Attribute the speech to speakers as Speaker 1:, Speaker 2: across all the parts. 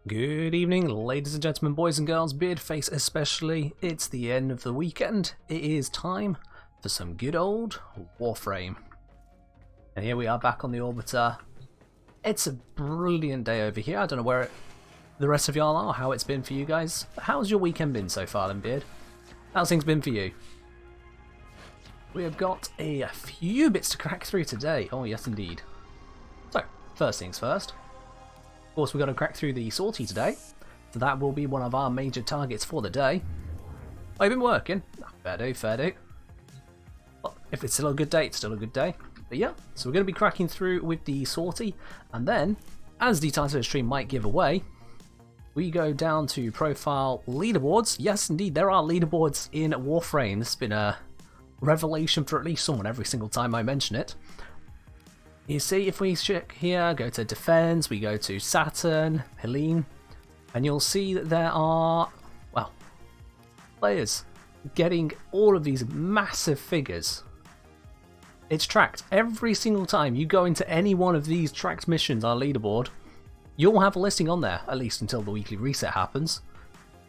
Speaker 1: Good evening, ladies and gentlemen, boys and girls, beard face especially. It's the end of the weekend. It is time for some good old Warframe. And here we are back on the Orbiter. It's a brilliant day over here. I don't know where the rest of y'all are, how it's been for you guys. How's your weekend been so far then, Beard? How's things been for you? We have got a few bits to crack through today. Oh yes indeed. So, first things first. Of course, we've got to crack through the sortie today, so that will be one of our major targets for the day. Oh, you've been working? Oh, fair do, fair do. Well, if it's still a good day, it's still a good day. But yeah, so we're going to be cracking through with the sortie, and then, as the title of the stream might give away, we go down to profile leaderboards. Yes, indeed, there are leaderboards in Warframe. This has been a revelation for at least someone every single time I mention it. You see, if we check here, go to Defense, we go to Saturn, Helene, and you'll see that there are, well, players getting all of these massive figures. It's tracked. Every single time you go into any one of these tracked missions on leaderboard, you'll have a listing on there, at least until the weekly reset happens.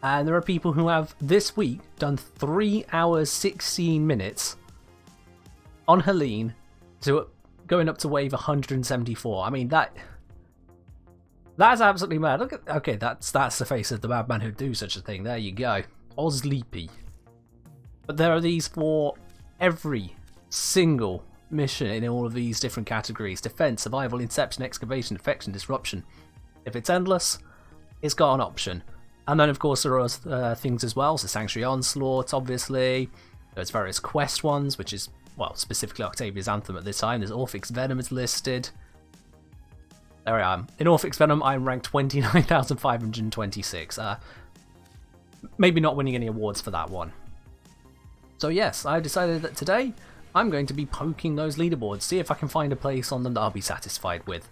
Speaker 1: And there are people who have, this week, done 3 hours 16 minutes on Helene to going up to wave 174. I mean, that's absolutely mad. Look at, okay, that's the face of the madman who'd do such a thing. There you go. All sleepy. But there are these for every single mission in all of these different categories: defense, survival, inception, excavation, defection, disruption. If it's endless, it's got an option. And then of course there are other things as well, so Sanctuary Onslaught, obviously. There's various quest ones, which is, well, specifically Octavia's Anthem at this time. There's Orphic's Venom is listed. There I am. In Orphic's Venom, I'm ranked 29,526. Maybe not winning any awards for that one. So yes, I've decided that today I'm going to be poking those leaderboards, see if I can find a place on them that I'll be satisfied with.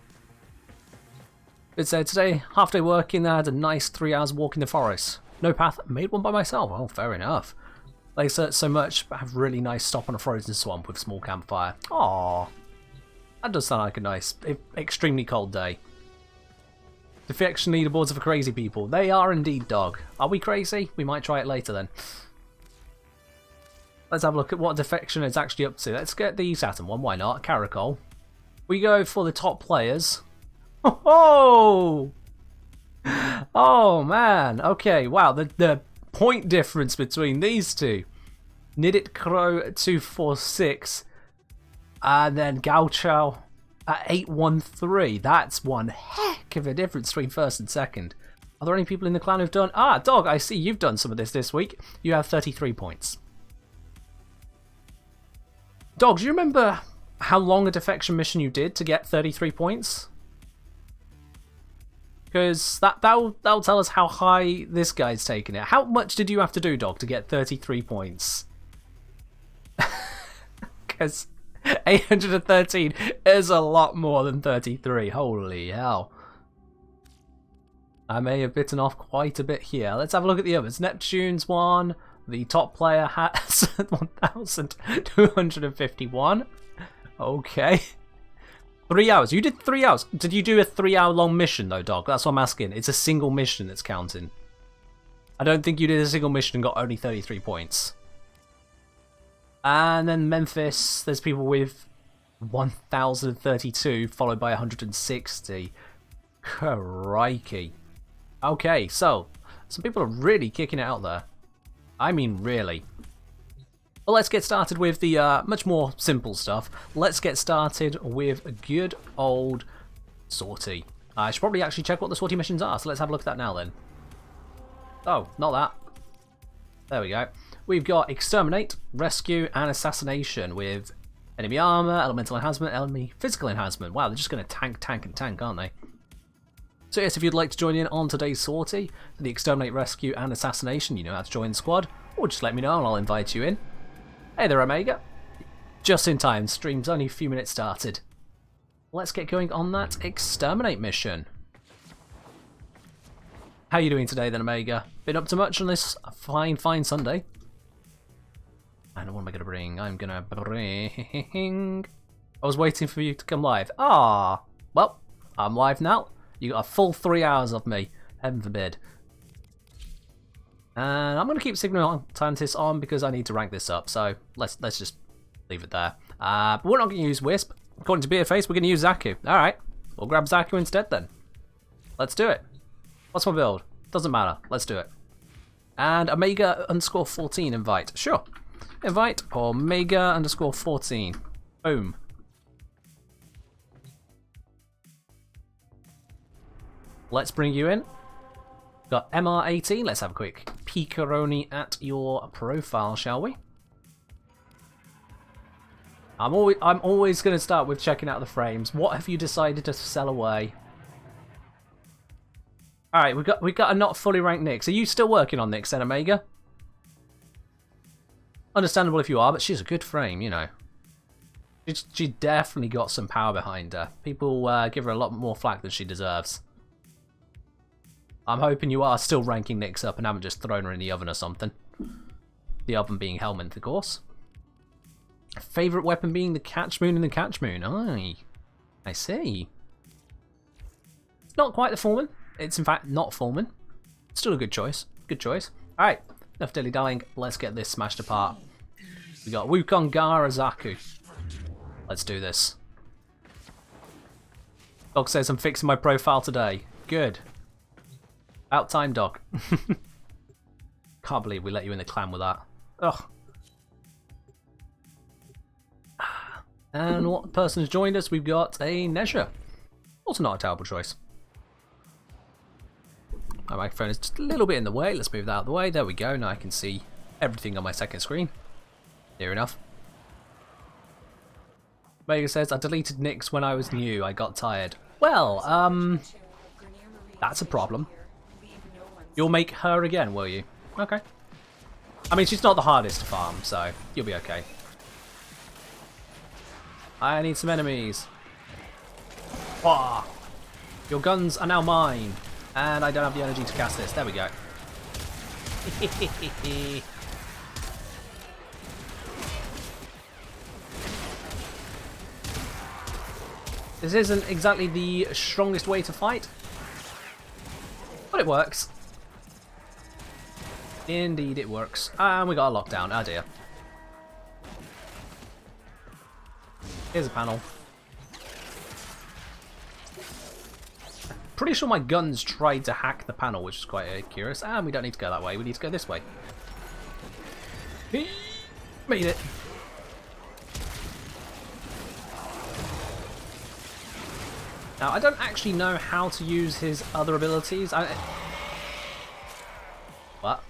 Speaker 1: But so today, half day working, I had a nice 3 hours walk in the forest. No path, made one by myself. Oh, fair enough. They search so much, but have really nice stop on a frozen swamp with small campfire. Aww. That does sound like a nice, extremely cold day. Defection leaderboards are for crazy people. They are indeed, dog. Are we crazy? We might try it later then. Let's have a look at what defection is actually up to. Let's get the Saturn one, why not? Caracol. We go for the top players. Oh! Oh man, okay, wow, the point difference between these two. Nidit Crow at 246 and then Gauchow at 813. That's one heck of a difference between first and second. Are there any people in the clan who've done... Ah, Dog, I see you've done some of this week. You have 33 points. Dog, do you remember how long a defection mission you did to get 33 points? Because that'll tell us how high this guy's taken it. How much did you have to do, Dog, to get 33 points? Because 813 is a lot more than 33. Holy hell. I may have bitten off quite a bit here. Let's have a look at the others. Neptune's one. The top player has 1,251. Okay. 3 hours. You did 3 hours. Did you do a 3 hour long mission though, Dog? That's what I'm asking. It's a single mission that's counting. I don't think you did a single mission and got only 33 points. And then Memphis, there's people with 1,032 followed by 160. Crikey. Okay, so some people are really kicking it out there. I mean, really. Well, let's get started with the much more simple stuff. Let's get started with a good old sortie. I should probably actually check what the sortie missions are, so let's have a look at that now then. Oh, not that. There we go. We've got Exterminate, Rescue, and Assassination with enemy armor, elemental enhancement, enemy physical enhancement. Wow, they're just going to tank, aren't they? So yes, if you'd like to join in on today's sortie, for the Exterminate, Rescue, and Assassination, you know how to join the squad, or just let me know and I'll invite you in. Hey there, Omega. Just in time, stream's only a few minutes started. Let's get going on that Exterminate mission. How are you doing today then, Omega? Been up to much on this fine Sunday? And what am I going to bring? I'm going to bring... I was waiting for you to come live. Ah, well, I'm live now. You got a full 3 hours of me. Heaven forbid. And I'm going to keep Signal-Scientist on because I need to rank this up, so let's just leave it there. But we're not going to use Wisp. According to Beardface, we're going to use Zaku. Alright, we'll grab Zaku instead then. Let's do it. What's my build? Doesn't matter. Let's do it. And Omega_14 invite. Sure. Invite Omega_14. Boom. Let's bring you in. Got MR18. Let's have a quick peekaroni at your profile, shall we? I'm always going to start with checking out the frames. What have you decided to sell away? All right, we got a not fully ranked Nyx. Are you still working on Nyx then, Omega? Understandable if you are, but she's a good frame, you know. She definitely got some power behind her. People give her a lot more flack than she deserves. I'm hoping you are still ranking Nyx up and haven't just thrown her in the oven or something. The oven being Helminth, of course. Favourite weapon being the Catch Moon and the Catch Moon. I see. It's not quite the Foreman. It's in fact not Foreman. Still a good choice. Good choice. Alright, enough dilly-dallying. Let's get this smashed apart. We got Wukong, Gara, Zaku. Let's do this. Dog says I'm fixing my profile today. Good. About time, dog. Can't believe we let you in the clan with that. Ugh. And what person has joined us? We've got a Nezha. Also not a terrible choice. My microphone is just a little bit in the way. Let's move that out of the way. There we go. Now I can see everything on my second screen. Near enough. Mega says, I deleted Nyx when I was new. I got tired. Well, that's a problem. You'll make her again, will you? Okay. I mean, she's not the hardest to farm, so you'll be okay. I need some enemies. Wah! Your guns are now mine. And I don't have the energy to cast this. There we go. This isn't exactly the strongest way to fight, but it works. Indeed it works. And we got a lockdown. Oh dear. Here's a panel. Pretty sure my guns tried to hack the panel, which is quite curious. And we don't need to go that way. We need to go this way. Made it. Now, I don't actually know how to use his other abilities. What?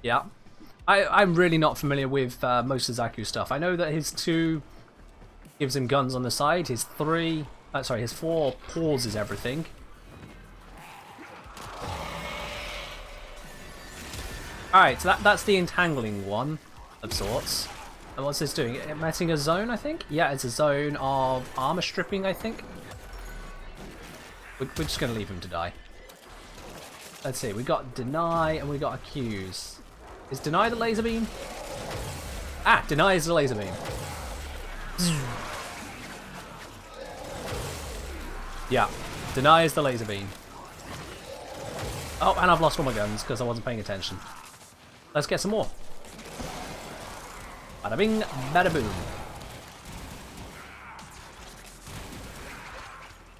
Speaker 1: Yeah. I'm really not familiar with most of Zaku's stuff. I know that his 2 gives him guns on the side. His 4 pauses everything. Alright, so that's the entangling one of sorts. And what's this doing? Matching a zone, I think? Yeah, it's a zone of armor stripping, I think. We're just going to leave him to die. Let's see, we got Deny and we got Accuse. Is Deny the laser beam? Ah, Deny is the laser beam. Yeah, Deny is the laser beam. Oh, and I've lost all my guns because I wasn't paying attention. Let's get some more. Bada bing, bada boom.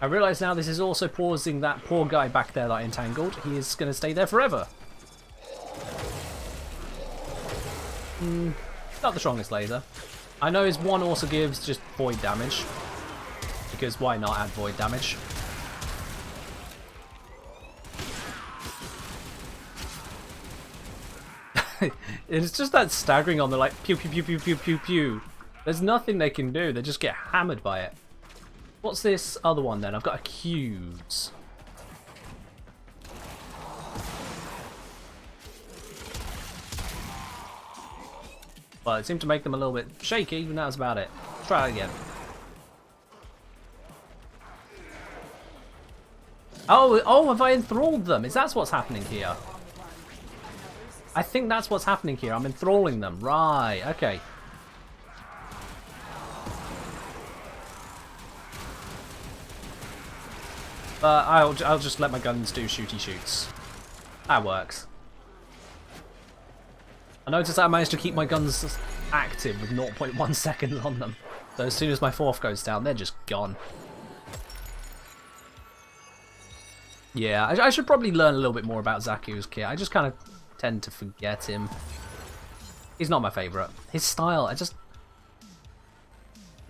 Speaker 1: I realise now this is also pausing that poor guy back there that I entangled. He is going to stay there forever. Not the strongest laser. I know his 1 also gives just void damage. Because why not add void damage? It's just that staggering on the like pew pew pew pew pew pew pew. There's nothing they can do, they just get hammered by it. What's this other one then? I've got Accuse. Well, it seemed to make them a little bit shaky, but that was about it. Let's try it again. Oh, have I enthralled them? Is that what's happening here? I think that's what's happening here. I'm enthralling them. Right, okay. But I'll just let my guns do shooty shoots. That works. I noticed that I managed to keep my guns active with 0.1 seconds on them. So as soon as my fourth goes down, they're just gone. Yeah, I should probably learn a little bit more about Zaku's kit. I just kind of tend to forget him. He's not my favourite. His style,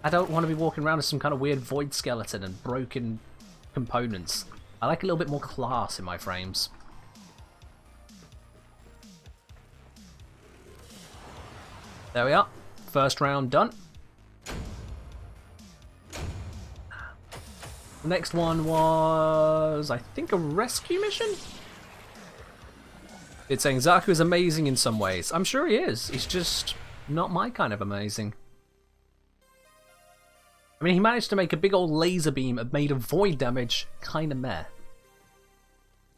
Speaker 1: I don't want to be walking around as some kind of weird void skeleton and broken components. I like a little bit more class in my frames. There we are. First round done. The next one was, I think, a rescue mission? It's saying Zaku is amazing in some ways. I'm sure he is. He's just not my kind of amazing. I mean, he managed to make a big old laser beam made of void damage kind of meh.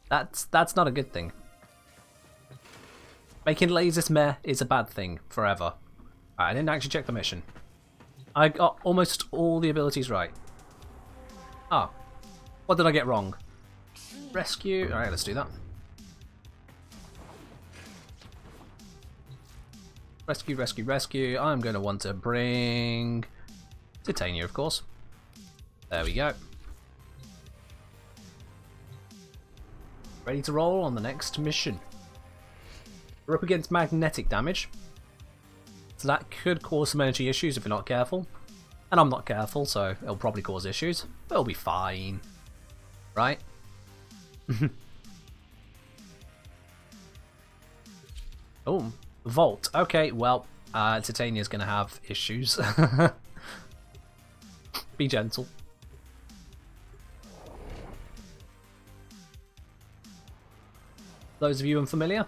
Speaker 1: That's not a good thing. Making lasers meh is a bad thing forever. Right, I didn't actually check the mission. I got almost all the abilities right. Oh. What did I get wrong? Rescue. Alright, let's do that. Rescue, rescue, rescue. I'm going to want to bring Titania, of course. There we go. Ready to roll on the next mission. We're up against magnetic damage. So that could cause some energy issues if you're not careful. And I'm not careful, so it'll probably cause issues. But it'll be fine. Right? Oh, Vault. Okay, well, Titania's going to have issues. Be gentle. Those of you unfamiliar,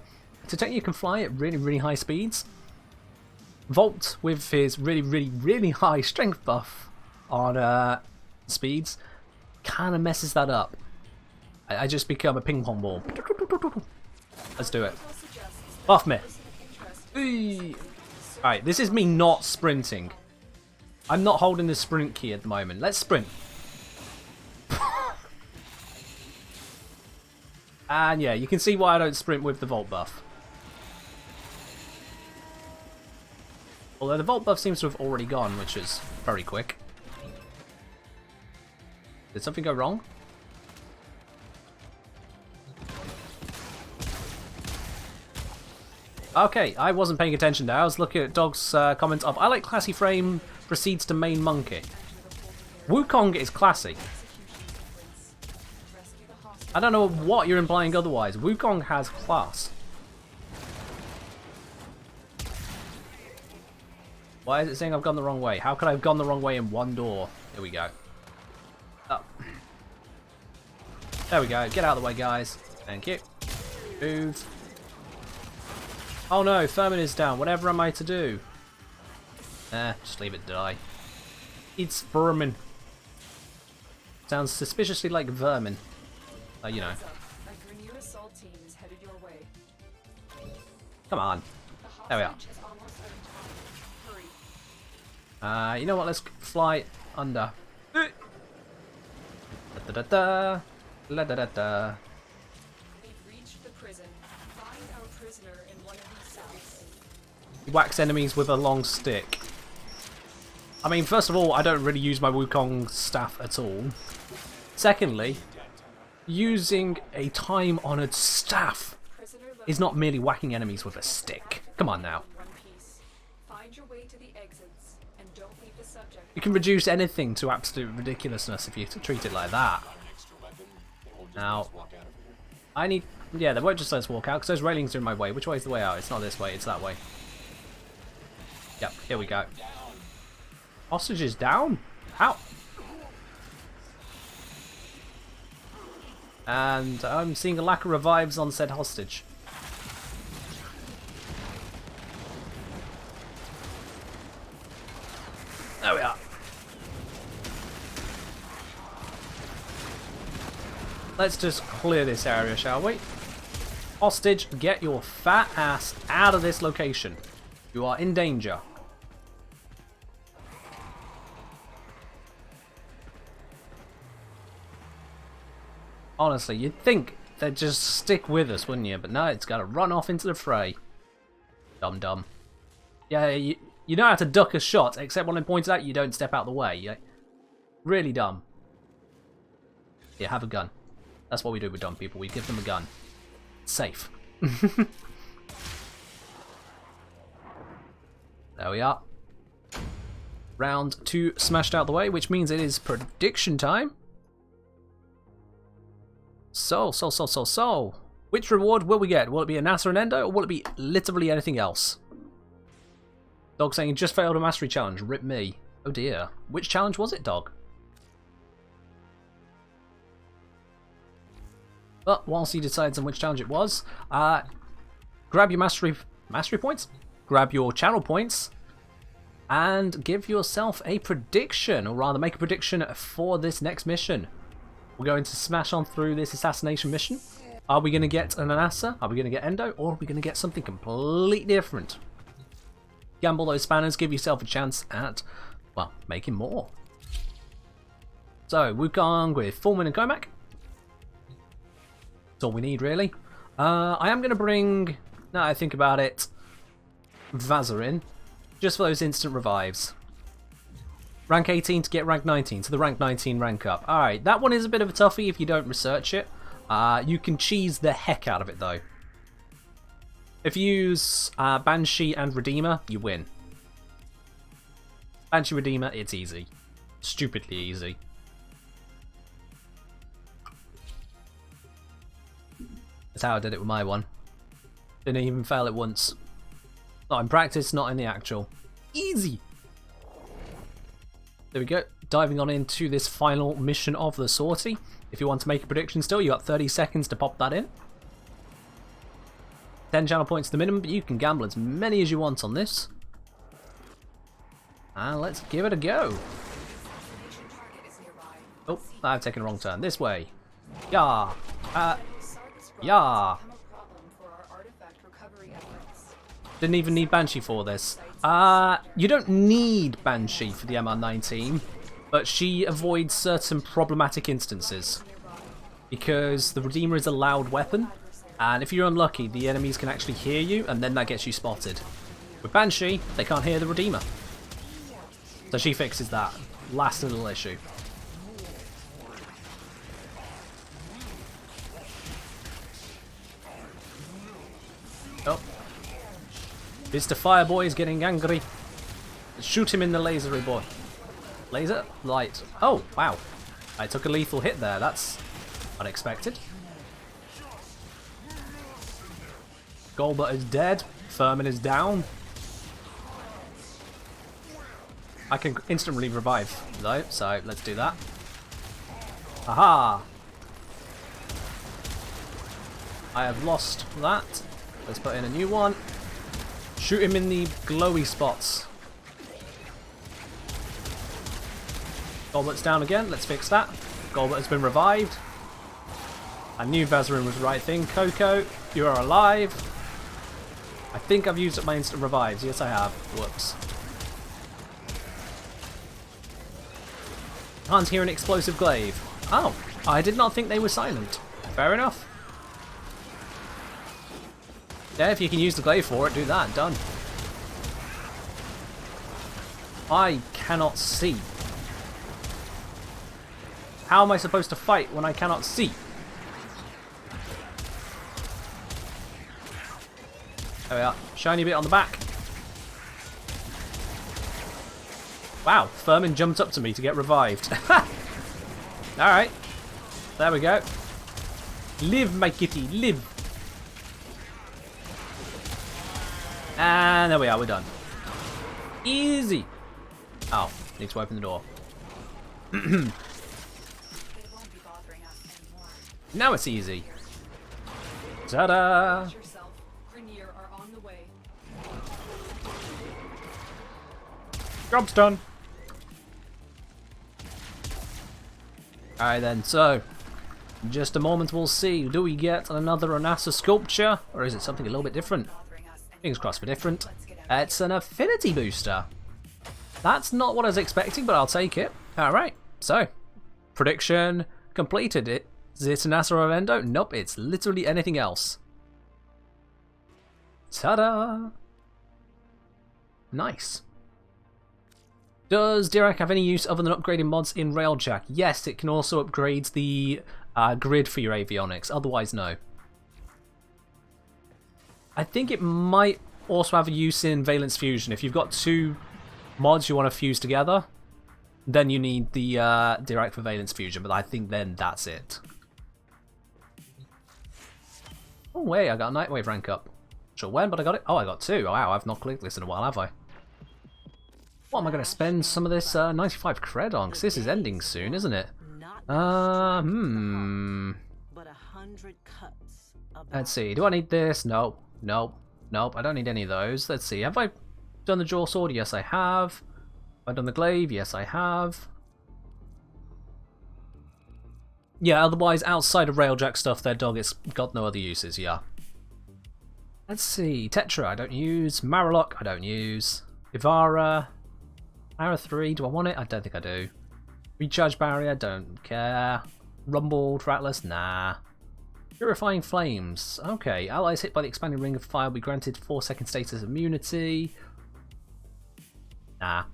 Speaker 1: Titania can fly at really, really high speeds. Vault, with his really, really, really high strength buff on speeds, kind of messes that up. I just become a ping pong ball. Let's do it. Off me. Alright, this is me not sprinting. I'm not holding the sprint key at the moment. Let's sprint. And yeah, you can see why I don't sprint with the Vault buff. Although the Vault buff seems to have already gone, which is very quick. Did something go wrong? Okay, I wasn't paying attention there. I was looking at Dog's comments of, I like classy frame, proceeds to main monkey. Wukong is classy. I don't know what you're implying otherwise. Wukong has class. Why is it saying I've gone the wrong way? How could I have gone the wrong way in one door? Here we go. Oh. There we go. Get out of the way, guys. Thank you. Move. Oh no, Furman is down. Whatever am I to do? Just leave it die. It's vermin. Sounds suspiciously like vermin. You know. Come on. There we are. You know what? Let's fly under. Da da da da da da da. He whacks enemies with a long stick. I mean, first of all, I don't really use my Wukong staff at all. Secondly, using a time-honoured staff is not merely whacking enemies with a stick. Come on now. You can reduce anything to absolute ridiculousness if you treat it like that. Now, I need... Yeah, they won't just let us walk out because those railings are in my way. Which way is the way out? It's not this way, it's that way. Yep, here we go. Hostage is down? How? And I'm seeing a lack of revives on said hostage. There we are. Let's just clear this area, shall we? Hostage, get your fat ass out of this location. You are in danger. Honestly, you'd think they'd just stick with us, wouldn't you? But no, it's got to run off into the fray. Dumb dumb. Yeah, you know how to duck a shot, except when it points out you don't step out the way. Yeah? Really dumb. Yeah, have a gun. That's what we do with dumb people. We give them a gun. It's safe. There we are. Round 2 smashed out the way, which means it is prediction time. So. Which reward will we get? Will it be a NASA and Endo, or will it be literally anything else? Dog saying, just failed a mastery challenge. Rip me. Oh dear. Which challenge was it, Dog? But whilst he decides on which challenge it was, grab your mastery points, grab your channel points, and give yourself a prediction, or rather make a prediction for this next mission. We're going to smash on through this assassination mission. Are we going to get an Anasa? Are we going to get Endo? Or are we going to get something completely different? Gamble those spanners, give yourself a chance at, well, making more. So, Wukong with Foreman and Comac. That's all we need, really. I am going to bring, now I think about it, Vazarin, just for those instant revives. Rank 18 to get rank 19, so the rank 19 rank up. Alright, that one is a bit of a toughie if you don't research it. You can cheese the heck out of it, though. If you use Banshee and Redeemer, you win. Banshee Redeemer, it's easy. Stupidly easy. That's how I did it with my one. Didn't even fail it once. Not in practice, not in the actual. Easy! There we go. Diving on into this final mission of the sortie. If you want to make a prediction still, you got 30 seconds to pop that in. 10 channel points the minimum, but you can gamble as many as you want on this. And let's give it a go. Oh, I've taken a wrong turn. This way. Yeah. Yeah. Didn't even need Banshee for this. You don't need Banshee for the MR19, but she avoids certain problematic instances. Because the Redeemer is a loud weapon, and if you're unlucky, the enemies can actually hear you, and then that gets you spotted. With Banshee, they can't hear the Redeemer. So she fixes that. Last little issue. Oh. Mr. Fireboy is getting angry. Shoot him in the lasery boy. Laser? Light. Oh, wow. I took a lethal hit there. That's unexpected. Golbert is dead. Furman is down. I can instantly revive though, so let's do that. Aha! I have lost that. Let's put in a new one. Shoot him in the glowy spots. Golbert's down again. Let's fix that. Golbert has been revived. I knew Vazarin was the right thing. Coco, you are alive. I think I've used up my instant revives. Yes, I have. Whoops. Can't hear an explosive glaive. Oh, I did not think they were silent. Fair enough. Yeah, if you can use the glaive for it, do that. Done. I cannot see. How am I supposed to fight when I cannot see? There we are. Shiny bit on the back. Wow, Furman jumped up to me to get revived. Alright. There we go. Live, my kitty, live. And there we are, we're done. Easy. Oh, need to open the door. Now it's easy. Ta-da! Job's done. Alright then, so in just a moment we'll see. Do we get another Anasa sculpture, or is it something a little bit different? Fingers crossed for different. It's an affinity booster. That's not what I was expecting, but I'll take it. Alright, so prediction completed. It Is it an Asa or Endo? Nope, it's literally anything else. Ta-da! Nice. Does Dirac have any use other than upgrading mods in Railjack? Yes, it can also upgrade the grid for your avionics, otherwise no. I think it might also have a use in Valence Fusion. If you've got two mods you want to fuse together, then you need the Dirac for Valence Fusion, but I think then that's it. Oh wait, I got a Nightwave rank up. Sure when, but I got it. Oh, I got 2. Wow, I've not clicked this in a while, have I? What am I going to spend some of this 95 cred on? Because this is ending soon, isn't it? Let's see. Do I need this? Nope. Nope. Nope. I don't need any of those. Let's see. Have I done the Jaw Sword? Yes, I have. Have I done the Glaive? Yes, I have. Yeah, otherwise, outside of Railjack stuff, their dog, it's got no other uses, yeah. Let's see. Tetra, I don't use. Maralock, I don't use. Ivara. Power 3, do I want it? I don't think I do. Recharge Barrier, don't care. Rumbled, Ratless, nah. Purifying Flames, okay. Allies hit by the expanding ring of fire will be granted 4-second status immunity. Nah.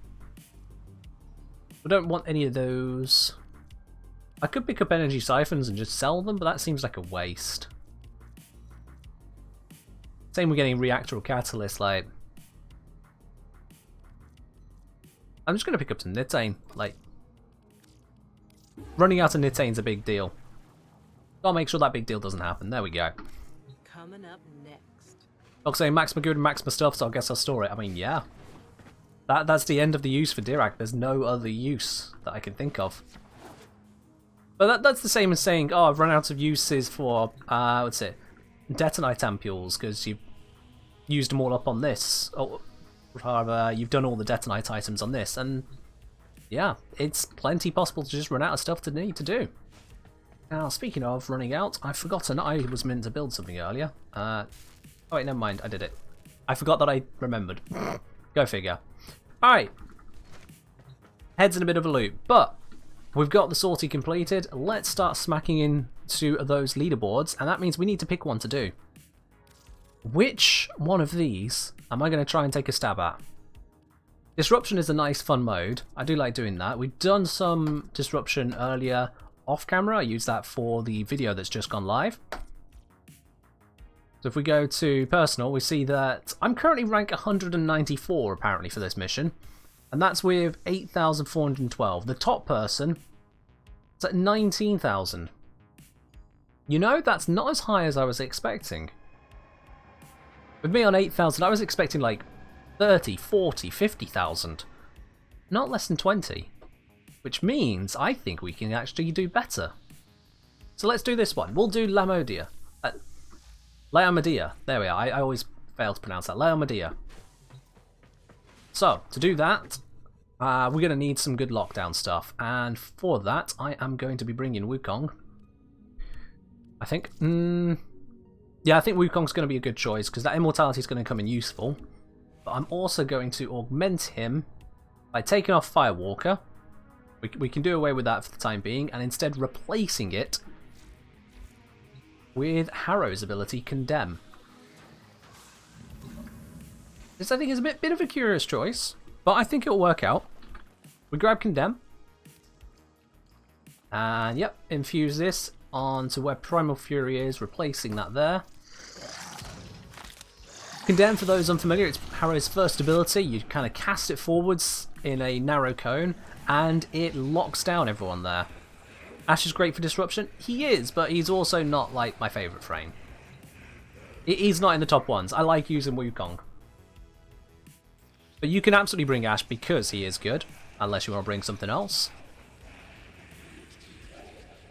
Speaker 1: I don't want any of those. I could pick up energy siphons and just sell them, but that seems like a waste. Same with getting reactor or catalyst, like... I'm just going to pick up some Nitane, like... Running out of Nitane's a big deal. Gotta make sure that big deal doesn't happen, there we go.
Speaker 2: Coming up next.
Speaker 1: I'll say max my good and max my stuff, so I guess I'll store it. I mean, yeah. That's the end of the use for Dirac, there's no other use that I can think of. But that's the same as saying, oh, I've run out of uses for, what's it? Detonite ampules, because you've used them all up on this. Or rather, you've done all the detonite items on this, and yeah, it's plenty possible to just run out of stuff to need to do. Now, speaking of running out, I've forgotten I was meant to build something earlier. Oh wait, never mind, I did it. I forgot that I remembered. Go figure. Alright. Head's in a bit of a loop, but we've got the sortie completed. Let's start smacking into those leaderboards, and that means we need to pick one to do. Which one of these am I going to try and take a stab at? Disruption is a nice fun mode. I do like doing that. We've done some disruption earlier off camera. I used that for the video that's just gone live. So if we go to personal, we see that I'm currently rank 194 apparently for this mission. And that's with 8,412. The top person is at 19,000. You know, that's not as high as I was expecting. With me on 8,000, I was expecting like 30, 40, 50,000. Not less than 20. Which means I think we can actually do better. So let's do this one. We'll do Lamodia. Laomedeia. There we are. I always fail to pronounce that. Laomedeia. So, to do that, we're going to need some good lockdown stuff. And for that, I am going to be bringing Wukong. I think... yeah, I think Wukong's going to be a good choice, because that immortality is going to come in useful. But I'm also going to augment him by taking off Firewalker. We can do away with that for the time being, and instead replacing it with Harrow's ability, Condemn. This, I think, is a bit of a curious choice, but I think it'll work out. We grab Condemn. And, yep, infuse this onto where Primal Fury is, replacing that there. Condemn, for those unfamiliar, it's Harrow's first ability. You kind of cast it forwards in a narrow cone, and it locks down everyone there. Ash is great for disruption. He is, but he's also not, like, my favourite frame. He's not in the top ones. I like using Wukong. But you can absolutely bring Ash because he is good, unless you want to bring something else.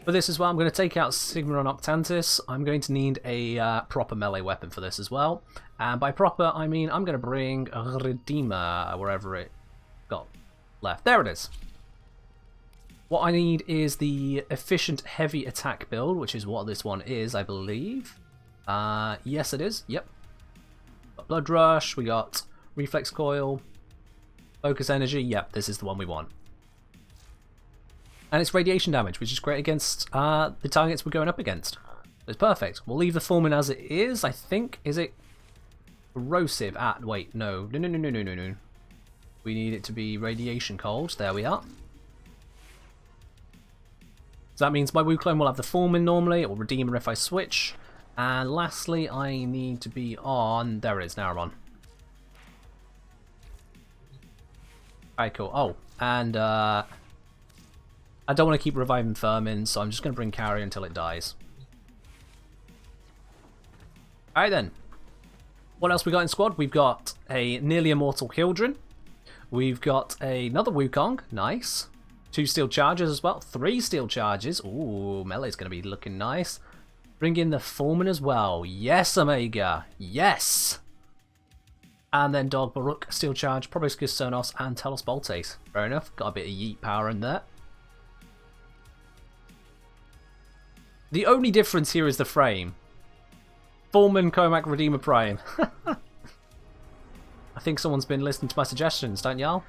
Speaker 1: For this as well, I'm going to take out Sigma Noctantis. I'm going to need a proper melee weapon for this as well. And by proper, I mean I'm going to bring a Redeemer, wherever it got left. There it is. What I need is the efficient heavy attack build, which is what this one is, I believe. Yes, it is. Yep. Got Blood Rush. We got Reflex Coil. Focus Energy. Yep, this is the one we want. And it's radiation damage, which is great against the targets we're going up against. It's perfect. We'll leave the Foreman as it is, I think. Is it corrosive? Wait, no. No. We need it to be radiation cold. There we are. So that means my Wu clone will have the Foreman normally, or Redeemer if I switch. And lastly, I need to be on... There it is, now I'm on. Alright, cool. Oh, and I don't want to keep reviving Vermin, so I'm just going to bring Carrier until it dies. Alright then. What else we got in squad? We've got a nearly immortal Hildren. We've got another Wukong. Nice. 2 steel charges as well. 3 steel charges. Ooh, melee's going to be looking nice. Bring in the Foreman as well. Yes, Omega. Yes. And then Dog Baruch, steel charge, Proboscis Sonos, and Telos Boltes. Fair enough. Got a bit of yeet power in there. The only difference here is the frame. Foreman, Comac, Redeemer Prime. I think someone's been listening to my suggestions, don't y'all?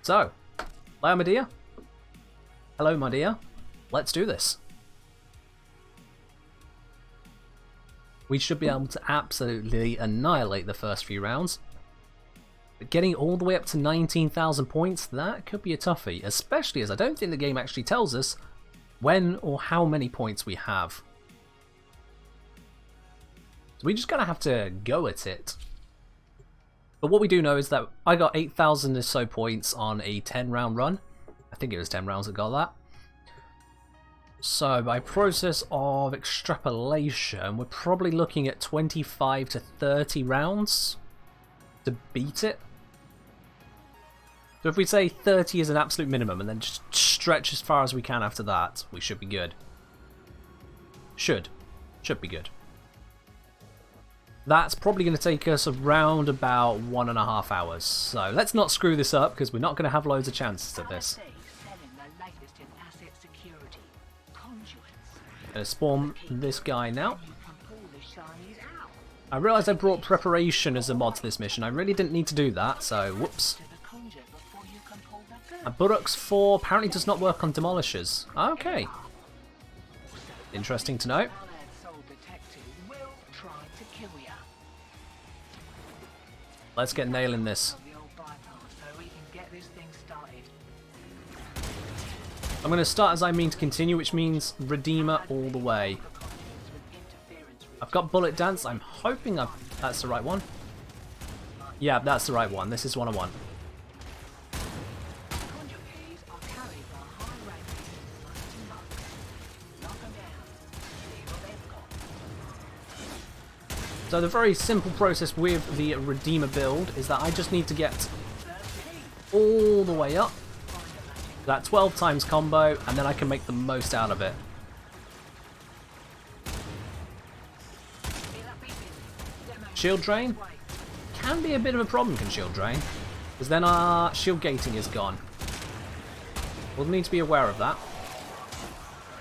Speaker 1: So, hello, my dear. Hello, my dear. Let's do this. We should be able to absolutely annihilate the first few rounds. But getting all the way up to 19,000 points, that could be a toughie. Especially as I don't think the game actually tells us when or how many points we have. So we just gotta have to go at it. But what we do know is that I got 8,000 or so points on a 10 round run. I think it was 10 rounds that got that. So by process of extrapolation, we're probably looking at 25 to 30 rounds to beat it. So if we say 30 is an absolute minimum and then just stretch as far as we can after that, we should be good. Should be good. That's probably going to take us around about 1.5 hours. So let's not screw this up because we're not going to have loads of chances at this. Gonna spawn this guy now. I realised I brought preparation as a mod to this mission. I really didn't need to do that, so whoops. Burrux 4 apparently does not work on demolishers. Okay. Interesting to know. Let's get nailing this. I'm going to start as I mean to continue, which means Redeemer all the way. I've got Bullet Dance. I'm hoping that's the right one. Yeah, that's the right one. This is one I want. So the very simple process with the Redeemer build is that I just need to get all the way up. That 12 times combo, and then I can make the most out of it. Shield drain can be a bit of a problem, can shield drain, because then our shield gating is gone. We'll need to be aware of that.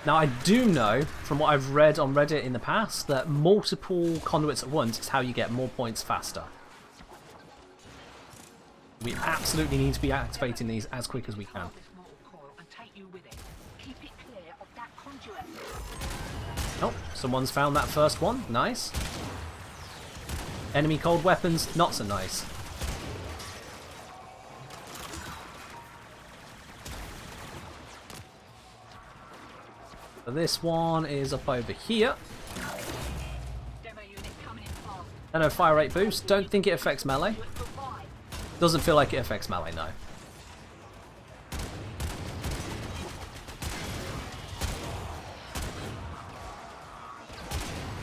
Speaker 1: Now I do know, from what I've read on Reddit in the past, that multiple conduits at once is how you get more points faster. We absolutely need to be activating these as quick as we can. Oh, someone's found that first one. Nice. Enemy cold weapons, not so nice. So this one is up over here. And a fire rate boost. Don't think it affects melee. Doesn't feel like it affects melee, no.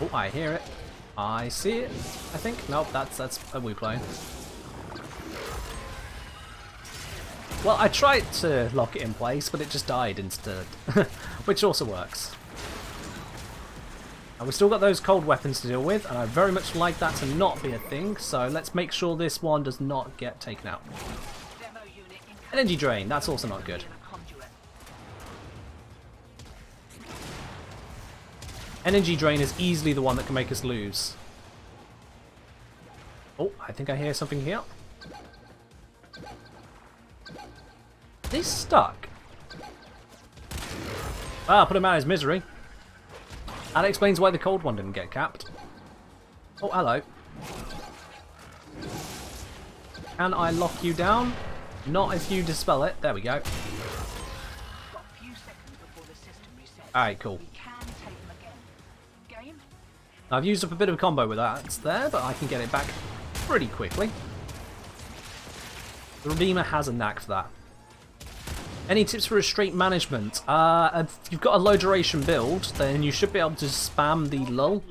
Speaker 1: Oh, I hear it. I see it. I think. Nope, that's a Wu clone. Well, I tried to lock it in place, but it just died instead. Which also works. And we've still got those cold weapons to deal with, and I very much like that to not be a thing, so let's make sure this one does not get taken out. Energy drain, that's also not good. Energy drain is easily the one that can make us lose. Oh, I think I hear something here. They stuck. Ah, put him out of his misery. That explains why the cold one didn't get capped. Oh, hello. Can I lock you down? Not if you dispel it. There we go. Alright, cool. I've used up a bit of a combo with that there, but I can get it back pretty quickly. The Redeemer has a knack for that. Any tips for restraint management? If you've got a low duration build, then you should be able to spam the lull,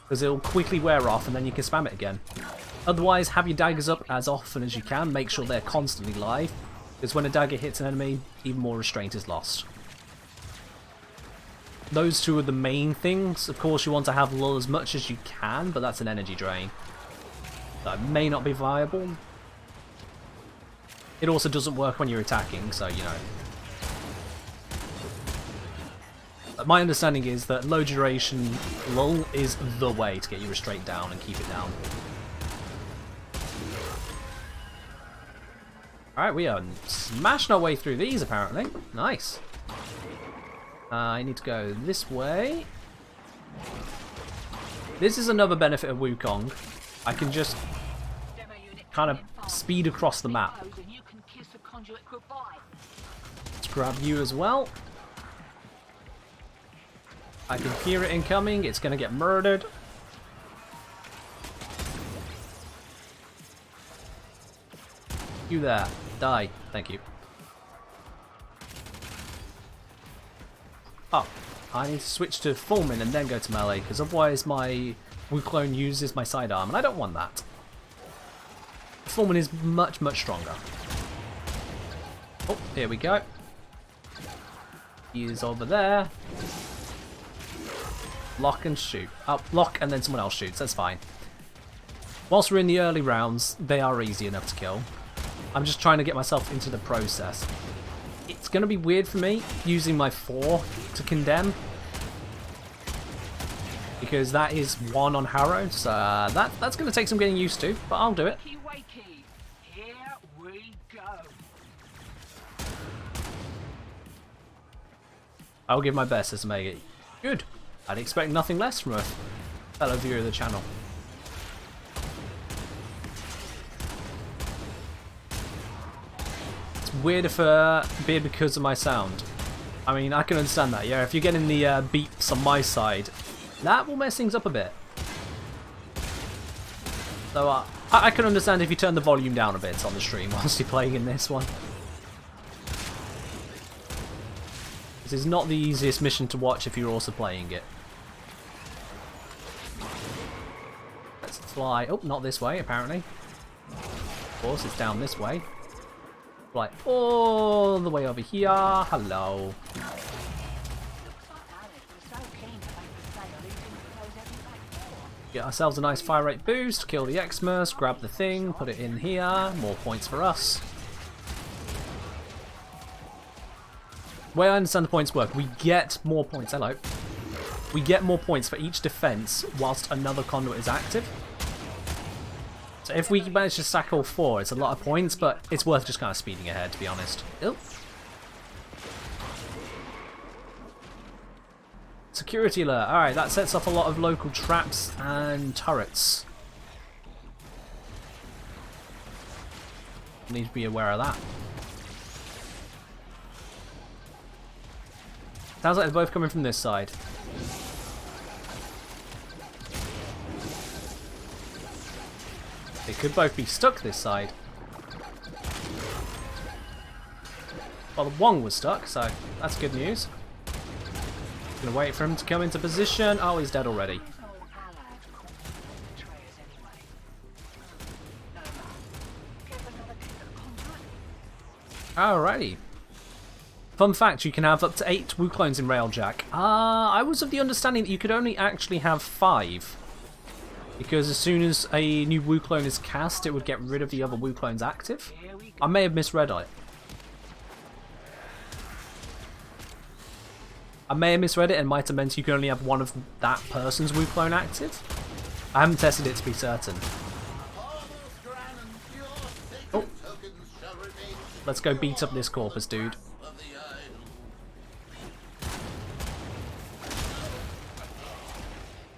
Speaker 1: because it'll quickly wear off and then you can spam it again. Otherwise, have your daggers up as often as you can. Make sure they're constantly live, because when a dagger hits an enemy, even more restraint is lost. Those two are the main things. Of course, you want to have lull as much as you can, but that's an energy drain. That may not be viable. It also doesn't work when you're attacking, so you know. But my understanding is that low duration lull is the way to get your restraint down and keep it down. Alright, we are smashing our way through these apparently. Nice. I need to go this way. This is another benefit of Wukong. I can just kind of speed across the map. Let's grab you as well. I can hear it incoming. It's going to get murdered. You there. Die. Thank you. Oh, I need to switch to Fulmin and then go to melee, because otherwise my Wukong uses my sidearm, and I don't want that. Fulmin is much, much stronger. Oh, here we go. He is over there. Lock and shoot. Oh, lock and then someone else shoots, that's fine. Whilst we're in the early rounds, they are easy enough to kill. I'm just trying to get myself into the process. It's going to be weird for me using my 4 to condemn, because that is 1 on Harrow, so that's going to take some getting used to, but I'll do it.
Speaker 2: Here we go.
Speaker 1: I'll give my best as a mega. Good. I'd expect nothing less from a fellow viewer of the channel. Weirder for Beard because of my sound. I mean, I can understand that, yeah. If you're getting the beeps on my side, that will mess things up a bit. So I can understand if you turn the volume down a bit on the stream whilst you're playing in this one. This is not the easiest mission to watch if you're also playing it. Let's fly. Oh, not this way, apparently. Of course, it's down this way. Right, all the way over here. Hello. Get ourselves a nice fire rate boost, kill the Xmas, grab the thing, put it in here. More points for us. The way I understand the points work, we get more points. Hello. We get more points for each defense whilst another conduit is active. So if we manage to sack all 4, it's a lot of points, but it's worth just kind of speeding ahead, to be honest. Oh. Security alert. Alright, that sets off a lot of local traps and turrets. Need to be aware of that. Sounds like they're both coming from this side. They could both be stuck this side. Well, the Wong was stuck, so that's good news. Gonna wait for him to come into position. Oh, he's dead already. Alrighty. Fun fact, you can have up to 8 Wuklons in Railjack. I was of the understanding that you could only actually have 5. Because as soon as a new Wuklon is cast, it would get rid of the other Wuklons active. I may have misread it. I may have misread it and might have meant you can only have one of that person's Wuklon active. I haven't tested it to be certain. Oh. Let's go beat up this corpus, dude.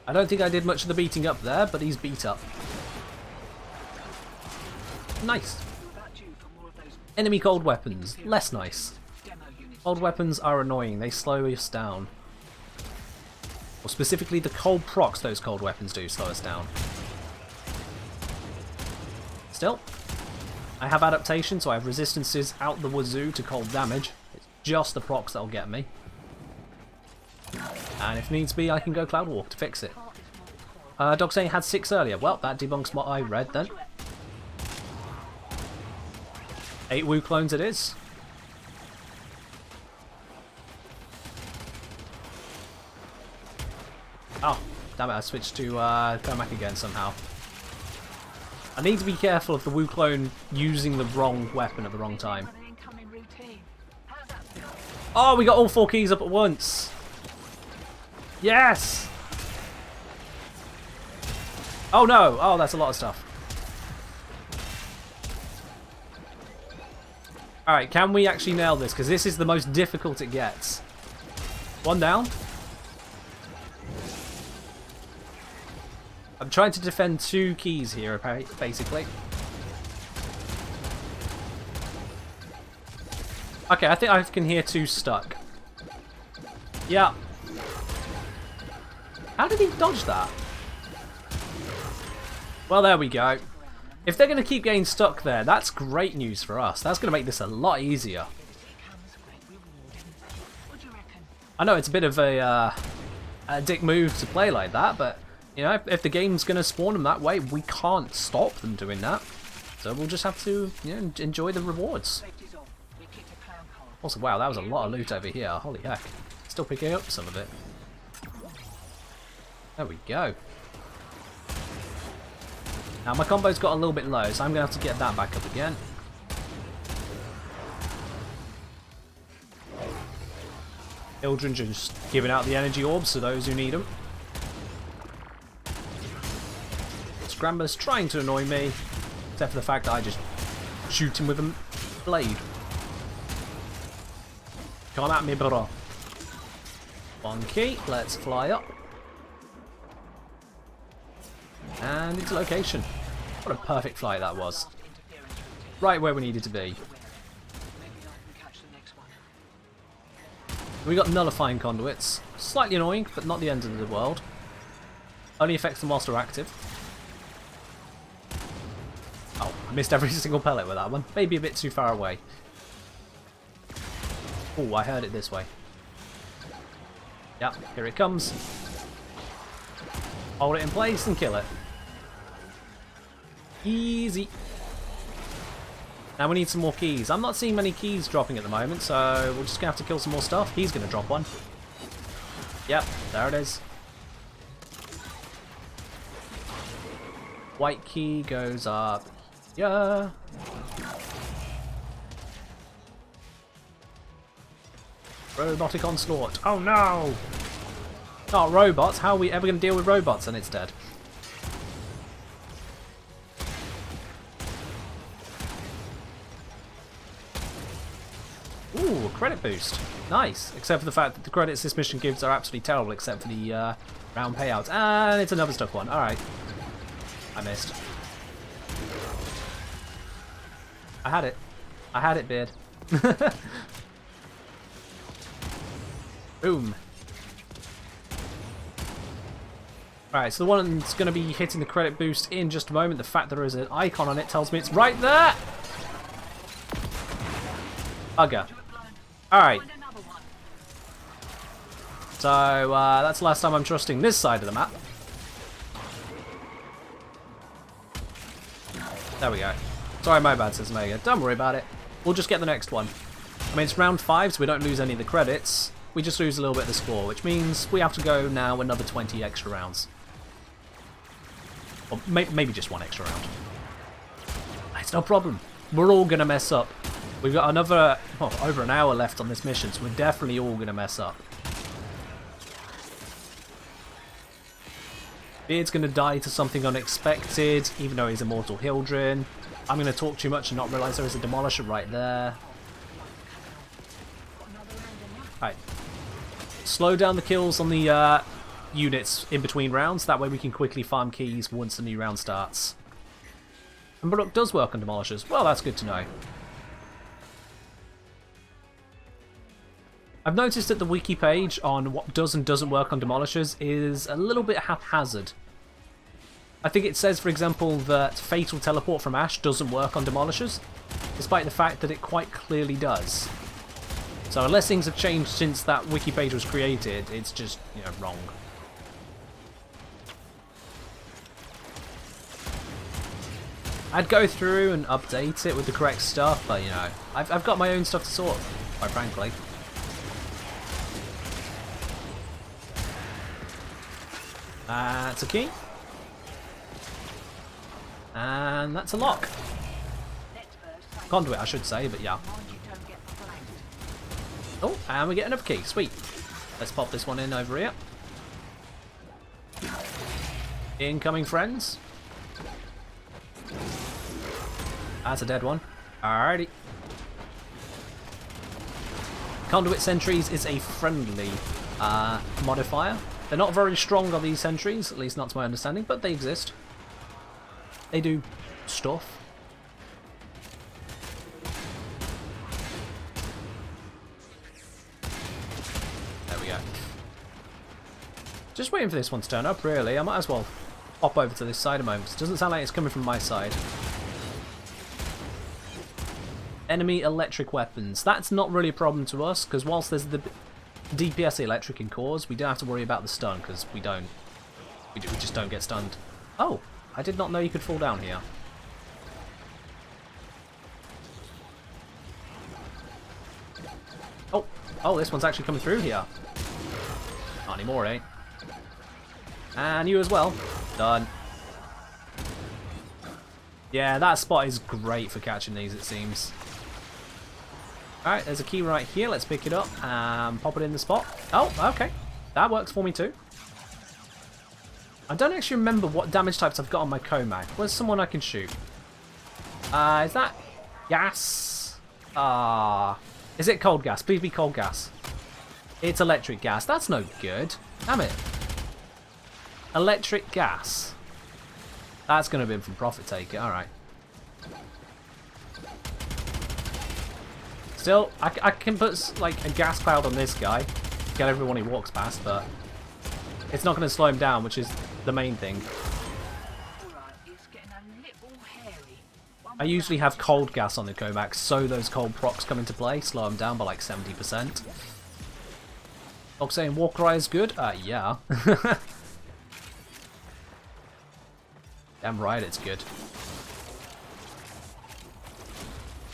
Speaker 1: I don't think I did much of the beating up there, but he's beat up. Nice. Enemy cold weapons. Less nice. Cold weapons are annoying. They slow us down. Or specifically the cold procs those cold weapons do slow us down. Still, I have adaptation, so I have resistances out the wazoo to cold damage. It's just the procs that'll get me. And if needs be, I can go Cloud Walk to fix it. Dog saying had 6 earlier. Well, that debunks what I read then. 8 Woo clones it is. Oh, damn it, I switched to go back again somehow. I need to be careful of the Woo clone using the wrong weapon at the wrong time. Oh, we got all 4 keys up at once. Yes! Oh no! Oh, that's a lot of stuff. Alright, can we actually nail this? Because this is the most difficult it gets. 1 down. I'm trying to defend 2 keys here, basically. Okay, I think I can hear 2 stuck. Yeah. How did he dodge that? Well, there we go. If they're going to keep getting stuck there, that's great news for us. That's going to make this a lot easier. I know it's a bit of a dick move to play like that, but you know, if the game's going to spawn them that way, we can't stop them doing that. So we'll just have to, you know, enjoy the rewards. Also, wow, that was a lot of loot over here. Holy heck. Still picking up some of it. There we go. Now my combo's got a little bit low, so I'm going to have to get that back up again. Ildren just giving out the energy orbs to those who need them. Scrambler's trying to annoy me, except for the fact that I just shoot him with a blade. Come at me, brother. 1 key, let's fly up. And into location. What a perfect flight that was. Right where we needed to be. We got nullifying conduits. Slightly annoying, but not the end of the world. Only affects them whilst they're active. Oh, I missed every single pellet with that one. Maybe a bit too far away. Oh, I heard it this way. Yep, here it comes. Hold it in place and kill it. Easy. Now we need some more keys. I'm not seeing many keys dropping at the moment, so we're just going to have to kill some more stuff. He's going to drop one. Yep, there it is. White key goes up. Yeah. Robotic onslaught. Oh no! Not robots. How are we ever going to deal with robots and it's dead? Ooh, a credit boost. Nice. Except for the fact that the credits this mission gives are absolutely terrible except for the round payouts. And it's another stuck one. Alright. I missed. I had it. I had it, Beard. Boom. Alright, so the one that's going to be hitting the credit boost in just a moment, the fact that there is an icon on it tells me it's right there! Bugger. Alright. So, that's the last time I'm trusting this side of the map. There we go. Sorry, my bad, says Mega. Don't worry about it. We'll just get the next one. I mean, it's round 5, so we don't lose any of the credits. We just lose a little bit of the score, which means we have to go now another 20 extra rounds. Or maybe just 1 extra round. It's no problem. We're all going to mess up. We've got another, over an hour left on this mission, so we're definitely all going to mess up. Beard's going to die to something unexpected, even though he's Immortal Hildren. I'm going to talk too much and not realise there is a Demolisher right there. Right. Slow down the kills on the units in between rounds. That way we can quickly farm keys once the new round starts. And Brook does work on demolishers. Well, that's good to know. I've noticed that the wiki page on what does and doesn't work on demolishers is a little bit haphazard. I think it says, for example, that Fatal Teleport from Ash doesn't work on demolishers, despite the fact that it quite clearly does. So unless things have changed since that wiki page was created, it's just, you know, wrong. I'd go through and update it with the correct stuff, but, you know, I've got my own stuff to sort, quite frankly. That's a key. And that's a lock. Conduit, I should say, but yeah. Oh, and we get another key. Sweet. Let's pop this one in over here. Incoming friends. That's a dead one. Alrighty. Conduit sentries is a friendly modifier. They're not very strong on these sentries, at least not to my understanding, but they exist. They do stuff. There we go. Just waiting for this one to turn up, really. I might as well hop over to this side a moment. It doesn't sound like it's coming from my side. Enemy electric weapons. That's not really a problem to us, because whilst there's the DPS electric in cores, we don't have to worry about the stun, because we just don't get stunned. Oh, I did not know you could fall down here. Oh, this one's actually coming through here. Not anymore, eh? And you as well. Done. Yeah, that spot is great for catching these, it seems. Alright, there's a key right here. Let's pick it up and pop it in the spot. Oh, okay. That works for me too. I don't actually remember what damage types I've got on my Comac. Where's someone I can shoot? Is that gas? Is it cold gas? Please be cold gas. It's electric gas. That's no good. Damn it. Electric gas. That's going to be from Profit Taker. Alright. Still, I can put like a gas cloud on this guy. Get everyone he walks past, but it's not going to slow him down, which is the main thing. I usually have cold gas on the Comac, so those cold procs come into play, slow him down by like 70%. Dog saying Warcry is good? Yeah. Damn right it's good.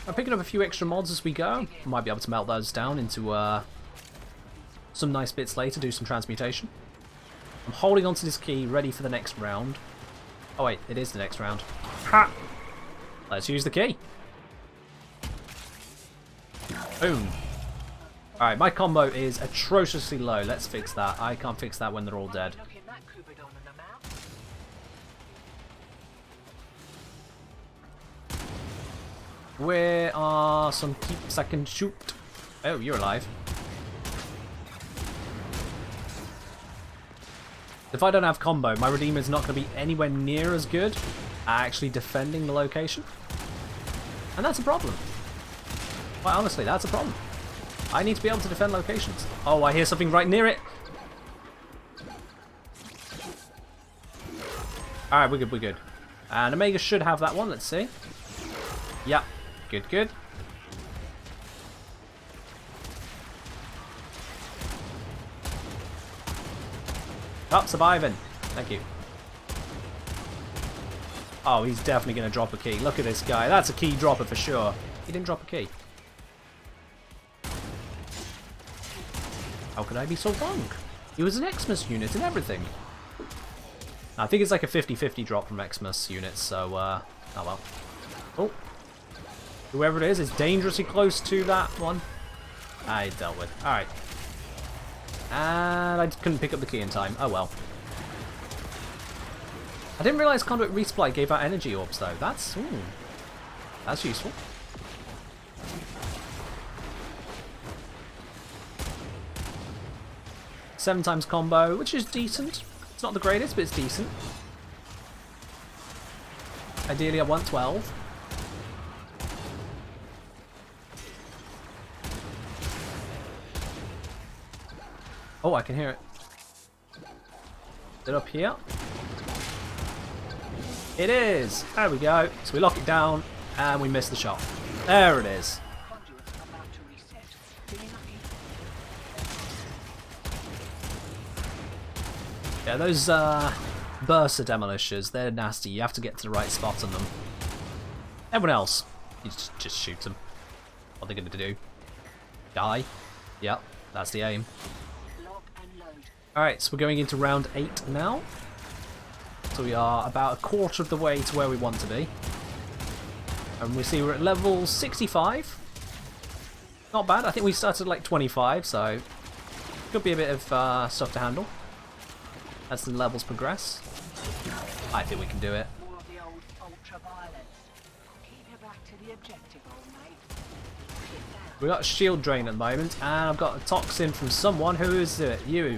Speaker 1: I'm picking up a few extra mods as we go. Might be able to melt those down into some nice bits later, do some transmutation. I'm holding onto this key, ready for the next round. Oh wait, it is the next round. Ha! Let's use the key. Boom. Alright, my combo is atrociously low. Let's fix that. I can't fix that when they're all dead. Where are some keeps I can shoot? Oh, you're alive. If I don't have combo, my Redeemer's not going to be anywhere near as good at actually defending the location. And that's a problem. Quite honestly, that's a problem. I need to be able to defend locations. Oh, I hear something right near it. Alright, we're good, we're good. And Omega should have that one, let's see. Yep. Good, good. Oh, surviving. Thank you. Oh, he's definitely going to drop a key. Look at this guy. That's a key dropper for sure. He didn't drop a key. How could I be so wrong? He was an Xmas unit and everything. I think it's like a 50-50 drop from Xmas units, so, oh well. Oh. Whoever it is dangerously close to that one. I dealt with. Alright. And I couldn't pick up the key in time. Oh well. I didn't realise Conduit Resupply gave out energy orbs though. That's useful. 7 times combo, which is decent. It's not the greatest, but it's decent. Ideally, I want 12. Oh, I can hear it. Is it up here? It is! There we go. So we lock it down, and we miss the shot. There it is. Yeah, those burster demolishers, they're nasty. You have to get to the right spot on them. Everyone else, you just shoot them. What are they going to do? Die? Yep, that's the aim. Alright, so we're going into round 8 now. So we are about a quarter of the way to where we want to be. And we see we're at level 65. Not bad. I think we started at like 25, so could be a bit of stuff to handle as the levels progress. I think we can do it. We got a shield drain at the moment, and I've got a toxin from someone. Who is it? You.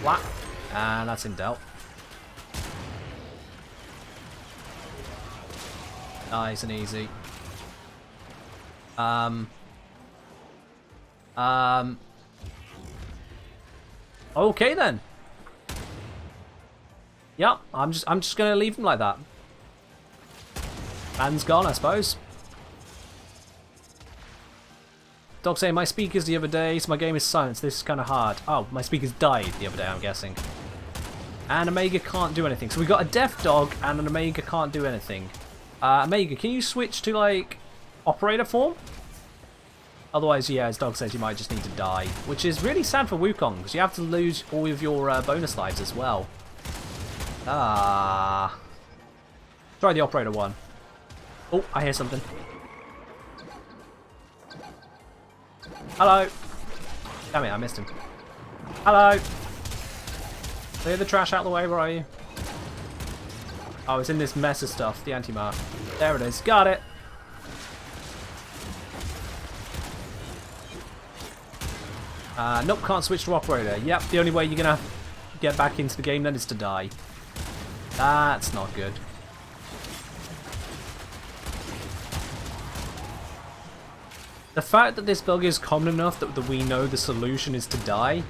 Speaker 1: What? And that's him dealt. Nice and easy. Okay then. Yep, I'm just gonna leave him like that. Man's gone, I suppose. Dog saying my speakers the other day, so my game is silenced. This is kind of hard. Oh, my speakers died the other day, I'm guessing. And Omega can't do anything. So we got a deaf dog and an Omega can't do anything. Omega, can you switch to like operator form? Otherwise, yeah, as Dog says, you might just need to die, which is really sad for Wukong because you have to lose all of your bonus lives as well. Try the operator one. Oh, I hear something. Hello. Damn it, I missed him. Hello. Clear the trash out of the way, where are you? Oh, it's in this mess of stuff, the anti-mark. There it is, got it. Nope, can't switch to operator. Yep, the only way you're gonna get back into the game then is to die. That's not good. The fact that this bug is common enough that we know the solution is to die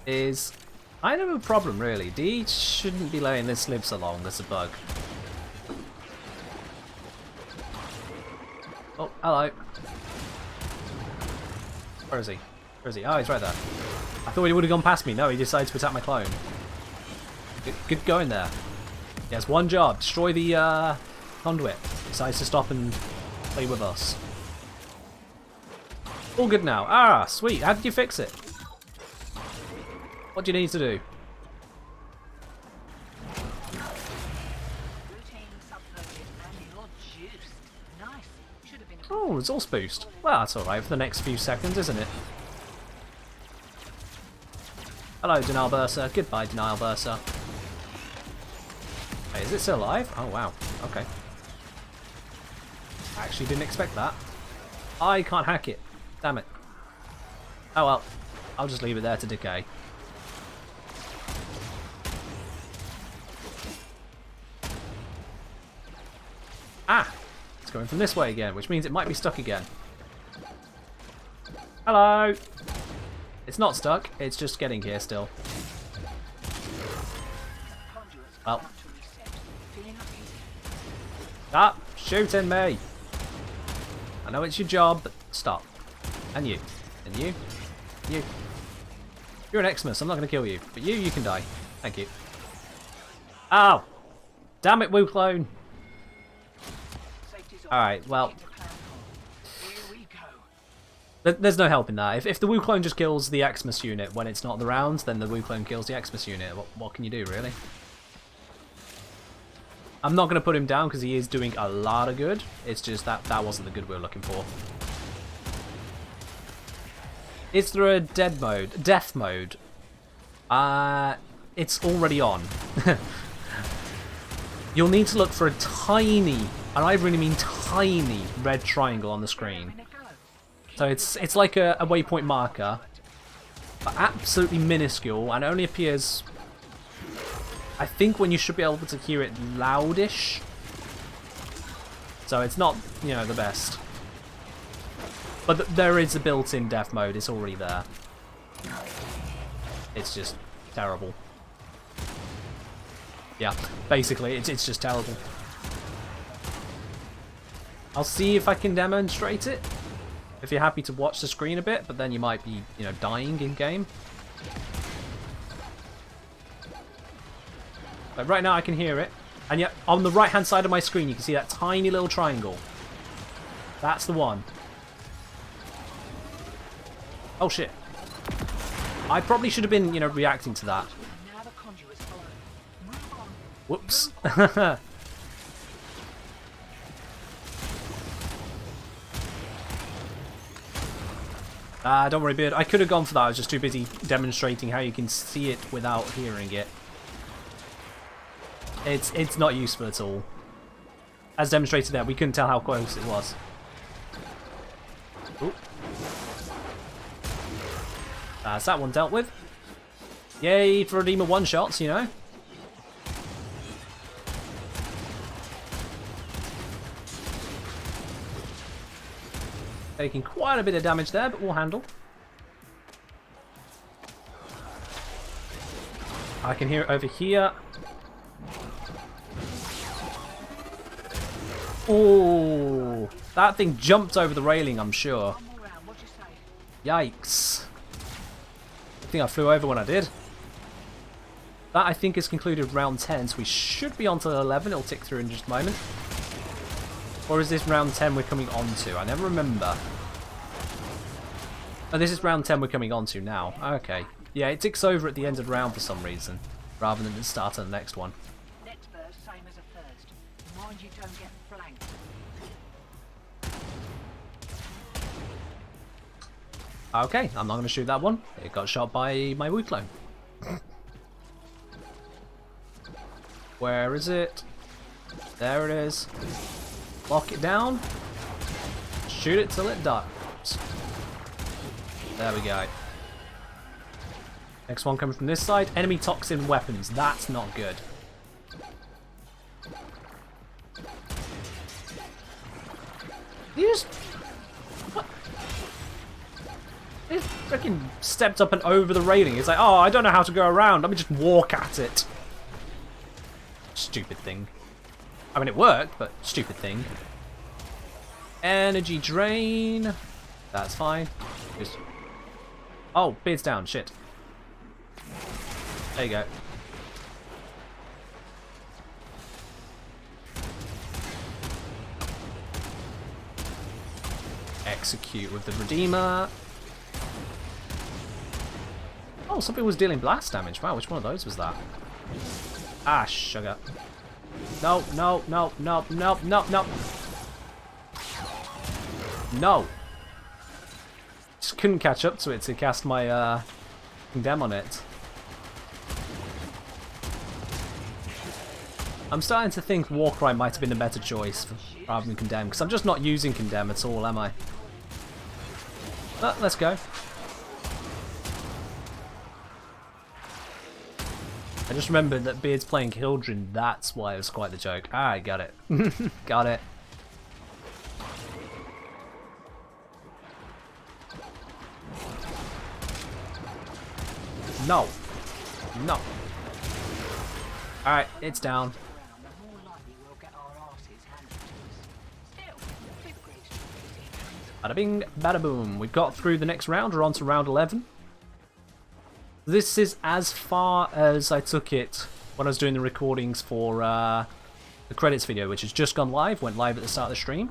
Speaker 1: is kind of a problem, really. D shouldn't be letting this live so long. There's a bug. Oh, hello. Where is he? Where is he? Oh, he's right there. I thought he would have gone past me. No, he decided to attack my clone. Good going there. He has one job. Destroy the conduit. Decides to stop and play with us. All good now. Ah, sweet. How did you fix it? What do you need to do? Oh, resource boost. Well, that's alright for the next few seconds, isn't it? Hello, Denial Burster. Goodbye, Denial Burster. Hey, is it still alive? Oh, wow. Okay. I actually didn't expect that. I can't hack it. Damn it. Oh well, I'll just leave it there to decay. Ah! It's going from this way again, which means it might be stuck again. Hello! It's not stuck, it's just getting here still. Well. Stop shooting me! I know it's your job, but stop. And you. And you. You. You're an Xmas, I'm not going to kill you. But you can die. Thank you. Ow! Damn it, Wu Clone! Alright, well. There's no help in that. If the Wu Clone just kills the Xmas unit when it's not the rounds, then the Wu Clone kills the Xmas unit. What can you do, really? I'm not going to put him down because he is doing a lot of good. It's just that wasn't the good we were looking for. Is there a dead mode? Death mode? It's already on. You'll need to look for a tiny, and I really mean tiny, red triangle on the screen. So it's like a waypoint marker, but absolutely minuscule, and only appears, I think, when you should be able to hear it loudish. So it's not, you know, the best. But there is a built-in death mode, it's already there. It's just terrible. Yeah, basically, it's just terrible. I'll see if I can demonstrate it. If you're happy to watch the screen a bit, but then you might be, you know, dying in game. But right now I can hear it. And yet, on the right-hand side of my screen, you can see that tiny little triangle. That's the one. Oh, shit. I probably should have been, you know, reacting to that. Whoops. Don't worry, Beard. I could have gone for that. I was just too busy demonstrating how you can see it without hearing it. It's not useful at all. As demonstrated there, we couldn't tell how close it was. Ooh. That's that one dealt with. Yay for Redeemer one-shots, you know. Taking quite a bit of damage there, but we'll handle. I can hear it over here. Oh, that thing jumped over the railing, I'm sure. Yikes. I think I flew over when I did. That, I think, is concluded round 10, so we should be on to 11. It'll tick through in just a moment. Or is this round 10 we're coming on to? I never remember. Oh, this is round 10 we're coming on to now. Okay. Yeah, it ticks over at the end of the round for some reason, rather than the start of the next one.
Speaker 2: Next verse, same as a first. Mind you don't get flanked.
Speaker 1: Okay, I'm not going to shoot that one. It got shot by my Woo clone. Where is it? There it is. Lock it down. Shoot it till it dies. There we go. Next one coming from this side. Enemy toxin weapons. That's not good. You just... What? He freaking stepped up and over the railing. It's like, oh, I don't know how to go around. Let me just walk at it. Stupid thing. I mean, it worked, but stupid thing. Energy drain. That's fine. Just... Oh, beard's down. Shit. There you go. Execute with the Redeemer. Oh, something was dealing blast damage. Wow, which one of those was that? Ah, sugar. No, no, no, no, no, no, no. No. Just couldn't catch up to it to cast my condemn on it. I'm starting to think Warcry might have been a better choice rather than condemn, because I'm just not using condemn at all, am I? But let's go. I just remembered that Beard's playing Hildren, that's why it was quite the joke. Alright, got it. Got it. No. No. Alright, it's down. Bada bing, bada boom. We've got through the next round. We're on to round 11. This is as far as I took it when I was doing the recordings for the credits video, which has just gone live. Went live at the start of the stream.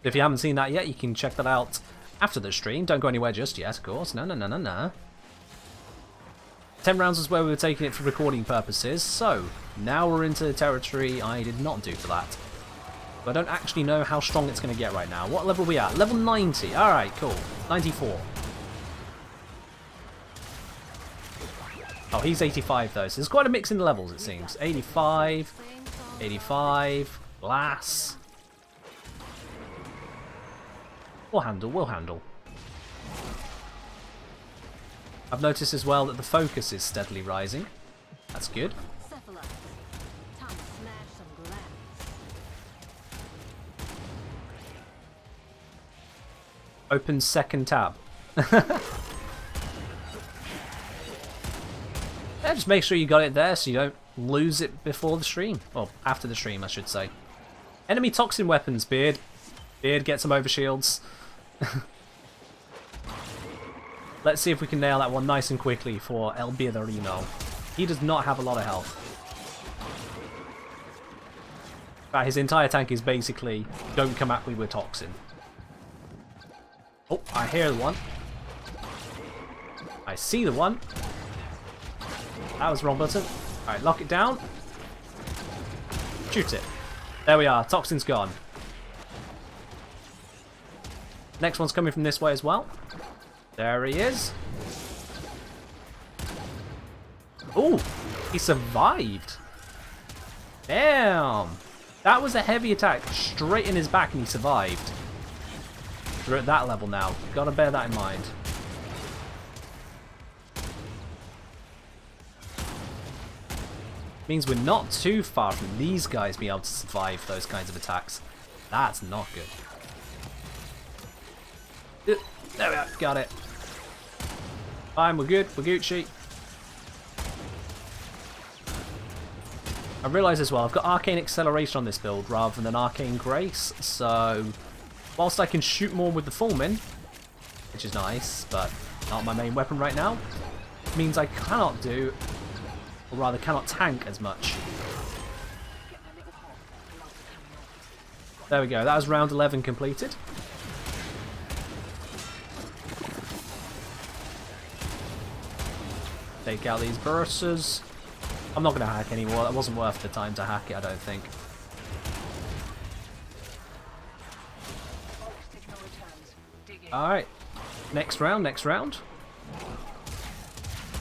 Speaker 1: If you haven't seen that yet, you can check that out after the stream. Don't go anywhere just yet, of course. No, no, no, no, no. 10 rounds is where we were taking it for recording purposes. So, now we're into the territory I did not do for that. But I don't actually know how strong it's going to get right now. What level are we at? Level 90. Alright, cool. 94. Oh, he's 85 though, so there's quite a mix in the levels, it seems. 85, 85, glass. We'll handle. I've noticed as well that the focus is steadily rising. That's good. Open second tab. Yeah, just make sure you got it there so you don't lose it before the stream. Or after the stream, I should say. Enemy toxin weapons, Beard. Beard, get some overshields. Let's see if we can nail that one nice and quickly for El Rhino. He does not have a lot of health. In fact, his entire tank is basically, don't come at me with toxin. Oh, I hear the one. I see the one. That was the wrong button. Alright, lock it down. Shoot it. There we are. Toxin's gone. Next one's coming from this way as well. There he is. Ooh, he survived. Damn. That was a heavy attack straight in his back and he survived. We're at that level now. Gotta bear that in mind. Means we're not too far from these guys being able to survive those kinds of attacks. That's not good. There we are. Got it. Fine, we're good. We're Gucci. I realise as well, I've got Arcane Acceleration on this build rather than Arcane Grace, so whilst I can shoot more with the Fulmin, which is nice, but not my main weapon right now, it means I cannot do, or rather cannot tank as much. There we go, that was round 11 completed. Take out these bursters. I'm not going to hack anymore, that wasn't worth the time to hack it, I don't think. Alright, next round.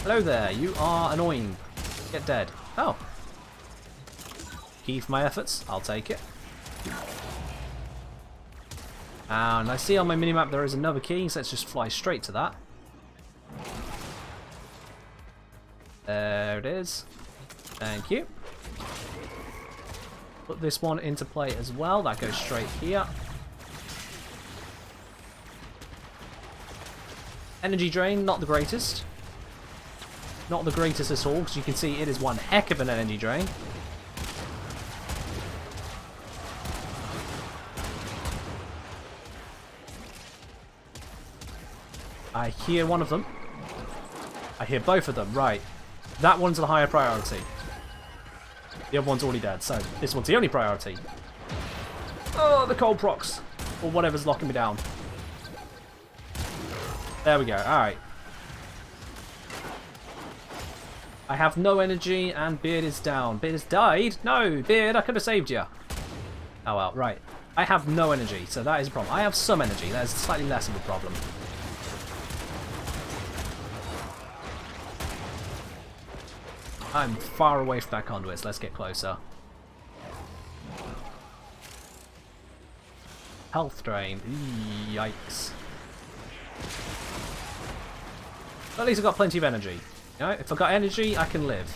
Speaker 1: Hello there, you are annoying. Get dead. Oh. Key for my efforts, I'll take it. And I see on my minimap there is another key, so let's just fly straight to that. There it is. Thank you. Put this one into play as well. That goes straight here. Energy drain, not the greatest. Not the greatest at all, because you can see it is one heck of an energy drain. I hear one of them. I hear both of them, right. That one's the higher priority. The other one's already dead, so this one's the only priority. Oh, the cold procs. Or whatever's locking me down. There we go, alright. I have no energy and Beard is down. Beard has died? No, Beard, I could have saved you. Oh well, right. I have no energy, so that is a problem. I have some energy, that is slightly less of a problem. I'm far away from that conduit, so let's get closer. Health drain. Yikes. But at least I've got plenty of energy. You know, if I've got energy, I can live.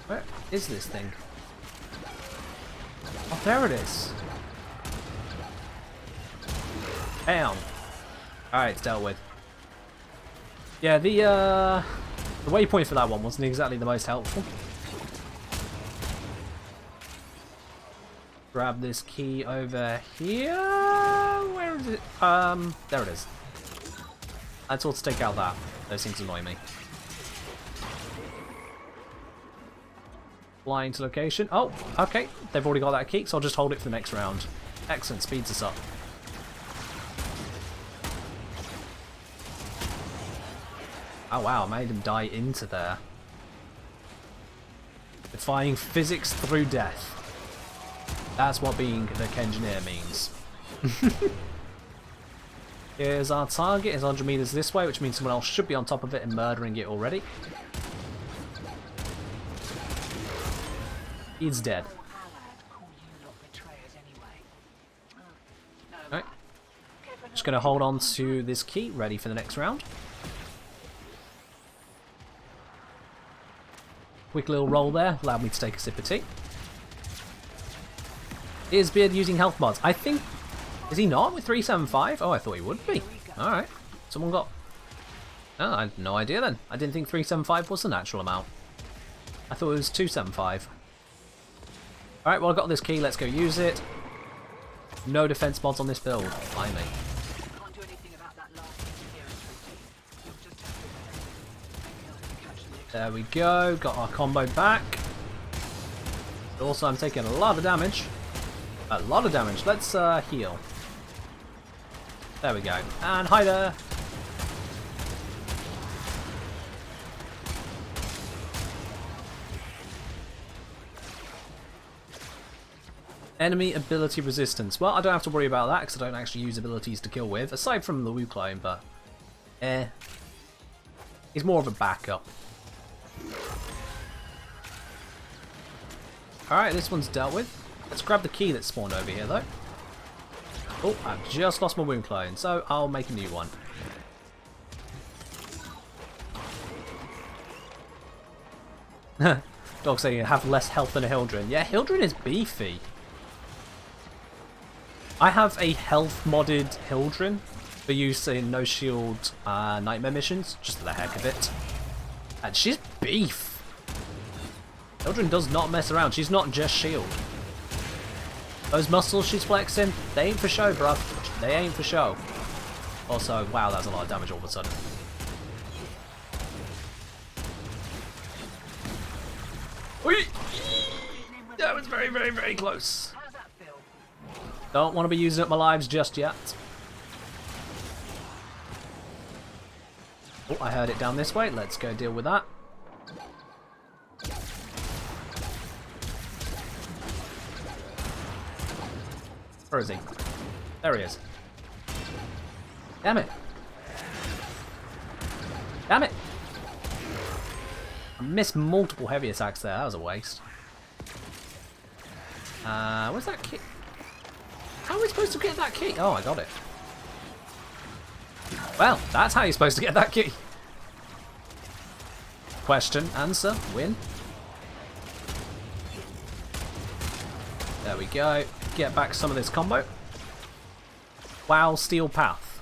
Speaker 1: Where is this thing? Oh, there it is. Bam. Alright, it's dealt with. Yeah, the waypoint for that one wasn't exactly the most helpful. Grab this key over here. Where is it? There it is. Let's all take out that. Those things annoy me. Flying to location. Oh, okay. They've already got that key, so I'll just hold it for the next round. Excellent, speeds us up. Oh wow, I made him die into there. Defying physics through death. That's what being the Kengineer means. Here's our target. It's 100 meters this way, which means someone else should be on top of it and murdering it already. He's dead. Alright. Just gonna hold on to this key, ready for the next round. Quick little roll there, allowed me to take a sip of tea. Is Beard using health mods? I think... Is he not with 375? Oh, I thought he would be. Alright. Someone got... Oh, I had no idea then. I didn't think 375 was the natural amount. I thought it was 275. Alright, well, I got this key. Let's go use it. No defense mods on this build. Blimey. There we go. Got our combo back. Also, I'm taking a lot of damage. A lot of damage. Let's heal. There we go. And hi there. Enemy ability resistance. Well, I don't have to worry about that because I don't actually use abilities to kill with, aside from the Wu clone, but he's more of a backup. Alright, this one's dealt with. Let's grab the key that spawned over here, though. Oh, I've just lost my wound clone, so I'll make a new one. Dog saying you have less health than a Hildren. Yeah, Hildren is beefy. I have a health modded Hildren for use in no shield nightmare missions, just for the heck of it. And she's beef. Hildren does not mess around. She's not just shield. Those muscles she's flexing, they ain't for show, bruv. They ain't for show. Also, wow, that's a lot of damage all of a sudden. Whee! That was very, very, very close. Don't want to be using up my lives just yet. Oh, I heard it down this way. Let's go deal with that. Where is he? There he is. Damn it. Damn it. I missed multiple heavy attacks there. That was a waste. Where's that key? How are we supposed to get that key? Oh, I got it. Well, that's how you're supposed to get that key. Question, answer, win. There we go. Get back some of this combo. Wow, steel path.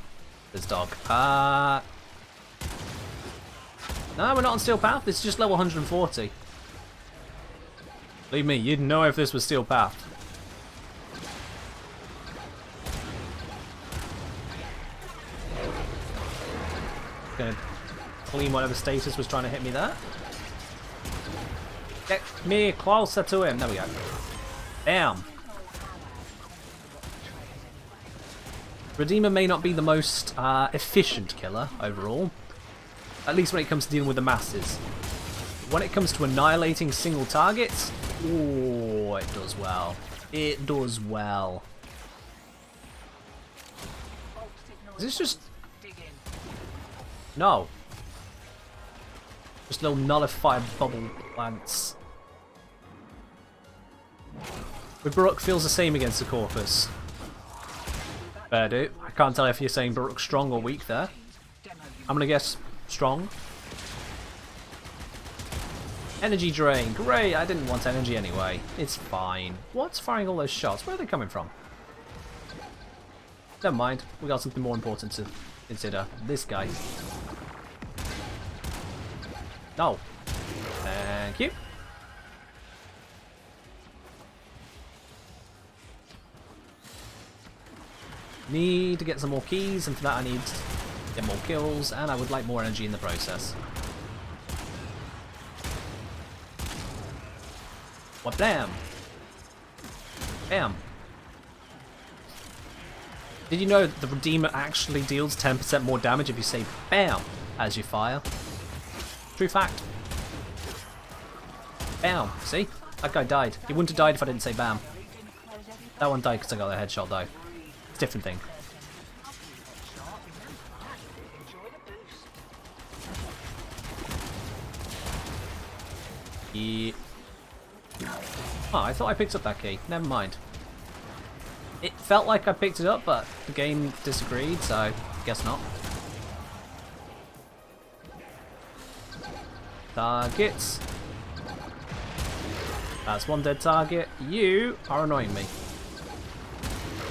Speaker 1: This dog. No, we're not on steel path. This is just level 140. Believe me, you'd know if this was steel path. Gonna clean whatever status was trying to hit me there. Get me closer to him. There we go. Damn. Redeemer may not be the most efficient killer overall, at least when it comes to dealing with the masses. When it comes to annihilating single targets, oh, it does well. It does well. Is this just... No. Just little nullified bubble plants. But Baruch feels the same against the Corpus. Fair do. I can't tell if you're saying Baruch's strong or weak there. I'm gonna guess strong. Energy drain. Great, I didn't want energy anyway. It's fine. What's firing all those shots? Where are they coming from? Never mind. We got something more important to consider. This guy. No. Thank you. Need to get some more keys, and for that I need to get more kills, and I would like more energy in the process. What? Bam! Bam! Did you know that the Redeemer actually deals 10% more damage if you say BAM as you fire? True fact. Bam! See? That guy died. He wouldn't have died if I didn't say BAM. That one died because I got a headshot though. It's a different thing. Yeah. Oh, I thought I picked up that key. Never mind. It felt like I picked it up, but the game disagreed, so guess not. Targets. That's one dead target. You are annoying me.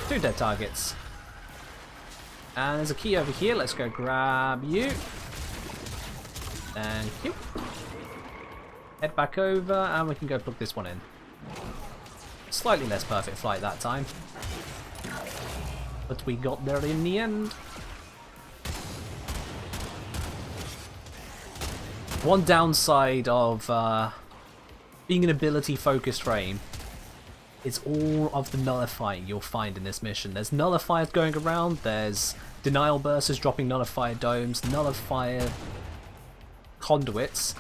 Speaker 1: 2 dead targets. And there's a key over here. Let's go grab you. Thank you. Head back over and we can go plug this one in. Slightly less perfect flight that time. But we got there in the end. One downside of being an ability focused frame is all of the nullifying you'll find in this mission. There's nullifiers going around, there's denial bursters dropping nullifier domes, nullifier conduits,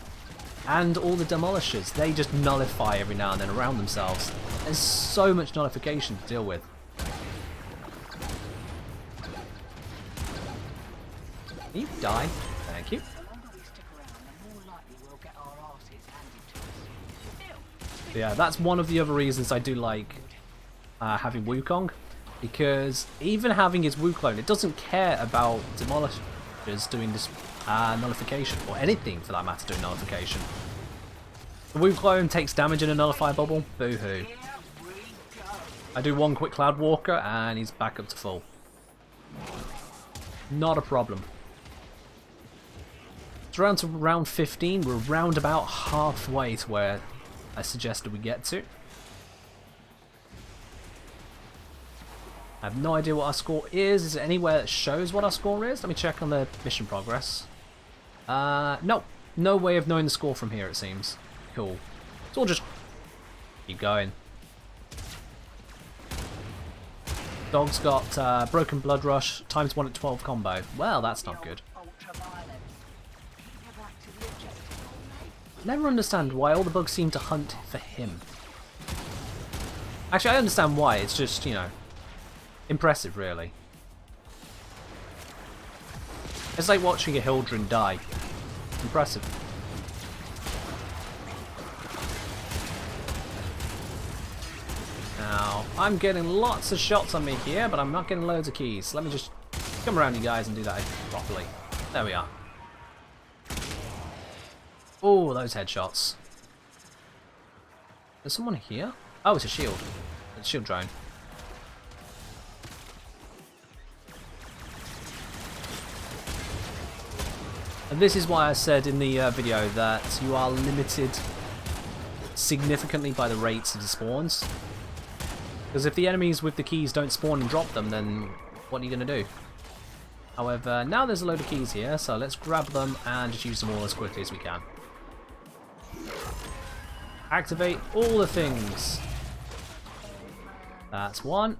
Speaker 1: and all the demolishers. They just nullify every now and then around themselves. There's so much nullification to deal with. You die. Thank you. Yeah, that's one of the other reasons I do like having Wukong, because even having his Wu clone, it doesn't care about demolishers doing this nullification, or anything for that matter doing nullification. The Wu clone takes damage in a nullifier bubble, boo-hoo. I do one quick Cloud Walker and he's back up to full. Not a problem. It's around to round 15, we're round about halfway to where I suggested we get to. I have no idea what our score is. Is it anywhere that shows what our score is? Let me check on the mission progress. No. No way of knowing the score from here, it seems. Cool. So we'll just keep going. Dog's got Broken Blood Rush, ×1 at 12 combo. Well, that's not good. Never understand why all the bugs seem to hunt for him. Actually, I understand why. It's just, you know, impressive, really. It's like watching a Hildren die. Impressive. Now, I'm getting lots of shots on me here, but I'm not getting loads of keys. Let me just come around you guys and do that properly. There we are. Oh, those headshots. There's someone here? Oh, it's a shield. It's a shield drone. And this is why I said in the video that you are limited significantly by the rates of the spawns. Because if the enemies with the keys don't spawn and drop them, then what are you going to do? However, now there's a load of keys here, so let's grab them and just use them all as quickly as we can. Activate all the things. That's one.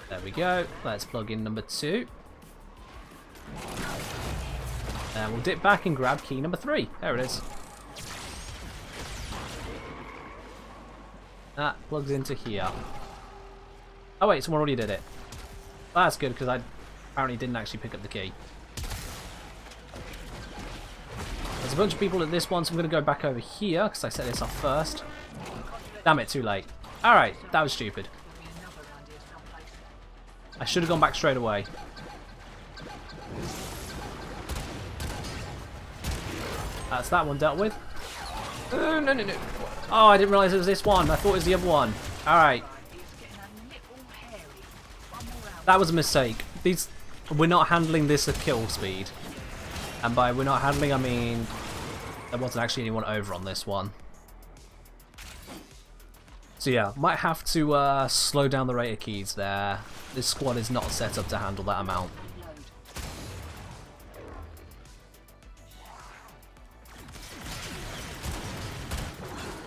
Speaker 1: There we go. Let's plug in number 2. And we'll dip back and grab key number 3. There it is. That plugs into here. Oh wait, someone already did it. That's good because I apparently didn't actually pick up the key. There's a bunch of people at this one, so I'm going to go back over here because I set this off first. Damn it, too late. Alright, that was stupid. I should have gone back straight away. That's that one dealt with. No, no, no. Oh, I didn't realise it was this one. I thought it was the other one. Alright. That was a mistake. We're not handling this at kill speed. And by we're not handling, I mean there wasn't actually anyone over on this one. So yeah, might have to slow down the rate of keys there. This squad is not set up to handle that amount.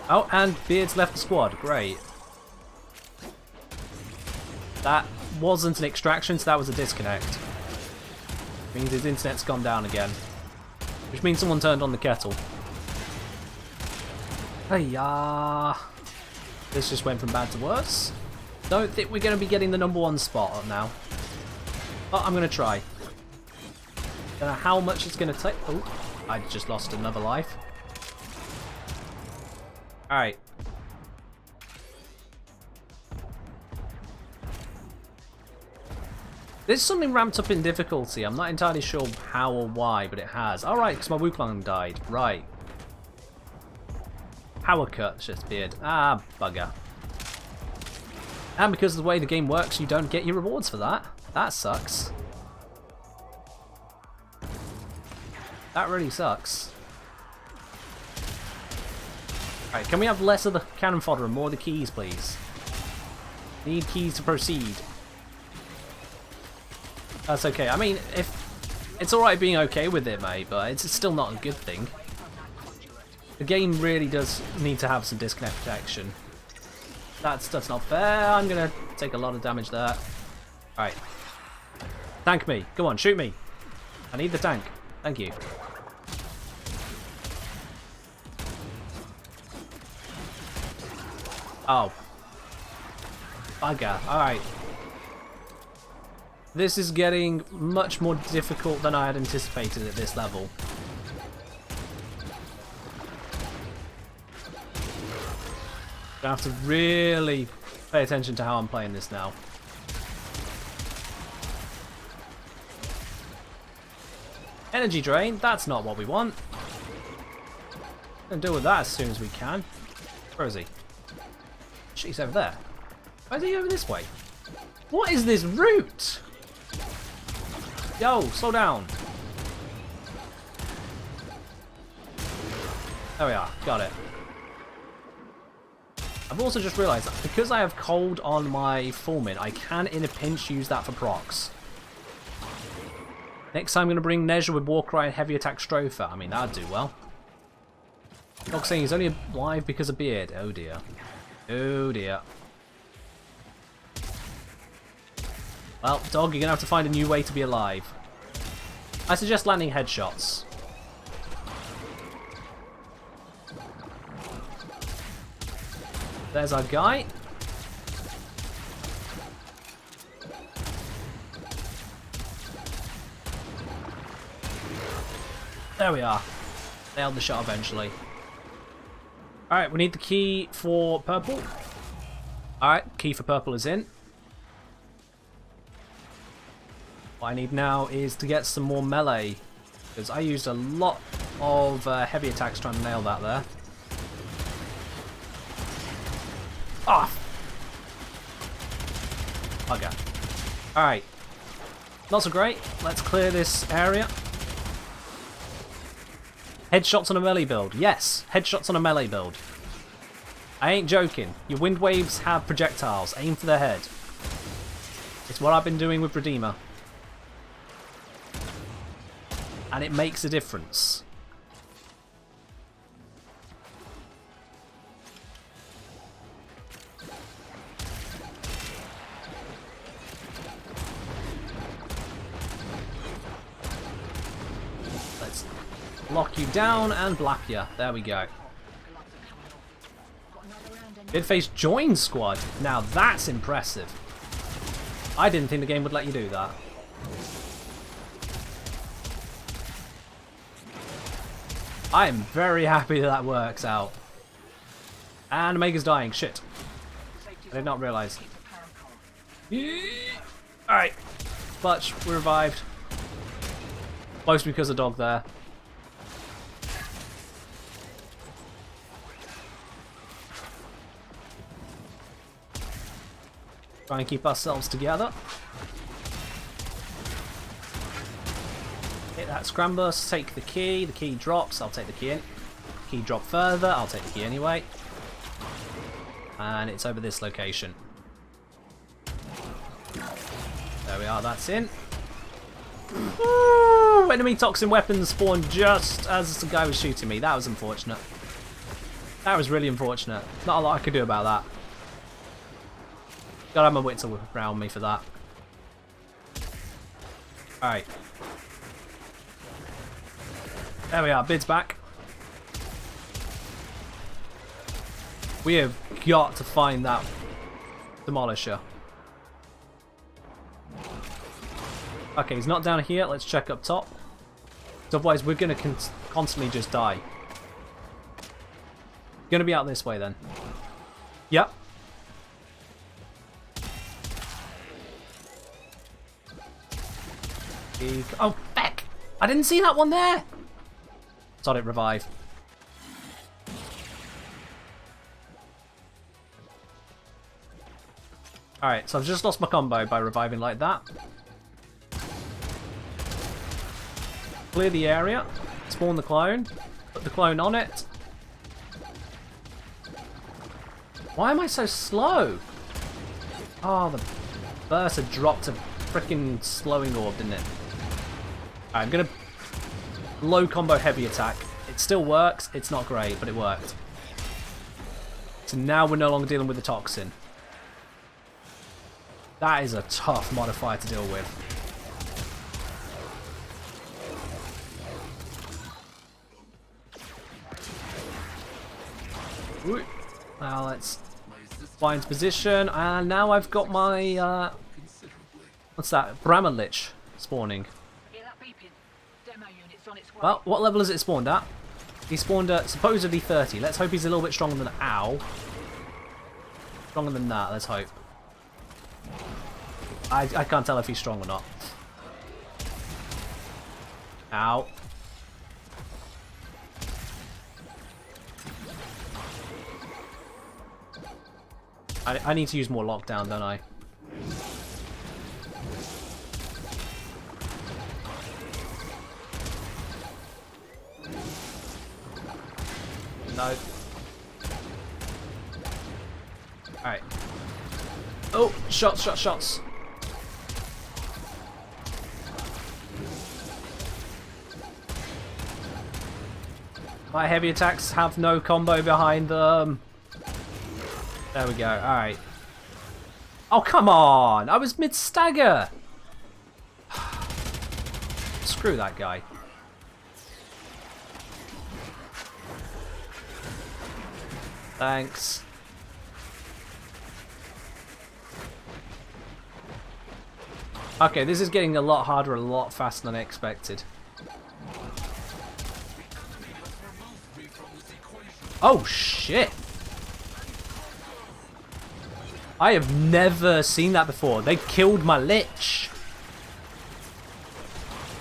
Speaker 1: Oh, and Beard's left the squad. Great. That wasn't an extraction, so that was a disconnect. Means his internet's gone down again. Which means someone turned on the kettle. Hey-ya! This just went from bad to worse. Don't think we're going to be getting the #1 spot up now. But I'm going to try. Don't know how much it's going to take. Oh, I just lost another life. Alright. There's something ramped up in difficulty. I'm not entirely sure how or why, but it has. Alright, because my Wukong died. Right. Power cut, just beard. Ah, bugger. And because of the way the game works, you don't get your rewards for that. That sucks. That really sucks. Alright, can we have less of the cannon fodder and more of the keys, please? Need keys to proceed. That's okay. I mean, if it's alright being okay with it, mate, but it's still not a good thing. The game really does need to have some disconnect protection. That's not fair. I'm gonna take a lot of damage there. Alright. Tank me. Come on, shoot me. I need the tank. Thank you. Oh. Bugger. Alright. This is getting much more difficult than I had anticipated at this level. I have to really pay attention to how I'm playing this now. Energy drain, that's not what we want. Gonna deal with that as soon as we can. Where is he? Shit, he's over there. Why is he over this way? What is this route? Yo, slow down. There we are, got it. I've also just realised that because I have cold on my Fulmin, I can in a pinch use that for procs. Next time I'm going to bring Nezha with Warcry and Heavy Attack Stropher. I mean, that'd do well. Dog saying he's only alive because of Beard. Oh dear. Oh dear. Well, Dog, you're going to have to find a new way to be alive. I suggest landing headshots. There's our guy. There we are. Nailed the shot eventually. Alright, we need the key for purple. Alright, key for purple is in. What I need now is to get some more melee, because I used a lot of heavy attacks trying to nail that there. Off! Bugger. Alright. Not so great. Let's clear this area. Headshots on a melee build. Yes, headshots on a melee build. I ain't joking. Your wind waves have projectiles. Aim for their head. It's what I've been doing with Redeemer. And it makes a difference. Let's lock you down and black you. There we go. Bidface joined squad. Now that's impressive. I didn't think the game would let you do that. I am very happy that works out. And Omega's dying. Shit. I did not realise. Alright. Clutch. We revived. Mostly because of Dog there. Try and keep ourselves together. Hit that scrambler, take the key drops, I'll take the key in. Key drop further, I'll take the key anyway. And it's over this location. There we are, that's in. Ooh, enemy toxin weapons spawned just as the guy was shooting me. That was unfortunate. That was really unfortunate. Not a lot I could do about that. Gotta have my wits around me for that. Alright. There we are, Bid's back. We have got to find that demolisher. Okay, he's not down here. Let's check up top. Otherwise, we're going to constantly just die. Gonna be out this way then. Yep. Oh, heck! I didn't see that one there! Sod it, revive. Alright, so I've just lost my combo by reviving like that. Clear the area. Spawn the clone. Put the clone on it. Why am I so slow? Oh, the burst had dropped a freaking slowing orb, didn't it? Alright, I'm gonna low combo heavy attack. It still works. It's not great, but it worked. So now we're no longer dealing with the toxin. That is a tough modifier to deal with. Ooh. Now let's find position, and now I've got my what's that? Brahma Lich spawning. Well, what level is it spawned at? He spawned at supposedly 30. Let's hope he's a little bit stronger than Ow. Stronger than that, let's hope. I can't tell if he's strong or not. Ow. I need to use more lockdown, don't I? No. Alright. Oh, shots, shots, shots. My heavy attacks have no combo behind them. There we go. Alright. Oh, come on! I was mid-stagger! Screw that guy. Thanks. Okay, this is getting a lot harder, a lot faster than I expected. Oh, shit! I have never seen that before. They killed my Lich.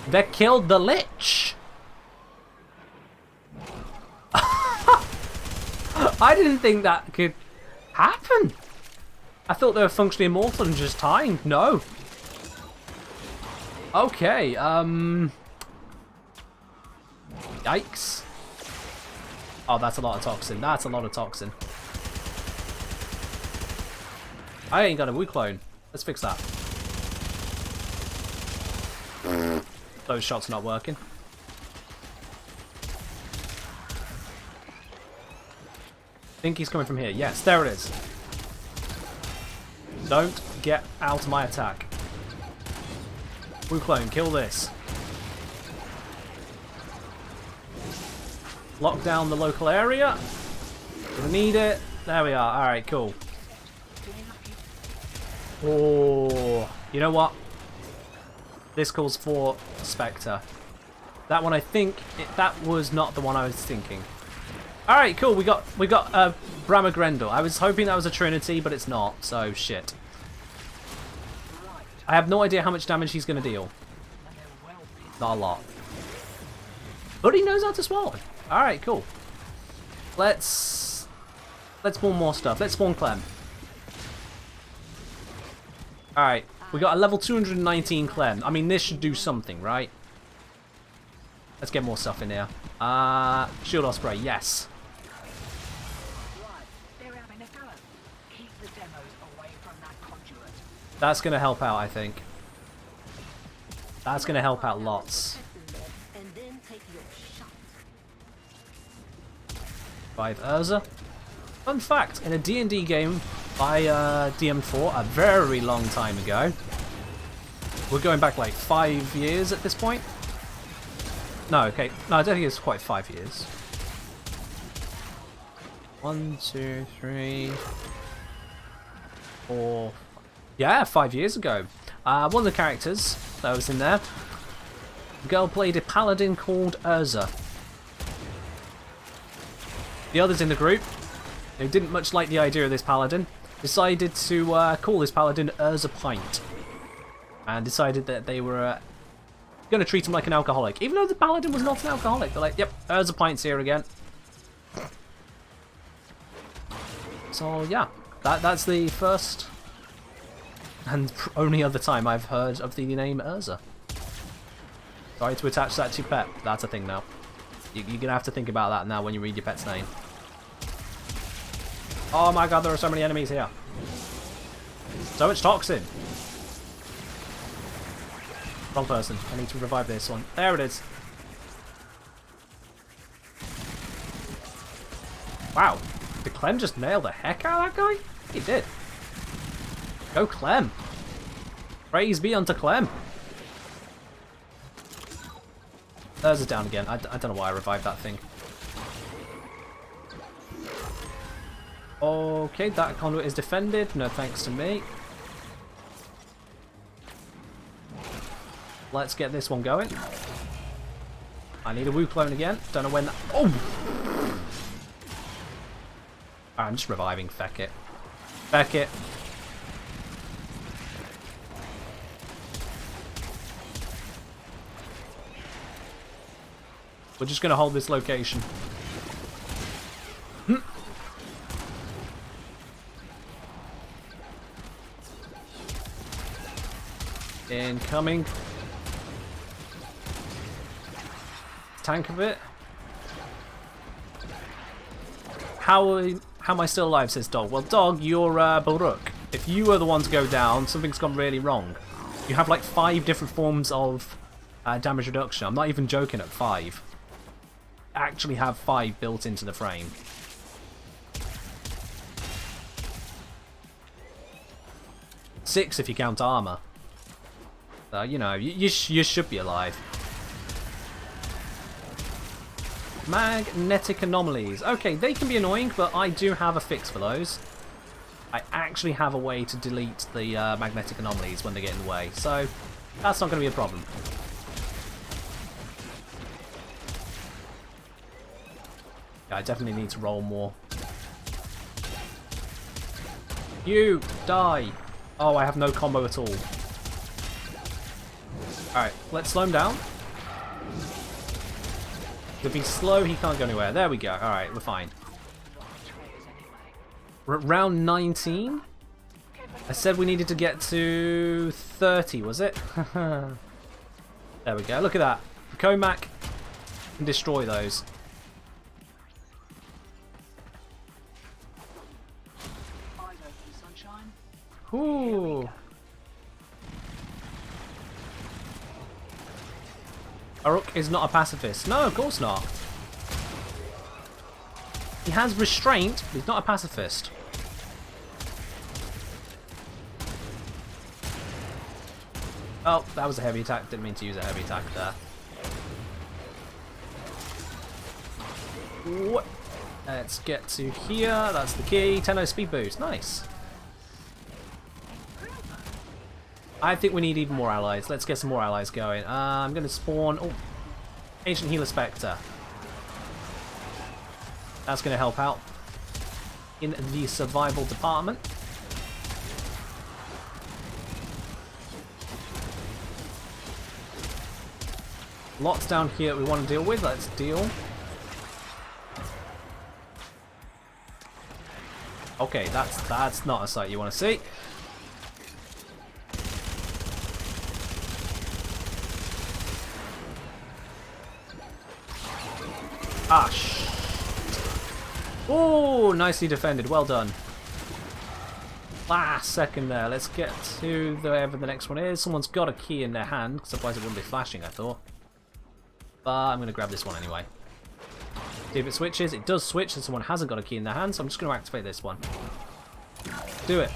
Speaker 1: They killed the Lich. I didn't think that could happen. I thought they were functionally immortal and just timed. No. Okay, yikes. Oh, that's a lot of toxin. That's a lot of toxin. I ain't got a Woo clone. Let's fix that. Those shots not working. I think he's coming from here. Yes, there it is. Don't get out of my attack. Woo clone, kill this. Lock down the local area. Gonna need it. There we are. Alright, cool. Oh, you know what? This calls for Spectre. That one, I think that was not the one I was thinking. All right, cool. We got Brahma Grendel. I was hoping that was a Trinity, but it's not. So shit. I have no idea how much damage he's going to deal. Not a lot. But he knows how to swallow. All right, cool. Let's spawn more stuff. Let's spawn Clem. Alright, we got a level 219 Clem. I mean, this should do something, right? Let's get more stuff in here. Shield Osprey, yes. That's going to help out, I think. That's going to help out lots. 5 Urza. Fun fact, in a D&D game I DM'd for a very long time ago. We're going back like 5 years at this point. No, okay. No, I don't think it's quite 5 years. 1, 2, 3, 4. Yeah, 5 years ago. One of the characters that was in there, the girl played a paladin called Urza. The others in the group, who didn't much like the idea of this paladin, decided to call this paladin Urza Pint. And decided that they were going to treat him like an alcoholic. Even though the paladin was not an alcoholic. They're like, yep, Urza Pint's here again. So yeah, that's the first and only other time I've heard of the name Urza. Sorry to attach that to your pet. That's a thing now. You're going to have to think about that now when you read your pet's name. Oh my god, there are so many enemies here. So much toxin. Wrong person. I need to revive this one. There it is. Wow. Did Clem just nail the heck out of that guy? He did. Go Clem. Praise be unto Clem. There's it down again. I don't know why I revived that thing. Okay, that conduit is defended. No thanks to me. Let's get this one going. I need a Woo clone again. Don't know when that... Oh! I'm just reviving. Feck it. Feck it. We're just going to hold this location. Incoming. Tank a bit. How am I still alive, says Dog. Well, Dog, you're Baruch. If you were the one to go down, something's gone really wrong. You have like 5 different forms of damage reduction. I'm not even joking at 5. Actually have 5 built into the frame. Six if you count armor. So, you know, you should be alive. Magnetic anomalies. Okay, they can be annoying, but I do have a fix for those. I actually have a way to delete the magnetic anomalies when they get in the way, so that's not going to be a problem. Yeah, I definitely need to roll more. You die! Oh, I have no combo at all. Alright, let's slow him down. If he's slow, he can't go anywhere. There we go. Alright, we're fine. We're at round 19. I said we needed to get to 30, was it? There we go. Look at that. The Comac can destroy those. Ooh. Aruk is not a pacifist. No, of course not. He has restraint, but he's not a pacifist. Oh, that was a heavy attack. Didn't mean to use a heavy attack there. What? Let's get to here. That's the key. 10-0 speed boost. Nice. I think we need even more allies. Let's get some more allies going. I'm going to spawn... Oh, Ancient Healer Spectre. That's going to help out in the survival department. Lots down here we want to deal with. Let's deal. Okay, that's not a sight you want to see. Ah, oh, nicely defended. Well done. Last second there. Let's get to wherever the next one is. Someone's got a key in their hand, because otherwise it wouldn't be flashing, I thought. But I'm going to grab this one anyway. See if it switches. It does switch, and someone hasn't got a key in their hand, so I'm just going to activate this one. Do it.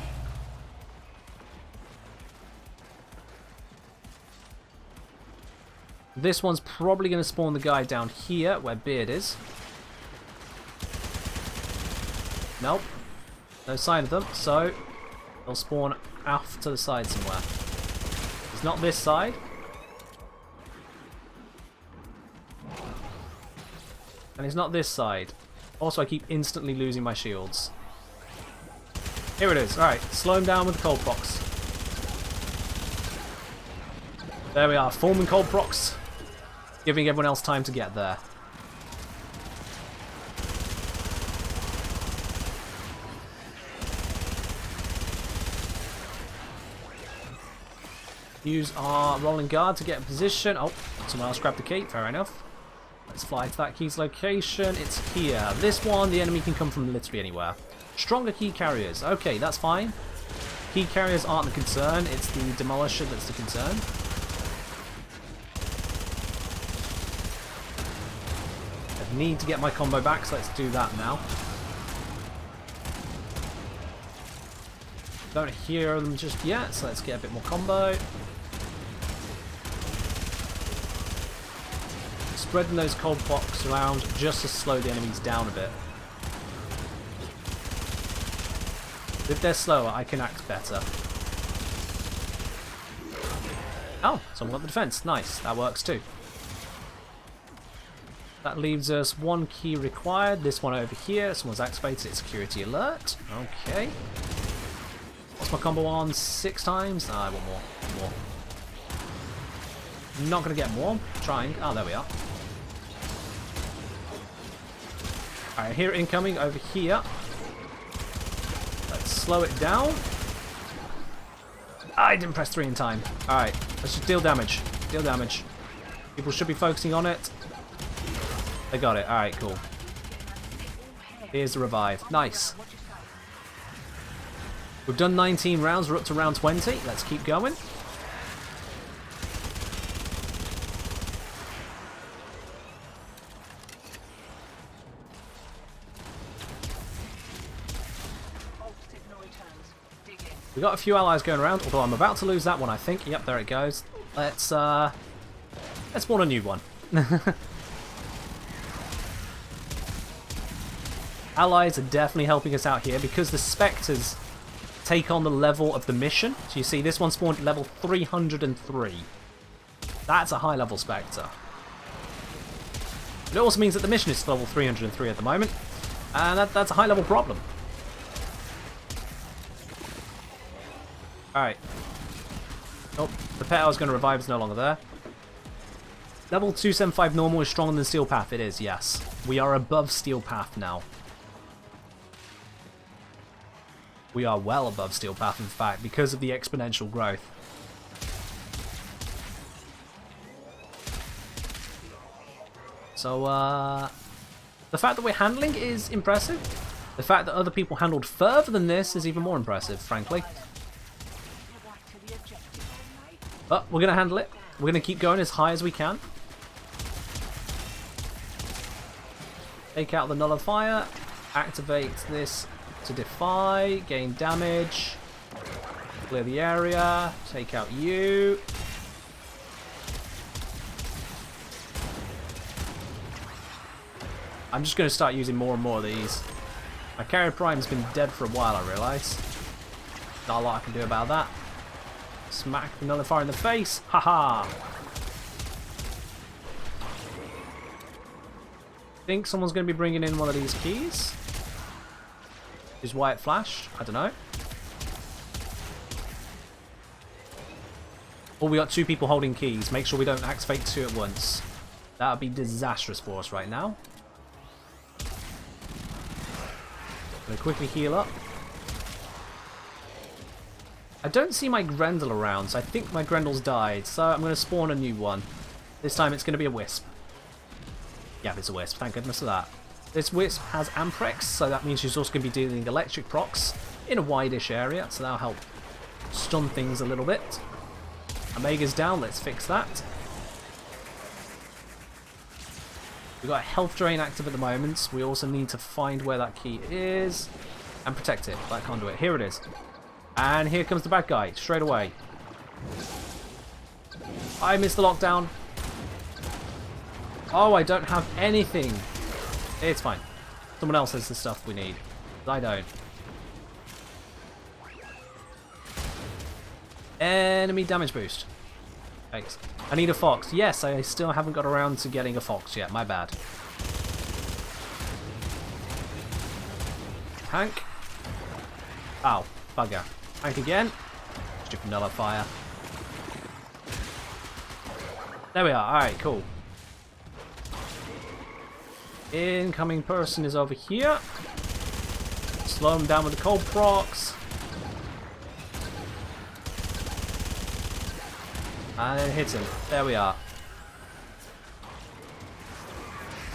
Speaker 1: This one's probably going to spawn the guy down here, where Beard is. Nope. No sign of them, so they'll spawn off to the side somewhere. It's not this side. And it's not this side. Also, I keep instantly losing my shields. Here it is. Alright, slow him down with the cold procs. There we are, forming cold procs. Giving everyone else time to get there. Use our rolling guard to get in position. Oh, someone else grabbed the key. Fair enough. Let's fly to that key's location. It's here. This one, the enemy can come from literally anywhere. Stronger key carriers. Okay, that's fine. Key carriers aren't the concern. It's the demolisher that's the concern. I need to get my combo back, so let's do that now. Don't hear them just yet, so let's get a bit more combo. Spreading those cold blocks around just to slow the enemies down a bit. If they're slower, I can act better. Oh, someone got the defense. Nice, that works too. That leaves us one key required. This one over here. Someone's activated its security alert. Okay. What's my combo on? 6 times? Ah, I want more. More. Not going to get more. Trying. Oh, there we are. Alright, here incoming over here. Let's slow it down. I didn't press 3 in time. Alright, let's just deal damage. Deal damage. People should be focusing on it. They got it. Alright, cool. Here's the revive. Nice. We've done 19 rounds. We're up to round 20. Let's keep going. We got a few allies going around, although I'm about to lose that one, I think. Yep, there it goes. Let's spawn a new one. Allies are definitely helping us out here because the Spectres take on the level of the mission. So you see, this one spawned at level 303. That's a high level Spectre. It also means that the mission is level 303 at the moment, and that's a high level problem. Alright. Oh, the pet I was going to revive is no longer there. Level 275 normal is stronger than Steel Path. It is, yes. We are above Steel Path now. We are well above Steel Path, in fact, because of the exponential growth. So, the fact that we're handling is impressive. The fact that other people handled further than this is even more impressive, frankly. But we're going to handle it. We're going to keep going as high as we can. Take out the nullifier. Activate this to defy. Gain damage. Clear the area. Take out you. I'm just going to start using more and more of these. My carrier prime's been dead for a while, I realise. Not a lot I can do about that. Smack the nullifier in the face. Haha. Think someone's going to be bringing in one of these keys. Is why it flashed? I don't know. Oh, we got 2 people holding keys. Make sure we don't activate 2 at once. That would be disastrous for us right now. Gonna quickly heal up. I don't see my Grendel around, so I think my Grendel's died, so I'm going to spawn a new one. This time it's going to be a Wisp. Yeah, it's a Wisp, thank goodness for that. This Wisp has Amprex, so that means she's also going to be dealing electric procs in a wide-ish area, so that'll help stun things a little bit. Omega's down, let's fix that. We've got a health drain active at the moment, we also need to find where that key is and protect it, that conduit. Here it is. And here comes the bad guy, straight away. I missed the lockdown. Oh, I don't have anything. It's fine. Someone else has the stuff we need. I don't. Enemy damage boost. Thanks. I need a fox. Yes, I still haven't got around to getting a fox yet. My bad. tank. Ow, bugger. Tank again. Stupid nullifier. There we are. Alright, cool. Incoming person is over here. Slow him down with the cold procs. And then hit him. There we are.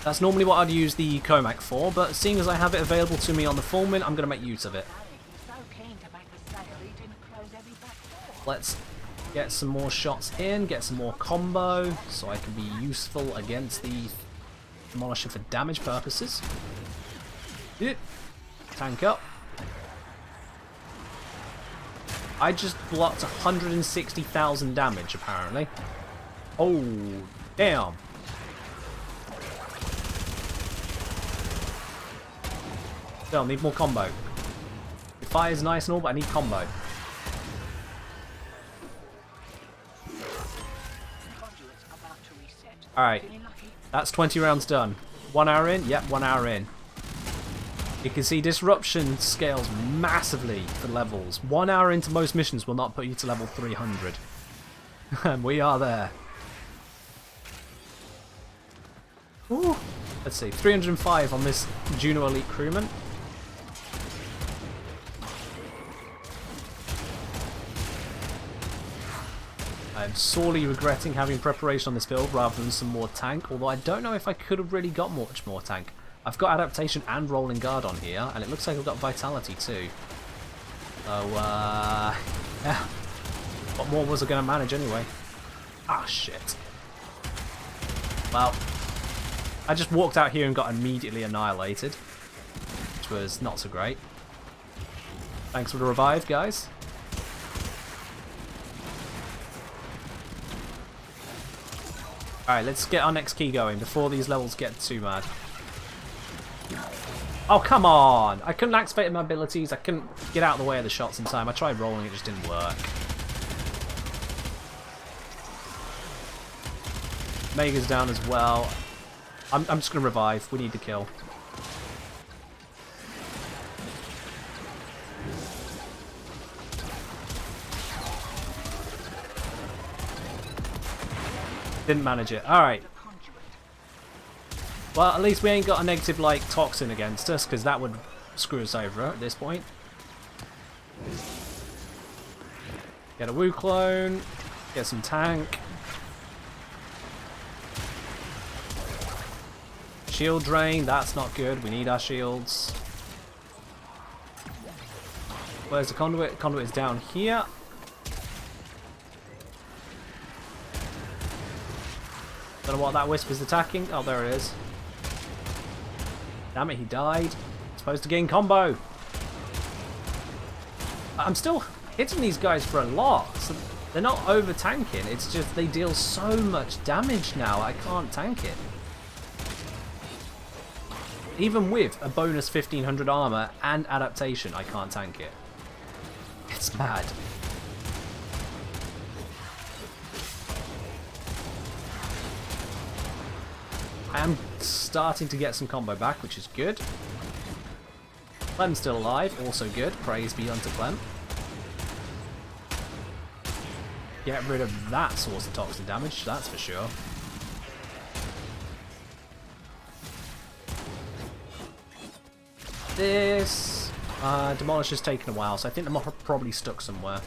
Speaker 1: That's normally what I'd use the Comac for, but seeing as I have it available to me on the Fulmin, I'm going to make use of it. Let's get some more shots in, get some more combo, so I can be useful against the Demolisher for damage purposes. Tank up. I just blocked 160,000 damage, apparently. Oh, damn. Still, need more combo. The fire's nice and all, but I need combo. Alright, that's 20 rounds done. 1 hour in? Yep, 1 hour in. You can see disruption scales massively for levels. 1 hour into most missions will not put you to level 300. And we are there. Ooh. Let's see, 305 on this Juno Elite Crewman. I'm sorely regretting having preparation on this build rather than some more tank, although I don't know if I could have really got much more tank. I've got adaptation and rolling guard on here, and it looks like I've got vitality too. So, yeah. What more was I going to manage anyway? Ah, shit. Well, I just walked out here and got immediately annihilated, which was not so great. Thanks for the revive, guys. Alright, let's get our next key going before these levels get too mad. Oh, come on! I couldn't activate my abilities, I couldn't get out of the way of the shots in time. I tried rolling, it just didn't work. Mega's down as well. I'm just going to revive, we need the kill. Didn't manage it. Alright. Well, at least we ain't got a negative, like, toxin against us, because that would screw us over at this point. Get a Wu clone. Get some tank. Shield drain. That's not good. We need our shields. Where's the conduit? Conduit is down here. Don't know what that wisp is attacking. Oh, there it is. Damn it, he died. Supposed to gain combo. I'm still hitting these guys for a lot. So they're not over tanking. It's just they deal so much damage now. I can't tank it. Even with a bonus 1500 armor and adaptation, I can't tank it. It's mad. I am starting to get some combo back, which is good. Clem's still alive, also good. Praise be unto Clem. Get rid of that source of toxin damage, that's for sure. This Demolisher's taken a while, so I think they're probably stuck somewhere.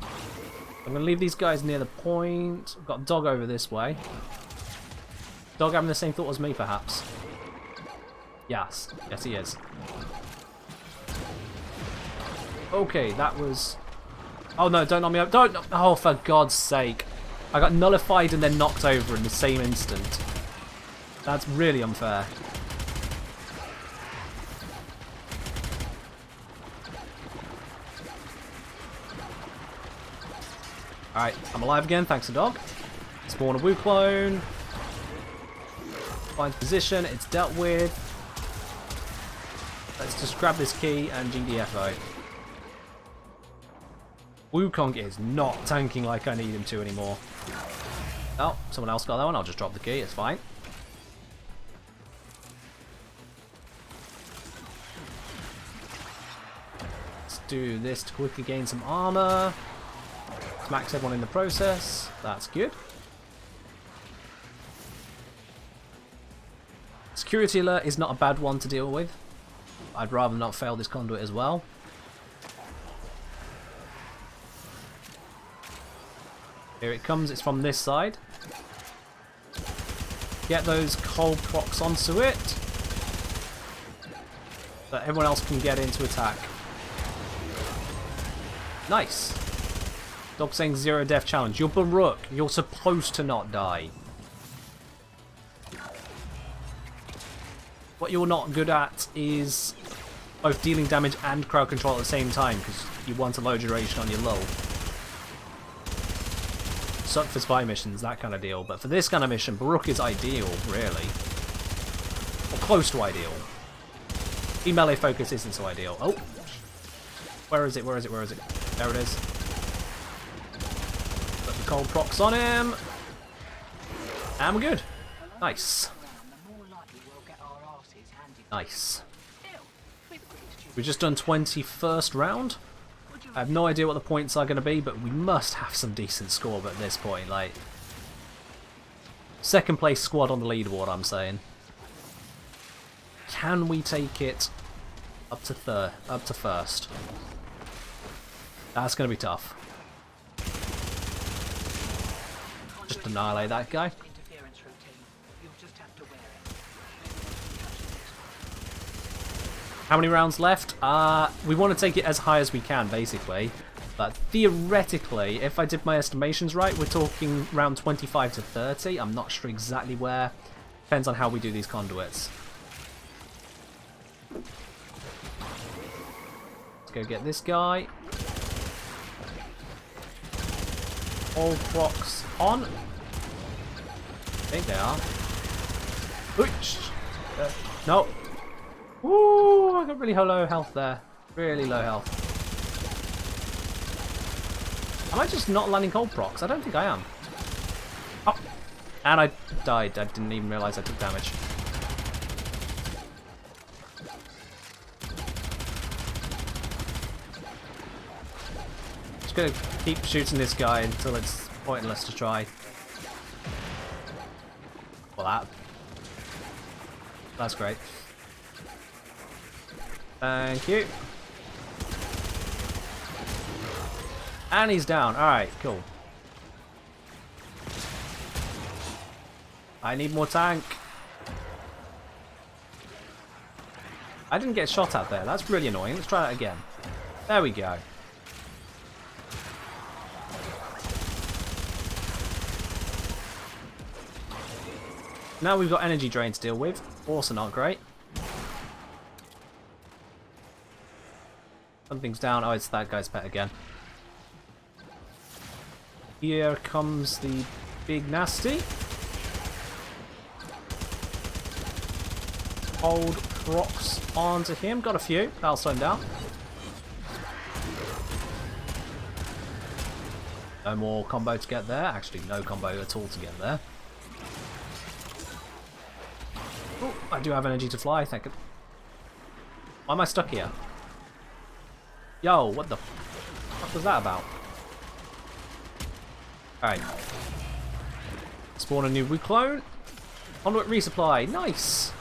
Speaker 1: I'm going to leave these guys near the point. I've got Dog over this way. Dog having the same thought as me, perhaps. Yes. Yes, he is. Okay, that was... Oh, no, don't knock me up. Don't... Oh, for God's sake. I got nullified and then knocked over in the same instant. That's really unfair. Alright, I'm alive again, thanks to Dog. Spawn a Wu clone. Finds position, it's dealt with. Let's just grab this key and GDFO. Wukong is not tanking like I need him to anymore. Oh, someone else got that one, I'll just drop the key, it's fine. do this to quickly gain some armor. Smacks everyone in the process. That's good. Security alert is not a bad one to deal with. I'd rather not fail this conduit as well. Here it comes, it's from this side. Get those cold procs onto it, so everyone else can get in to attack. Nice. Dog saying 0 death challenge. You're Baruch. You're supposed to not die. What you're not good at is both dealing damage and crowd control at the same time, because you want a low duration on your lull. Suck for spy missions, that kind of deal. But for this kind of mission, Baruch is ideal, really. Or close to ideal. The melee focus isn't so ideal. Oh! Where is it? Where is it? Where is it? There it is. Put the cold procs on him. And we're good. Nice. Nice. We've just done 21st round. I have no idea what the points are going to be, but we must have some decent score at this point. Like, second place squad on the leaderboard, I'm saying. Can we take it up to first? That's going to be tough. Just annihilate that guy. How many rounds left? We want to take it as high as we can, basically. But theoretically, if I did my estimations right, we're talking around 25 to 30. I'm not sure exactly where. Depends on how we do these conduits. Let's go get this guy. All procs on. I think they are. Ooch. No. Ooh, I got really low health there. Really low health. Am I just not landing cold procs? I don't think I am. Oh. And I died. I didn't even realise I took damage. Just gonna keep shooting this guy until it's pointless to try. Well, that's great. Thank you. And he's down. Alright, cool. I need more tank. I didn't get shot at there. That's really annoying. Let's try that again. There we go. Now we've got energy drain to deal with. Also not great. Something's down. Oh, it's that guy's pet again. Here comes the big nasty. Hold rocks onto him. Got a few. That'll slow him down. No more combo to get there. Actually, no combo at all to get there. Oh, I do have energy to fly. Thank you. Why am I stuck here? Yo, what the fuck was that about? Alright. Spawn a new reclone. Conduit resupply. Nice.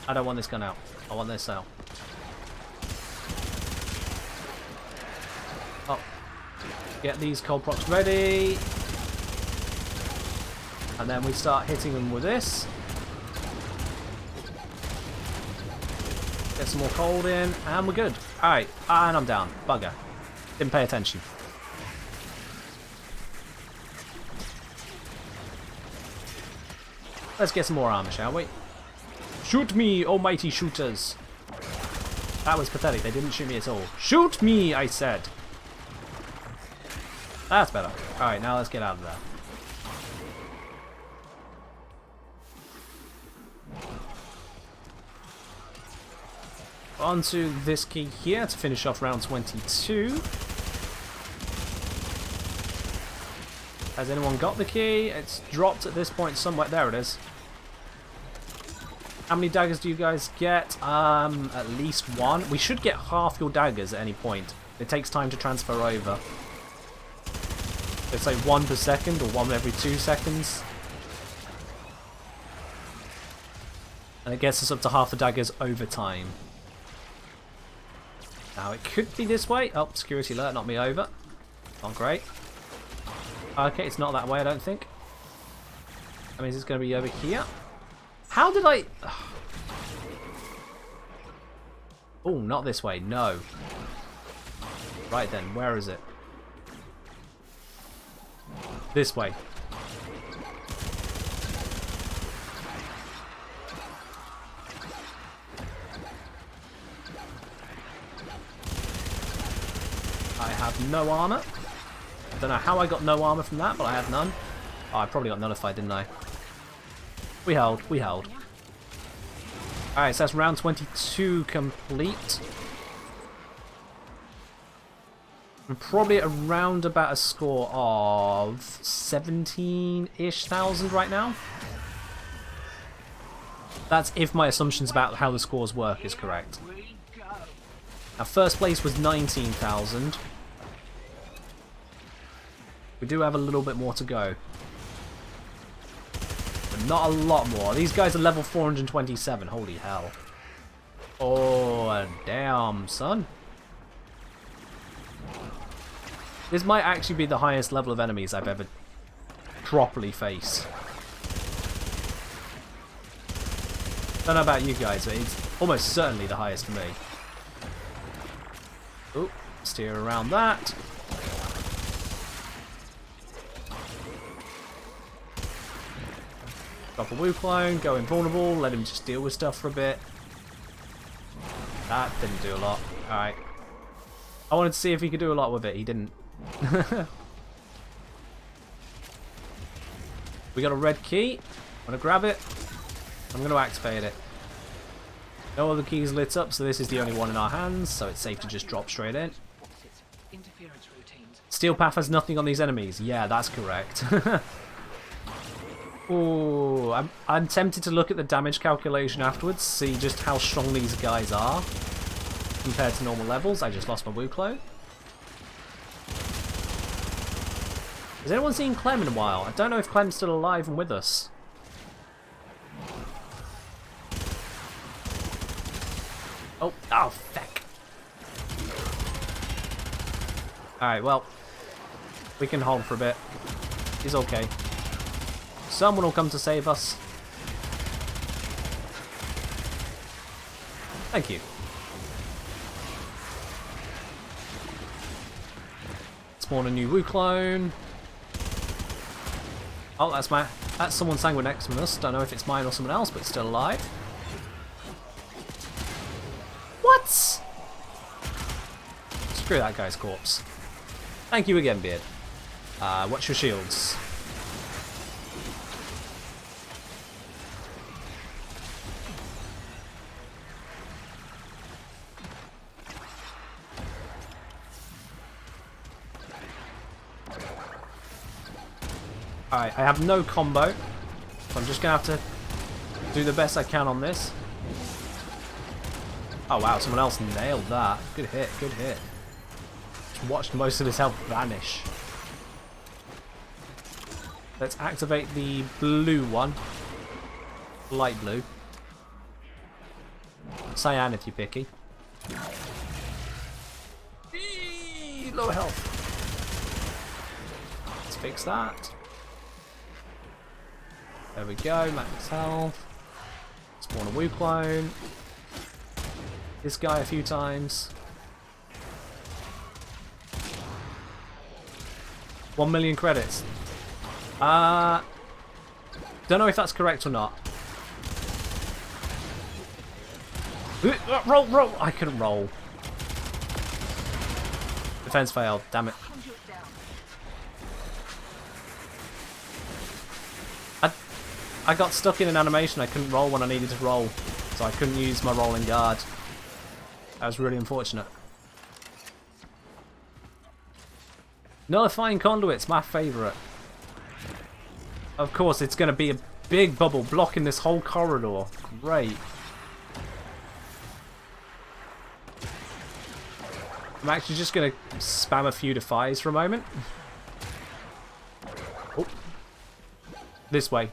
Speaker 1: I don't want this gun out. I want this out. Oh. Get these cold procs ready. And then we start hitting them with this. Get some more cold in, and we're good. Alright, and I'm down. Bugger. Didn't pay attention. Let's get some more armor, shall we? Shoot me, almighty shooters. That was pathetic. They didn't shoot me at all. Shoot me, I said. That's better. Alright, now let's get out of there. Onto this key here to finish off round 22. Has anyone got the key? It's dropped at this point somewhere. There it is. How many daggers do you guys get? At least one. We should get half your daggers at any point. It takes time to transfer over. It's like 1 per second or 1 every 2 seconds. And it gets us up to half the daggers over time. Now it could be this way. Oh, security alert, knocked me over. Not great. Okay, it's not that way, I don't think. That means it's going to be over here. How did I... Oh, not this way, no. Right then, where is it? This way. I have no armor. Don't know how I got no armor from that, but I have none. Oh, I probably got nullified, didn't I? We held, we held. Alright, so that's round 22 complete. I'm probably around about a score of 17-ish thousand right now. That's if my assumptions about how the scores work is correct. Now, first place was 19,000. We do have a little bit more to go. But not a lot more. These guys are level 427. Holy hell. Oh, damn, son. This might actually be the highest level of enemies I've ever properly faced. Don't know about you guys, but it's almost certainly the highest for me. Oh, steer around that. Drop a Woo clone, go invulnerable, let him just deal with stuff for a bit. That didn't do a lot. Alright. I wanted to see if he could do a lot with it, he didn't. We got a red key. I'm going to grab it. I'm going to activate it. No other keys lit up, so this is the only one in our hands, so it's safe to just drop straight in. Steel Path has nothing on these enemies. Yeah, that's correct. Ooh, I'm tempted to look at the damage calculation afterwards, see just how strong these guys are compared to normal levels. I just lost my Woo clone. Has anyone seen Clem in a while? I don't know if Clem's still alive and with us. Oh, feck. Alright, well, we can hold for a bit. He's okay. Someone will come to save us. Thank you. Spawn a new Woo clone. Oh, that's someone sanguineximus. Don't know if it's mine or someone else, but it's still alive. What? Screw that guy's corpse. Thank you again, Beard. What's your shields? Alright, I have no combo, so I'm just going to have to do the best I can on this. Oh wow, someone else nailed that. Good hit, good hit. Just watched most of his health vanish. Let's activate the blue one. Light blue. Cyan if you're picky. Eee, low health. Let's fix that. There we go, max health. Spawn a Woo clone. This guy a few times. 1 million credits. Don't know if that's correct or not. Roll, roll! I couldn't roll. Defense failed, damn it. I got stuck in an animation, I couldn't roll when I needed to roll. So I couldn't use my rolling guard. That was really unfortunate. Nullifying Conduit's my favourite. Of course, it's going to be big bubble blocking this whole corridor. Great. I'm actually just going to spam a few defies for a moment. Oh. This way.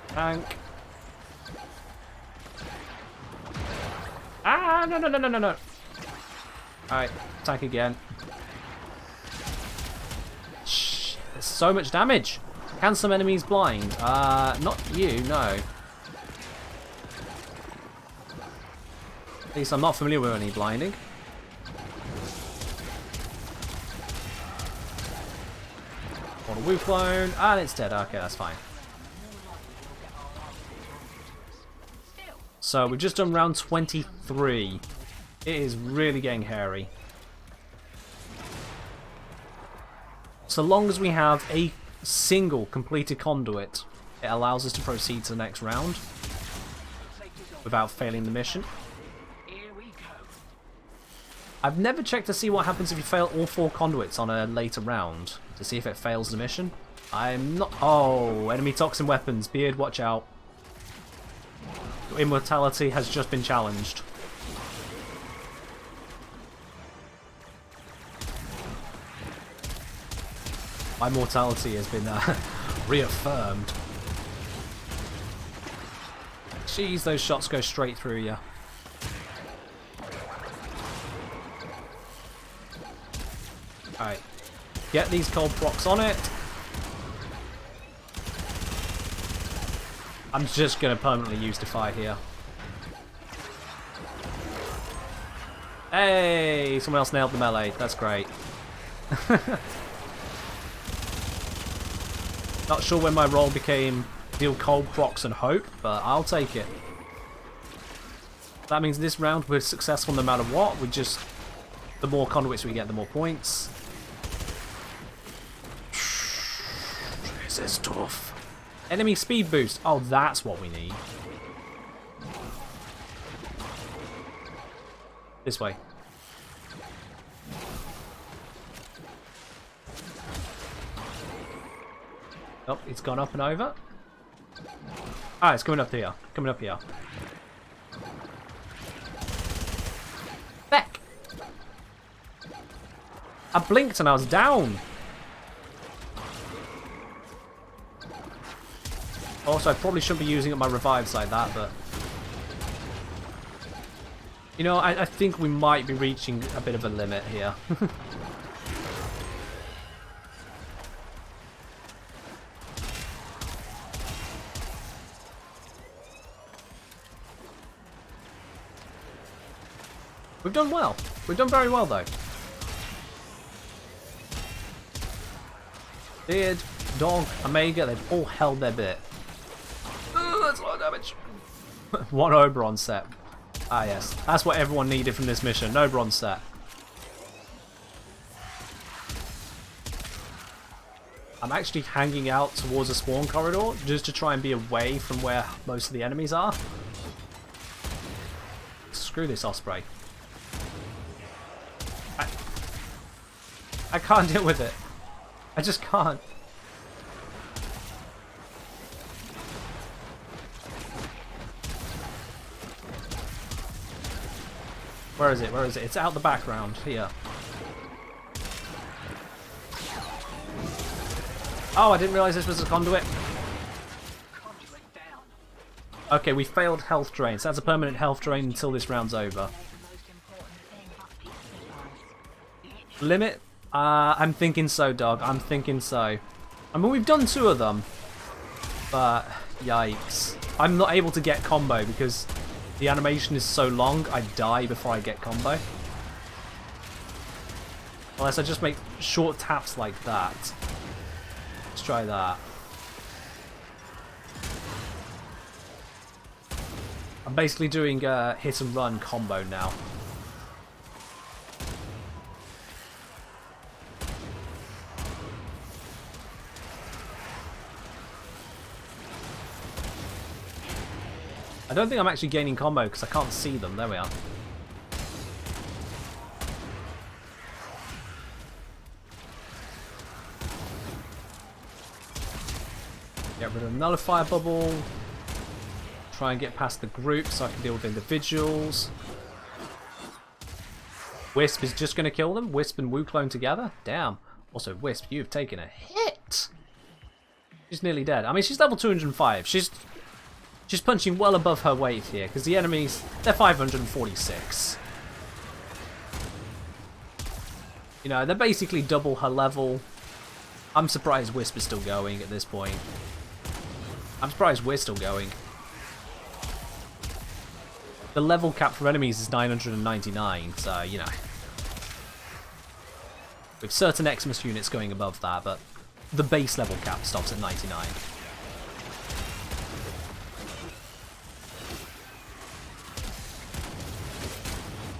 Speaker 1: Tank. Ah, no, no, no, no, no, no. Alright, tank again. Shh, there's so much damage. Can some enemies blind? Not you, no. At least I'm not familiar with any blinding. Got a Woo clone, and it's dead. Okay, that's fine. So we've just done round 23. It is really getting hairy. So long as we have a single completed conduit, it allows us to proceed to the next round without failing the mission. I've never checked to see what happens if you fail all 4 conduits on a later round, to see if it fails the mission. I'm not... Oh, enemy toxin weapons. Beard, watch out. Your immortality has just been challenged. My mortality has been reaffirmed. Jeez, those shots go straight through you. Alright. Get these cold procs on it. I'm just going to permanently use Defy here. Hey! Someone else nailed the melee. That's great. Not sure when my role became deal cold procs and hope, but I'll take it. That means this round we're successful no matter what. We just... The more conduits we get, the more points. This is tough. Enemy speed boost. Oh, that's what we need. This way. Oh, it's gone up and over. Ah, it's coming up here. Coming up here. Heck! I blinked and I was down. Also, I probably shouldn't be using up my revives like that, but... You know, I think we might be reaching a bit of a limit here. We've done well. We've done very well, though. Beard, Dog, Omega, they've all held their bit. That's a lot of damage. 1 Oberon set. Ah, yes. That's what everyone needed from this mission. No bronze set. I'm actually hanging out towards the spawn corridor just to try and be away from where most of the enemies are. Screw this Osprey. I can't deal with it. I just can't. Where is it? Where is it? It's out the background. Here. Oh, I didn't realize this was a conduit. Okay, we failed health drain, so that's a permanent health drain until this round's over. Limit? I'm thinking so, Dog. I'm thinking so. I mean, we've done 2 of them. But, yikes. I'm not able to get combo because the animation is so long, I die before I get combo. Unless I just make short taps like that. Let's try that. I'm basically doing a hit and run combo now. I don't think I'm actually gaining combo because I can't see them. There we are. Get rid of the nullifier bubble. Try and get past the group so I can deal with individuals. Wisp is just going to kill them. Wisp and Wukong together. Damn. Also, Wisp, you've taken a hit. She's nearly dead. I mean, she's level 205. She's punching well above her weight here because the enemies, they're 546. You know, they're basically double her level. I'm surprised Wisp is still going at this point. I'm surprised we're still going. The level cap for enemies is 999, so, you know. With certain Xmas units going above that, but the base level cap stops at 99.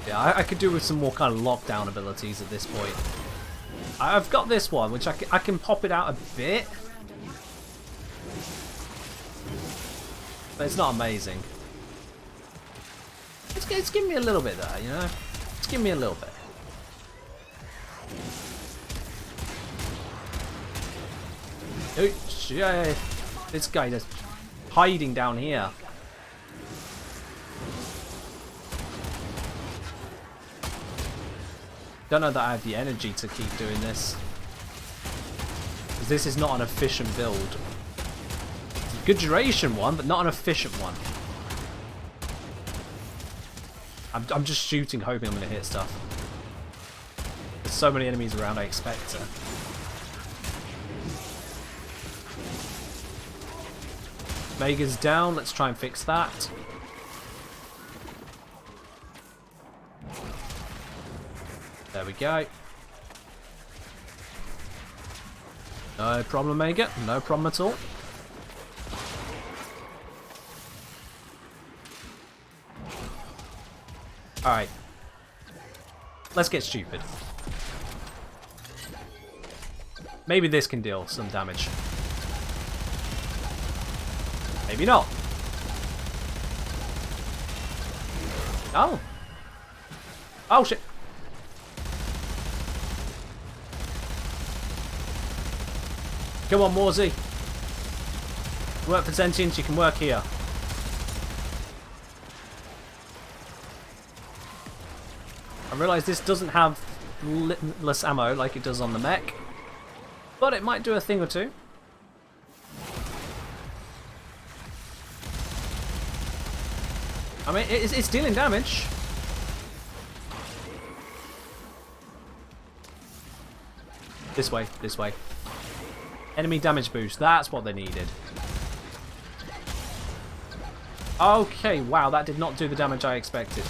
Speaker 1: Yeah, I could do with some more kind of lockdown abilities at this point. I've got this one, which I can pop it out a bit. But it's not amazing. It's giving me a little bit there, you know? It's giving me a little bit. Oh, yeah, this guy is hiding down here. Don't know that I have the energy to keep doing this. Because this is not an efficient build. It's a good duration one, but not an efficient one. I'm just shooting, hoping I'm going to hit stuff. There's so many enemies around, I expect to. Mega's down, let's try and fix that. There we go. No problem, Mega. No problem at all. Alright. Let's get stupid. Maybe this can deal some damage. Maybe not. Oh. Oh, shit. Come on, Morsey. Work for Sentience, you can work here. I realise this doesn't have limitless ammo like it does on the mech, but it might do a thing or two. I mean, it's dealing damage. This way, this way. Enemy damage boost, that's what they needed. Okay, wow, that did not do the damage I expected.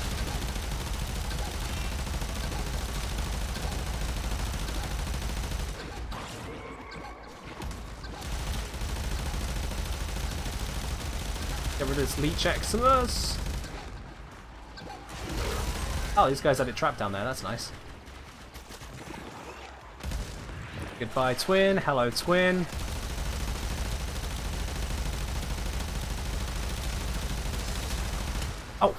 Speaker 1: Get rid of this Leech Eximus. Oh, these guys had it trapped down there, that's nice. Goodbye, Twin. Hello, Twin. Oh,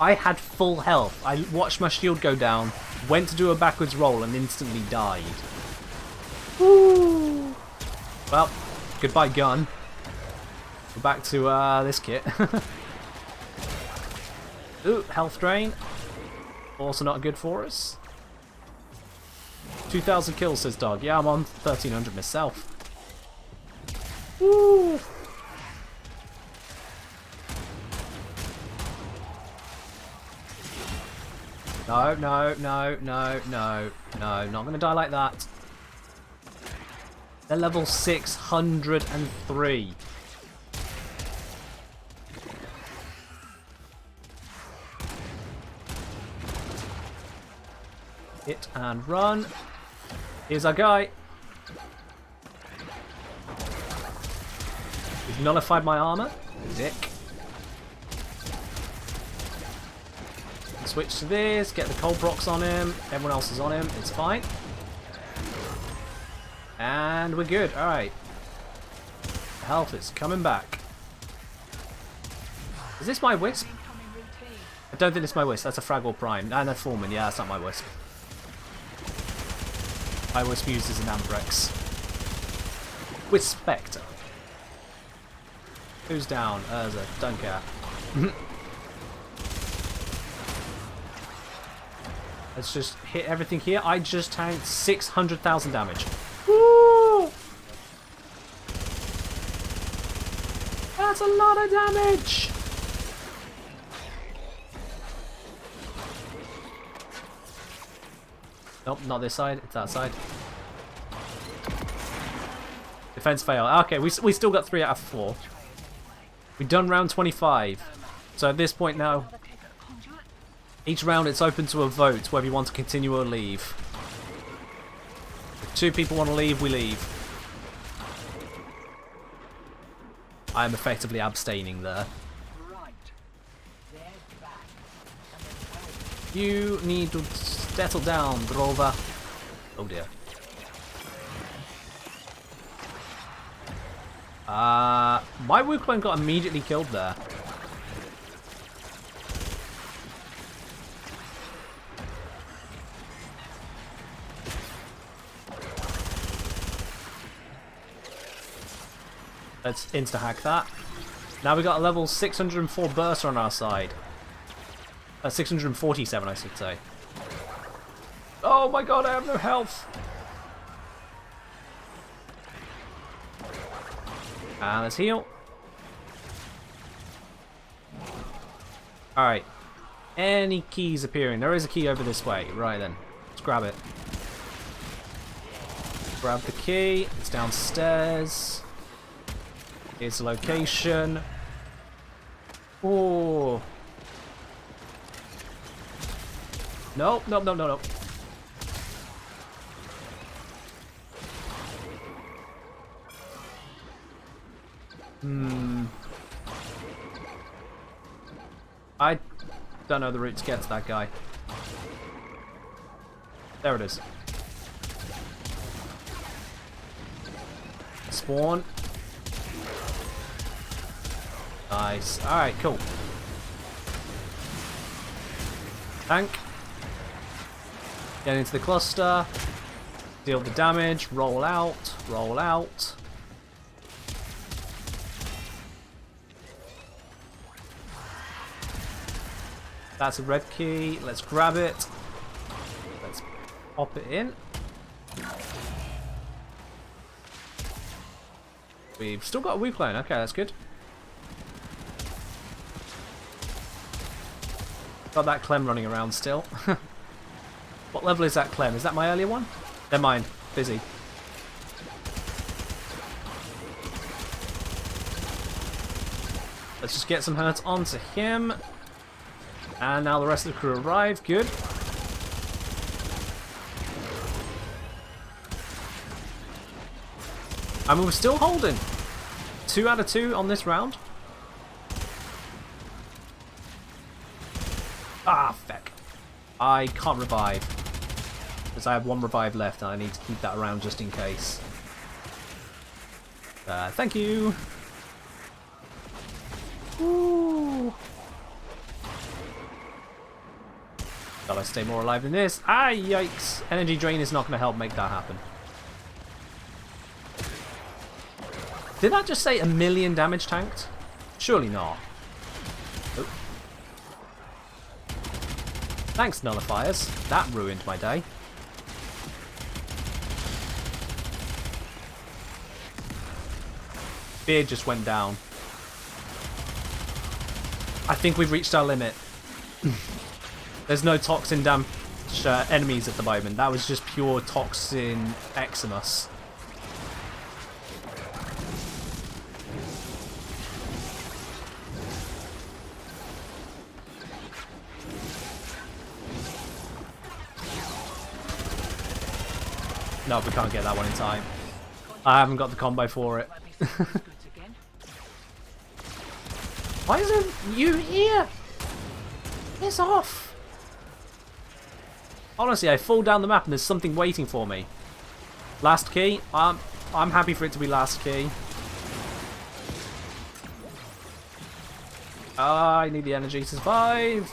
Speaker 1: I had full health. I watched my shield go down, went to do a backwards roll, and instantly died. Woo! Well, goodbye, gun. We're back to this kit. Ooh, health drain. Also not good for us. 2,000 kills, says Dog. Yeah, I'm on 1,300 myself. Woo! No, no, no, no, no, no. Not gonna die like that. They're level 603. Hit and run. Here's our guy. He's nullified my armor. Dick. Switch to this. Get the cold brocs on him. Everyone else is on him. It's fine. And we're good. Alright. Health is coming back. Is this my Wisp? I don't think it's my Wisp. That's a Fraggle Prime. No, Foreman. Yeah, that's not my Wisp. My Wisp uses an Ambrex. With Spectre. Who's down? Urza. Don't care. Let's just hit everything here. I just tanked 600,000 damage. Woo! That's a lot of damage! Nope, not this side. It's that side. Defense fail. Okay, we still got 3 out of 4. We've done round 25. So at this point now, each round it's open to a vote whether you want to continue or leave. If 2 people want to leave, we leave. I am effectively abstaining there. You need to settle down, Drover. Oh dear. My Wu clone got immediately killed there. Let's insta-hack that. Now we got a level 604 burster on our side. 647, I should say. Oh my god, I have no health. And let's heal. Alright. Any keys appearing? There is a key over this way. Right then. Let's grab it. Grab the key. It's downstairs. Here's the location. Oh. Nope, nope, nope, nope, nope. I don't know the route to get to that guy. There it is. Spawn. Nice. Alright, cool. Tank. Get into the cluster. Deal the damage. Roll out. Roll out. That's a red key. Let's grab it. Let's pop it in. We've still got a Wu clone. Okay, that's good. Got that Clem running around still. What level is that Clem? Is that my earlier one? They're mine. Busy. Let's just get some hurt onto him. And now the rest of the crew arrive. Good. And we're still holding. 2 out of 2 on this round. Ah, feck. I can't revive. Because I have 1 revive left and I need to keep that around just in case. Thank you. Ooh. Gotta stay more alive than this. Ah, yikes. Energy drain is not going to help make that happen. Did that just say 1,000,000 damage tanked? Surely not. Oh. Thanks, nullifiers. That ruined my day. Beard just went down. I think we've reached our limit. There's no toxin damage enemies at the moment. That was just pure toxin Eximus. No, we can't get that one in time. I haven't got the combo for it. Why isn't you here? Piss off. Honestly, I fall down the map and there's something waiting for me. Last key. I'm happy for it to be last key. I need the energy to survive.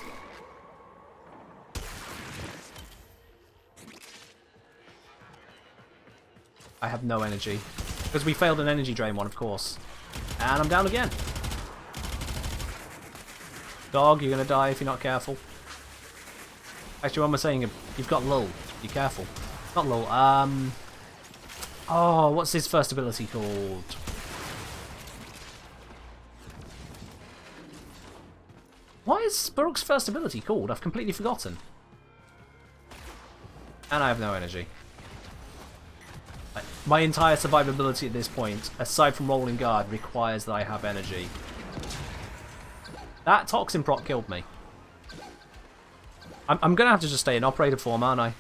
Speaker 1: I have no energy. Because we failed an energy drain one, of course. And I'm down again. Dog, you're gonna die if you're not careful. Actually, what am I saying? You've got lull. Be careful. Not lull. Oh, what's his first ability called? What is Baruch's first ability called? I've completely forgotten. And I have no energy. My entire survivability at this point, aside from rolling guard, requires that I have energy. That toxin proc killed me. I'm going to have to just stay in operator form, aren't I?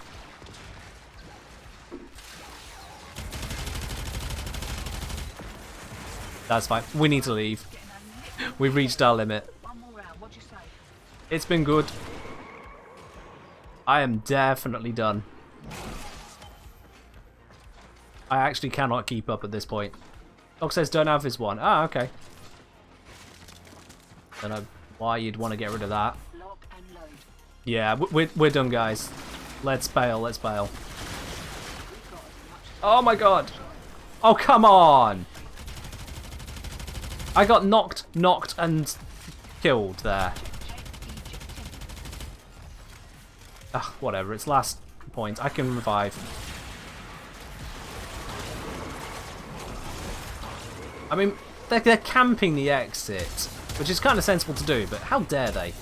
Speaker 1: That's fine. We need to leave. We've reached our limit. It's been good. I am definitely done. I actually cannot keep up at this point. Dog says don't have his one. Ah, okay. Don't know why you'd want to get rid of that. Yeah, we're done, guys. Let's bail, let's bail. Oh my god. Oh, come on. I got knocked, and killed there. Ugh, whatever, it's last point. I can revive. I mean, they're camping the exit, which is kind of sensible to do, but how dare they?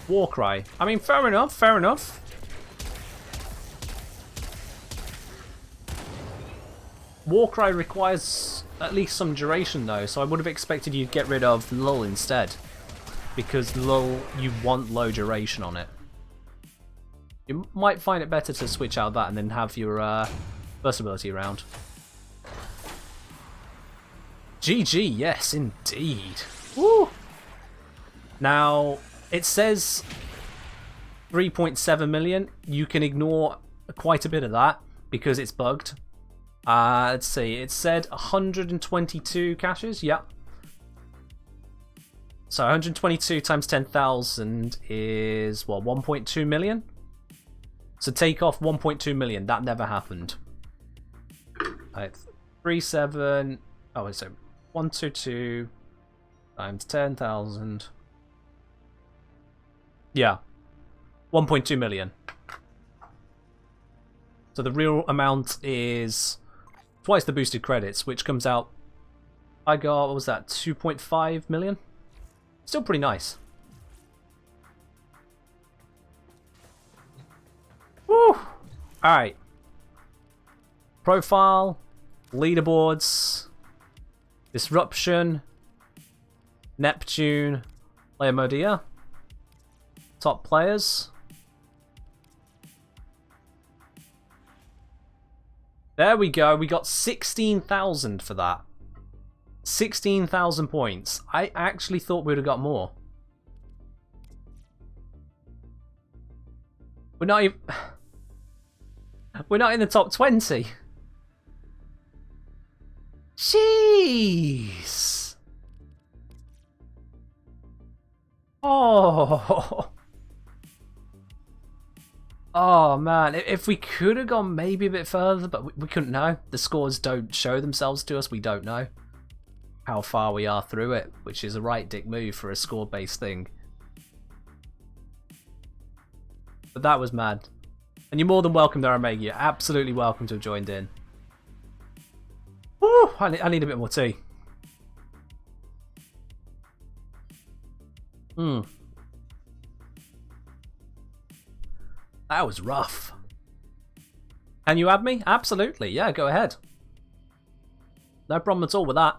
Speaker 1: Warcry. I mean, fair enough, fair enough. Warcry requires at least some duration though, so I would have expected you'd get rid of lull instead. Because lull, you want low duration on it. You might find it better to switch out that and then have your burst ability around. GG, yes indeed. Woo! Now, it says 3.7 million. You can ignore quite a bit of that because it's bugged. Let's see, it said 122 caches, yeah. So 122 times 10,000 is, what, 1.2 million? So take off 1.2 million, that never happened. Right, 37, oh, so 122 times 10,000. Yeah, 1.2 million. So the real amount is twice the boosted credits, which comes out, I got, what was that, 2.5 million? Still pretty nice. Woo! Alright. Profile, leaderboards, disruption, Neptune, Leomodia, top players. There we go, we got 16,000 for that. 16,000 points. I actually thought we would have got more. We're not even... We're not in the top 20. Jeez. Oh. Oh man, if we could have gone maybe a bit further, but we couldn't know. The scores don't show themselves to us, we don't know how far we are through it, which is a right dick move for a score-based thing. But that was mad. And you're more than welcome there, Omega. You're absolutely welcome to have joined in. Woo! I need a bit more tea. That was rough. Can you add me? Absolutely. Yeah, go ahead. No problem at all with that.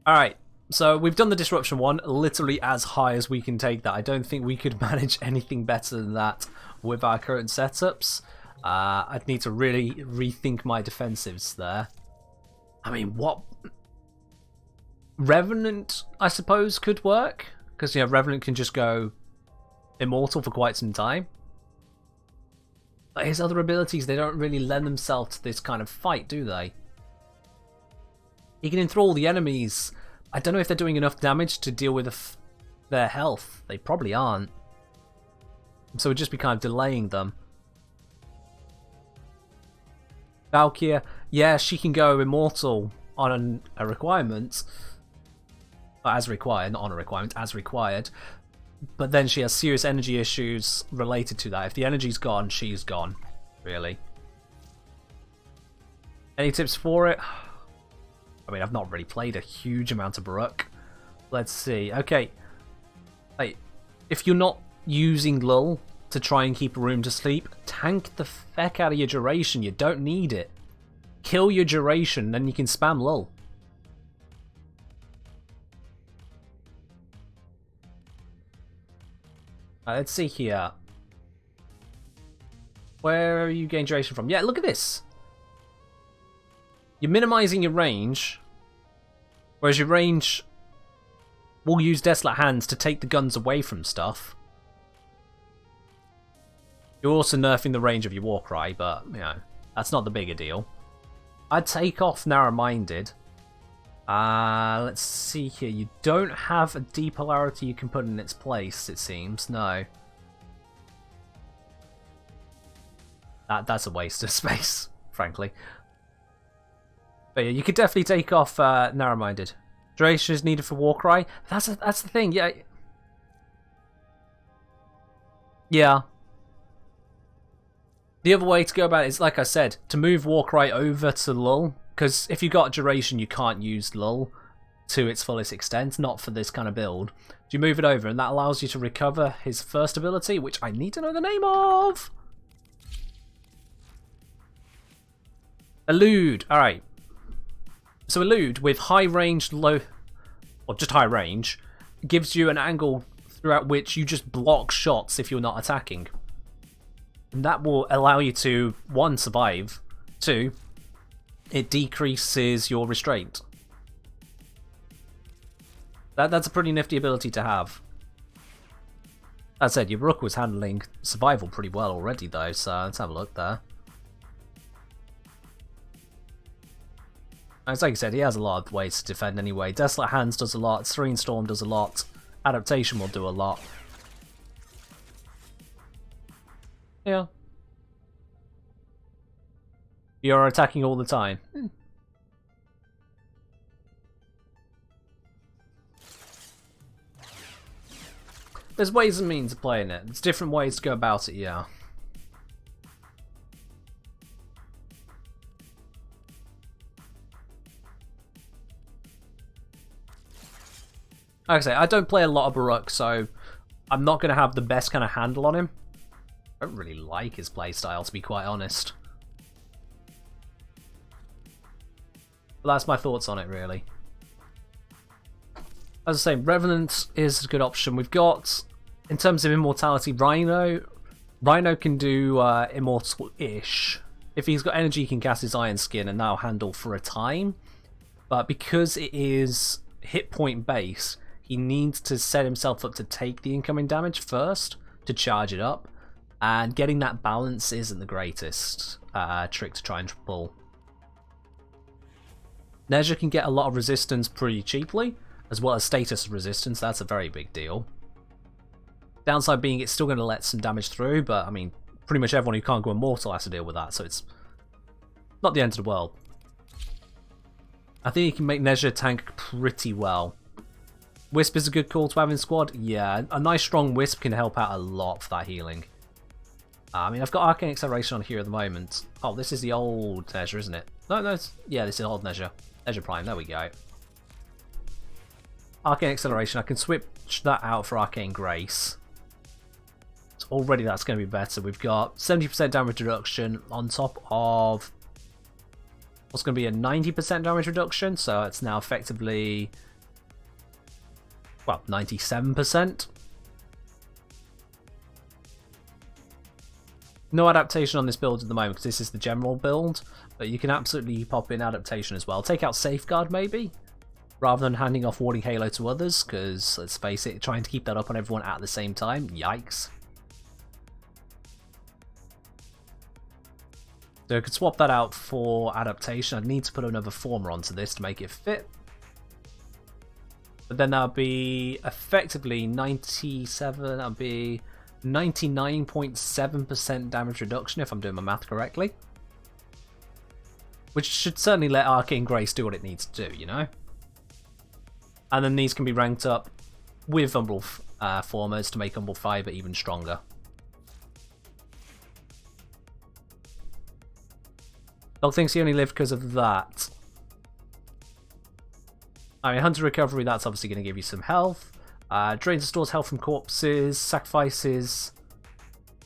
Speaker 1: Alright, so we've done the disruption one literally as high as we can take that. I don't think we could manage anything better than that with our current setups. I'd need to really rethink my defensives there. I mean, what... Revenant, I suppose, could work. Because, you know, Revenant can just go immortal for quite some time. But his other abilities, they don't really lend themselves to this kind of fight, do they? He can enthrall the enemies. I don't know if they're doing enough damage to deal with their health. They probably aren't. So it would just be kind of delaying them. Valkyria, yeah, she can go immortal on a requirement. As required, not on a requirement, as required. But then she has serious energy issues related to that. If the energy's gone, she's gone. Really. Any tips for it? I mean, I've not really played a huge amount of Baruch. Let's see. Okay. Hey, if you're not using lull to try and keep a room to sleep, tank the feck out of your duration. You don't need it. Kill your duration, then you can spam lull. Let's see here. Where are you getting duration from? Yeah, look at this. You're minimizing your range, whereas your range will use Desolate Hands to take the guns away from stuff. You're also nerfing the range of your Warcry, but, you know, that's not the bigger deal. I'd take off Narrow-Minded. Let's see here. You don't have a depolarity you can put in its place, it seems. No. That's a waste of space, frankly. But yeah, you could definitely take off Narrow-Minded. Duration is needed for Warcry. That's the thing, yeah. Yeah. The other way to go about it is, like I said, to move Warcry over to lull. Because if you got duration, you can't use lull to its fullest extent. Not for this kind of build. You move it over, and that allows you to recover his first ability, which I need to know the name of. Elude. Alright. So Elude, with high range, low, or just high range, gives you an angle throughout which you just block shots if you're not attacking. And that will allow you to, 1, survive, 2, it decreases your restraint. That's a pretty nifty ability to have. That said, your Rook was handling survival pretty well already though, so let's have a look there. As like I said, he has a lot of ways to defend anyway. Desolate Hands does a lot, Serene Storm does a lot, Adaptation will do a lot. Yeah. You're attacking all the time. There's ways and means of playing it. There's different ways to go about it, yeah. Like I say, I don't play a lot of Baruch, so I'm not going to have the best kind of handle on him. I don't really like his playstyle, to be quite honest. But that's my thoughts on it, really. As I say, Revenant is a good option. We've got, in terms of Immortality, Rhino. Rhino can do immortal-ish. If he's got energy, he can cast his Iron Skin and that'll handle for a time. But because it is hit point base, he needs to set himself up to take the incoming damage first to charge it up. And getting that balance isn't the greatest trick to try and pull. Nezha can get a lot of resistance pretty cheaply, as well as status resistance. That's a very big deal. Downside being it's still going to let some damage through, but I mean, pretty much everyone who can't go immortal has to deal with that, so it's not the end of the world. I think you can make Nezha tank pretty well. Wisp is a good call to have in squad. Yeah, a nice strong Wisp can help out a lot for that healing. I mean, I've got Arcane Acceleration on here at the moment. Oh, this is the old Nezha, isn't it? No, yeah, this is old Nezha. Nezha Prime, there we go. Arcane Acceleration, I can switch that out for Arcane Grace. So already that's going to be better. We've got 70% damage reduction on top of what's going to be a 90% damage reduction, so it's now effectively, well, 97%. No adaptation on this build at the moment because this is the general build, but you can absolutely pop in adaptation as well. Take out Safeguard maybe, rather than handing off Warding Halo to others, because let's face it, trying to keep that up on everyone at the same time, yikes. So I could swap that out for adaptation. I'd need to put another former onto this to make it fit. But then that'll be effectively 97, that'll be 99.7% damage reduction if I'm doing my math correctly. Which should certainly let Arcane Grace do what it needs to do, you know? And then these can be ranked up with Umbral Formers to make Umbral Fiber even stronger. Dog thinks he only lived because of that. I mean, Hunter Recovery, that's obviously going to give you some health. Drains and stores health from corpses. Sacrifices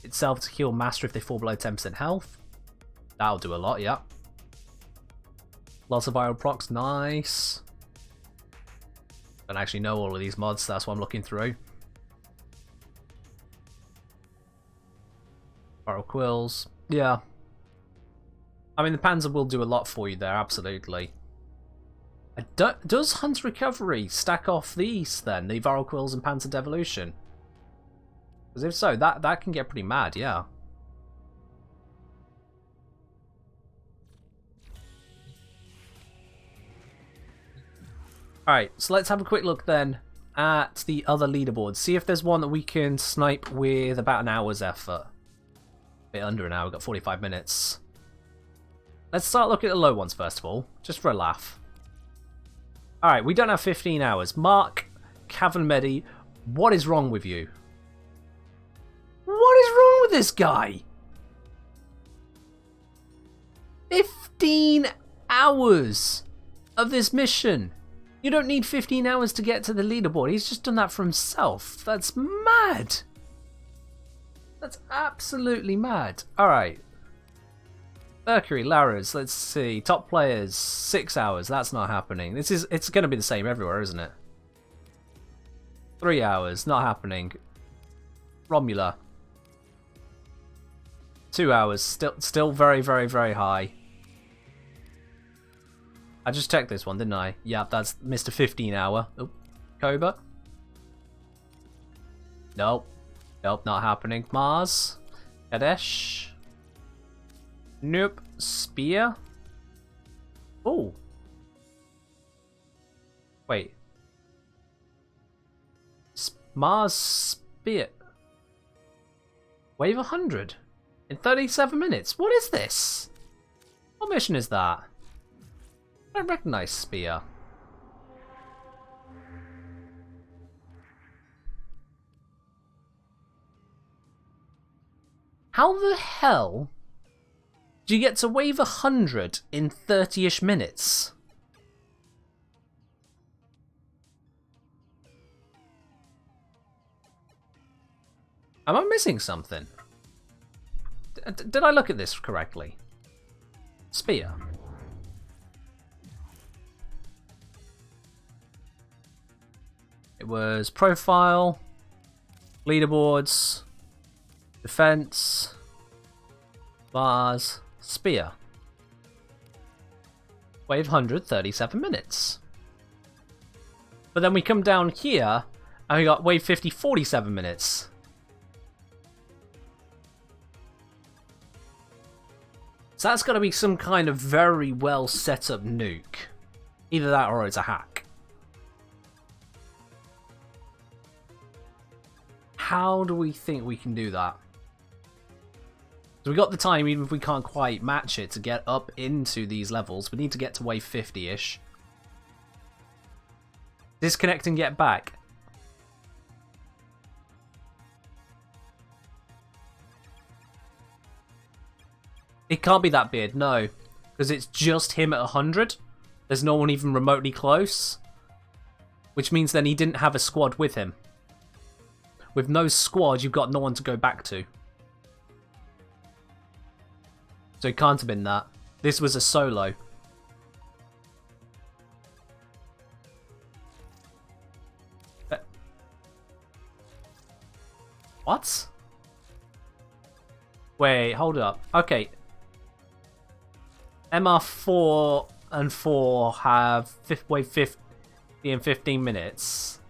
Speaker 1: itself to heal Master if they fall below 10% health. That'll do a lot, yeah. Lots of viral procs, nice. Don't actually know all of these mods, that's what I'm looking through. Viral quills, yeah. I mean, the Panzer will do a lot for you there, absolutely. Does Hunter Recovery stack off these then? The Viral Quills and Panzer Devolution? Because if so, that can get pretty mad, yeah. Alright, so let's have a quick look then at the other leaderboards. See if there's one that we can snipe with about an hour's effort. A bit under an hour, we've got 45 minutes. Let's start looking at the low ones first of all, just for a laugh. Alright, we don't have 15 hours. Mark Cavanmedi, what is wrong with you? What is wrong with this guy? 15 hours of this mission. You don't need 15 hours to get to the leaderboard. He's just done that for himself. That's mad. That's absolutely mad. Alright. Mercury, Laras, let's see. Top players, 6 hours. That's not happening. It's going to be the same everywhere, isn't it? 3 hours, not happening. Romula. 2 hours, still very, very, very high. I just checked this one, didn't I? Yeah, that's Mr. 15 hour. Oh, Cobra. Nope. Nope, not happening. Mars. Kadesh. Nope. Spear. Oh. Wait. Mars Spear. Wave 100. In 37 minutes. What is this? What mission is that? I don't recognize Spear. How the hell do you get to wave 100 in 30-ish minutes? Am I missing something? Did I look at this correctly? Spear. It was profile, leaderboards, defense, bars, spear. Wave 100, 37 minutes. But then we come down here and we got wave 50, 47 minutes. So that's got to be some kind of very well set up nuke. Either that or it's a hack. How do we think we can do that? So we got the time, even if we can't quite match it, to get up into these levels. We need to get to wave 50-ish. Disconnect and get back. It can't be that beard, no. Because it's just him at 100. There's no one even remotely close. Which means then he didn't have a squad with him. With no squad, you've got no one to go back to. So it can't have been that. This was a solo. What? Wait, hold up. Okay. MR4 and 4 have wave 50 in 15 minutes.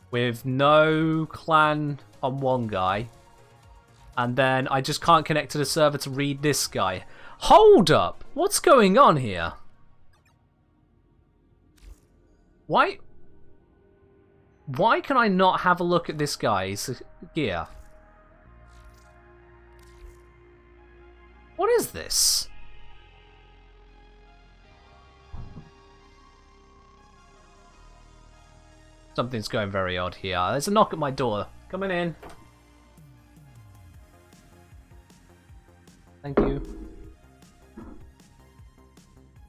Speaker 1: With no clan on one guy. And then I just can't connect to the server to read this guy. Hold up! What's going on here? Why can I not have a look at this guy's gear? What is this? Something's going very odd here. There's a knock at my door. Coming in. Thank you.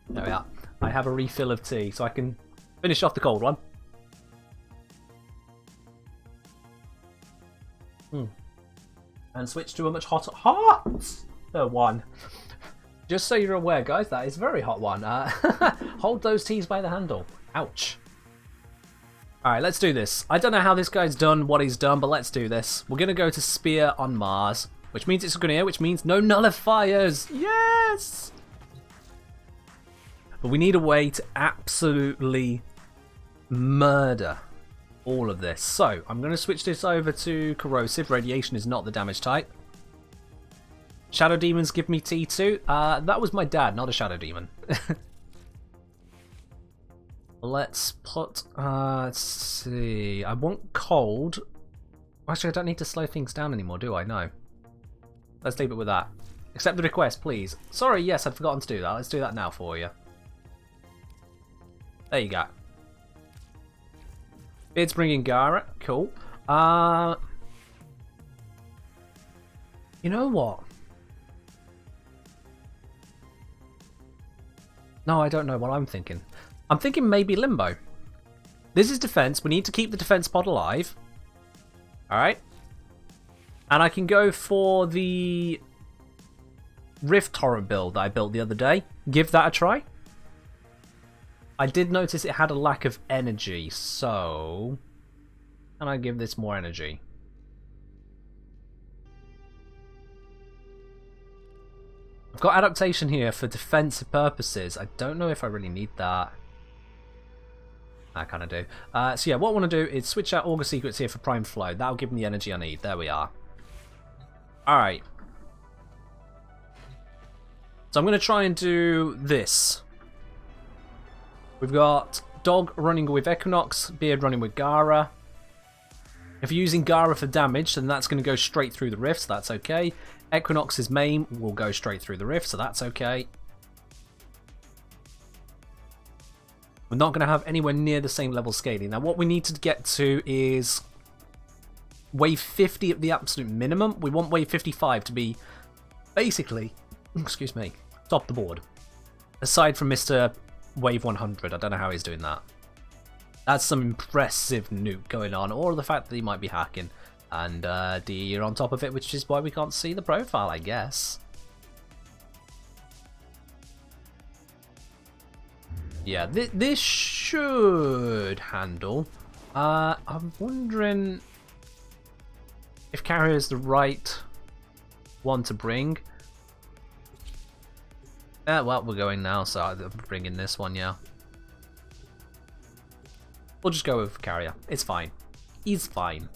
Speaker 1: There we are. I have a refill of tea, so I can finish off the cold one. And switch to a much hotter one. Just so you're aware, guys, that is a very hot one. Hold those teas by the handle. Ouch. Alright, let's do this. I don't know how this guy's done what he's done, but let's do this. We're going to go to Spear on Mars, which means it's going to, which means no nullifiers. Yes! But we need a way to absolutely murder all of this. So, I'm going to switch this over to Corrosive. Radiation is not the damage type. Shadow Demons give me T2. That was my dad, not a Shadow Demon. Let's put, let's see, I want cold. Actually, I don't need to slow things down anymore, do I? No. Let's leave it with that. Accept the request, please. Sorry, yes, I'd forgotten to do that. Let's do that now for you. There you go. It's bringing Gara. Cool. You know what? No, I don't know what I'm thinking. I'm thinking maybe Limbo. This is defense. We need to keep the defense pod alive. Alright. And I can go for the Rift Torrent build that I built the other day. Give that a try. I did notice it had a lack of energy, so can I give this more energy? I've got adaptation here for defensive purposes. I don't know if I really need that. I kind of do. So yeah, what I want to do is switch out Augur Secrets here for Prime Flow. That'll give me the energy I need. There we are. Alright. So I'm going to try and do this. We've got Dog running with Equinox, Beard running with Gara. If you're using Gara for damage, then that's going to go straight through the rift, so that's okay. Equinox's main will go straight through the rift, so that's okay. We're not going to have anywhere near the same level scaling. Now, what we need to get to is wave 50 at the absolute minimum. We want wave 55 to be basically, excuse me, top the board. Aside from Mr. Wave 100, I don't know how he's doing that. That's some impressive nuke going on, or the fact that he might be hacking. And DE are on top of it, which is why we can't see the profile, I guess. Yeah, this should handle. I'm wondering if Carrier is the right one to bring. Well, we're going now, so I'm bringing this one, yeah. We'll just go with Carrier. It's fine. He's fine.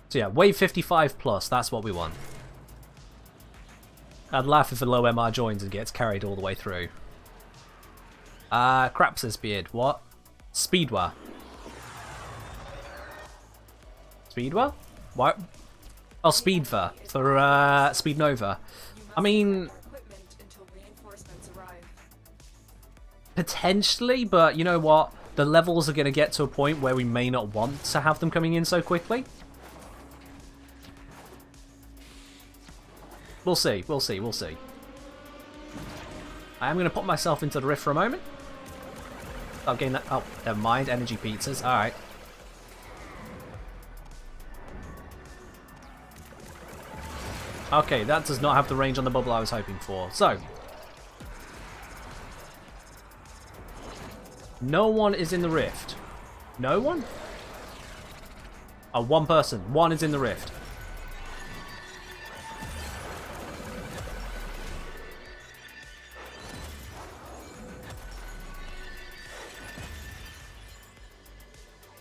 Speaker 1: So yeah, wave 55 plus, that's what we want. I'd laugh if a low MR joins and gets carried all the way through. Crap's beard. What? Speedwa. Speedwa? What? Oh, Speedva. For, Speed Nova. I mean... potentially, but you know what? The levels are going to get to a point where we may not want to have them coming in so quickly. We'll see, we'll see, we'll see. I am going to put myself into the rift for a moment. I'll gain that. Oh, never mind. Energy pizzas. Alright. Okay, that does not have the range on the bubble I was hoping for. So. No one is in the rift. No one? Oh, one person. One is in the rift.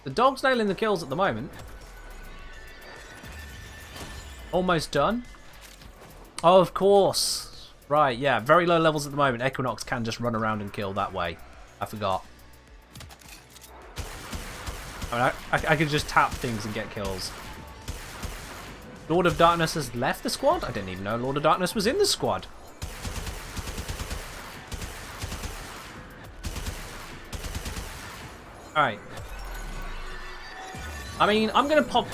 Speaker 1: The dog's nailing the kills at the moment. Almost done. Oh, of course. Right, yeah. Very low levels at the moment. Equinox can just run around and kill that way. I forgot. I mean, I could just tap things and get kills. Lord of Darkness has left the squad? I didn't even know Lord of Darkness was in the squad. Alright. I mean, I'm going to pop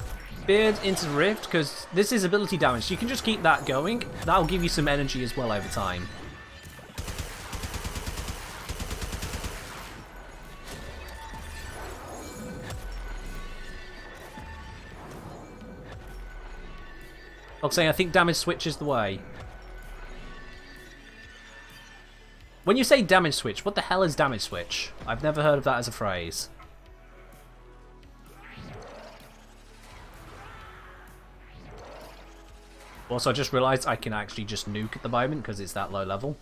Speaker 1: Beard into Rift because this is ability damage. You can just keep that going. That'll give you some energy as well over time. Saying I think damage switch is the way. When you say damage switch, what the hell is damage switch? I've never heard of that as a phrase. Also, I just realised I can actually just nuke at the moment because it's that low level.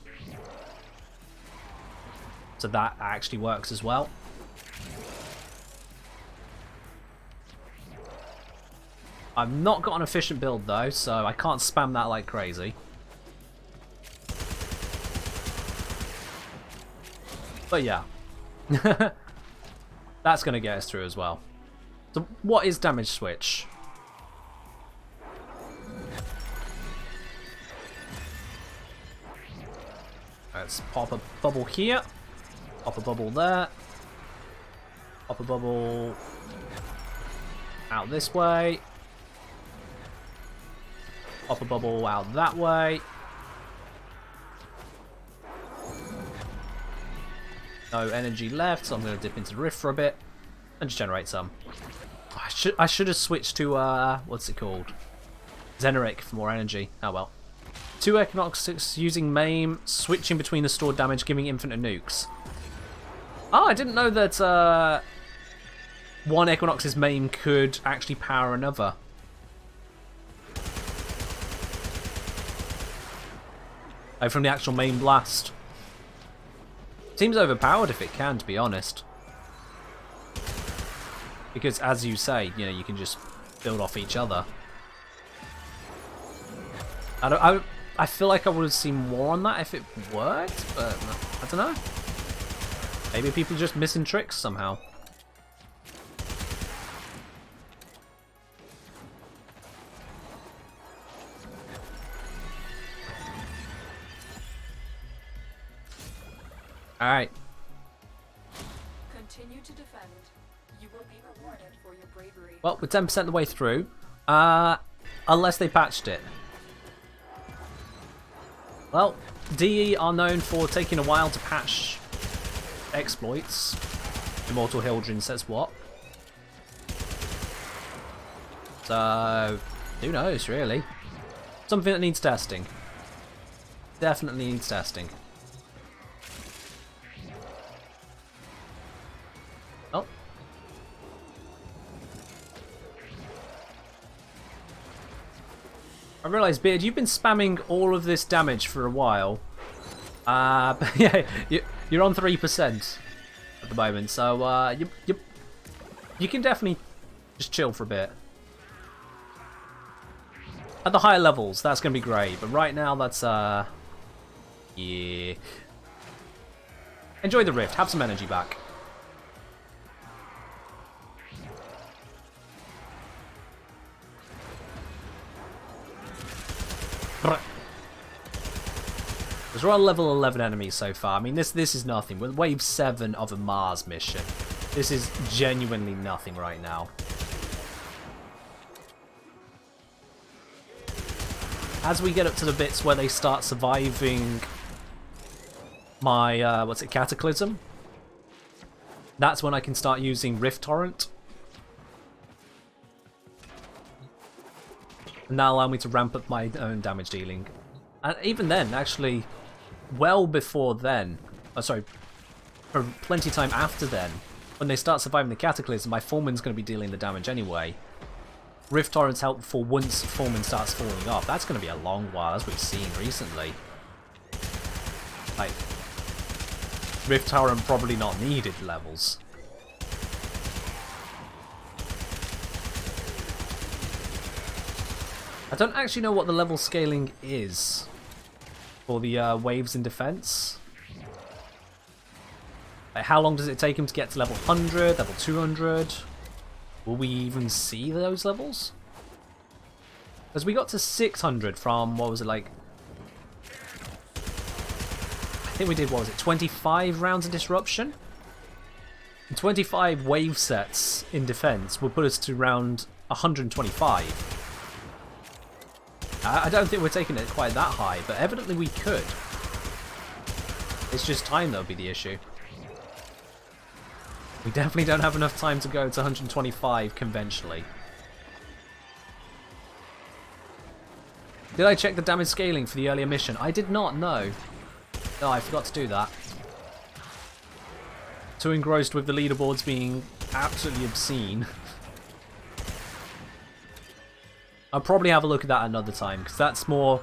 Speaker 1: So that actually works as well. I've not got an efficient build though, so I can't spam that like crazy. But yeah. That's going to get us through as well. So what is damage switch? Let's pop a bubble here. Pop a bubble there. Pop a bubble out this way. Pop a bubble out that way. No energy left, so I'm going to dip into Rift for a bit and just generate some. I should have switched to what's it called? Xeneric for more energy. Oh well. 2 Equinoxes using Maim, switching between the stored damage, giving infinite nukes. Oh, I didn't know that one Equinox's Maim could actually power another. Oh, from the actual main blast. Seems overpowered if it can, to be honest. Because, as you say, you know, you can just build off each other. I feel like I would have seen more on that if it worked, but I don't know. Maybe people are just missing tricks somehow. Alright.
Speaker 3: Continue to defend. You will be rewarded for your bravery.
Speaker 1: Well, we're 10% of the way through. Unless they patched it. Well, DE are known for taking a while to patch exploits. Immortal Hildren says what. So, who knows, really. Something that needs testing. Definitely needs testing. Oh. I realise, Beard, you've been spamming all of this damage for a while. But yeah, you're on 3% at the moment, so you can definitely just chill for a bit. At the higher levels, that's going to be great, but right now, that's, yeah. Enjoy the Rift, have some energy back. There's all level 11 enemies so far. I mean, this is nothing. We're wave 7 of a Mars mission. This is genuinely nothing right now. As we get up to the bits where they start surviving my, Cataclysm, that's when I can start using Rift Torrent. And that'll allow me to ramp up my own damage dealing. And even then, actually, well before then, for plenty of time after then, when they start surviving the Cataclysm, my Foreman's going to be dealing the damage anyway. Rift Torrent's helpful once Foreman starts falling off. That's going to be a long while, as we've seen recently. Like, Rift Torrent probably not needed levels. I don't actually know what the level scaling is for the waves in defense. Like, how long does it take him to get to level 100, level 200? Will we even see those levels? Because we got to 600 from, what was it, like... I think we did, what was it, 25 rounds of disruption? 25 wave sets in defense would put us to around 125. I don't think we're taking it quite that high, but evidently we could. It's just time that would be the issue. We definitely don't have enough time to go to 125 conventionally. Did I check the damage scaling for the earlier mission? I did not, no. No, I forgot to do that. Too engrossed with the leaderboards being absolutely obscene. I'll probably have a look at that another time, because that's more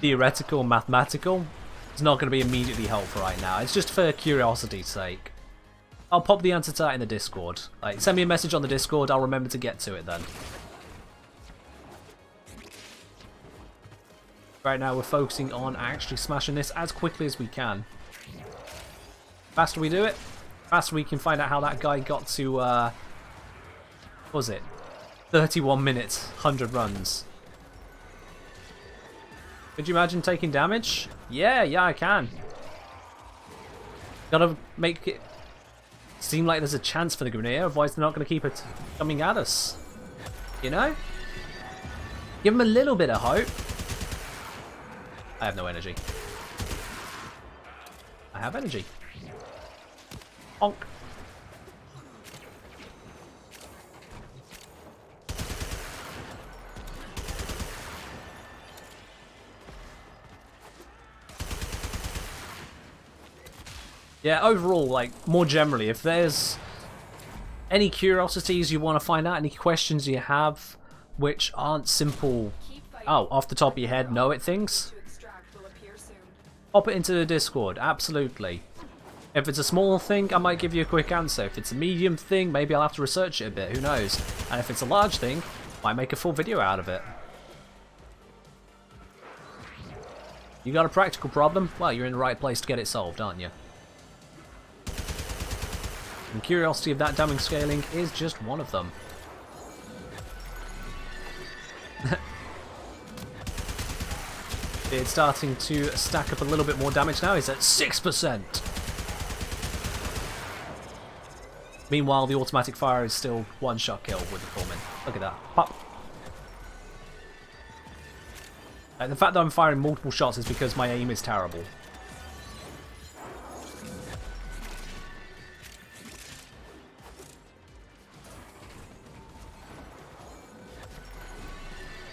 Speaker 1: theoretical and mathematical. It's not going to be immediately helpful right now. It's just for curiosity's sake. I'll pop the answer to that in the Discord. Like, send me a message on the Discord, I'll remember to get to it then. Right now we're focusing on actually smashing this as quickly as we can. Faster we do it, faster we can find out how that guy got to, what was it? 31 minutes, 100 runs. Could you imagine taking damage? Yeah, I can. Gotta make it seem like there's a chance for the grenadier, otherwise they're not going to keep it coming at us. You know? Give them a little bit of hope. I have no energy. I have energy. Honk. Yeah, overall, like, more generally, if there's any curiosities you want to find out, any questions you have which aren't simple, oh, off the top of your head, know it things, pop it into the Discord, absolutely. If it's a small thing, I might give you a quick answer. If it's a medium thing, maybe I'll have to research it a bit, who knows. And if it's a large thing, I might make a full video out of it. You got a practical problem? Well, you're in the right place to get it solved, aren't you? And curiosity of that damage scaling is just one of them. It's starting to stack up a little bit more damage now. It's at 6%. Meanwhile, the automatic fire is still one-shot kill with the Pullman. Look at that. Pop. The fact that I'm firing multiple shots is because my aim is terrible.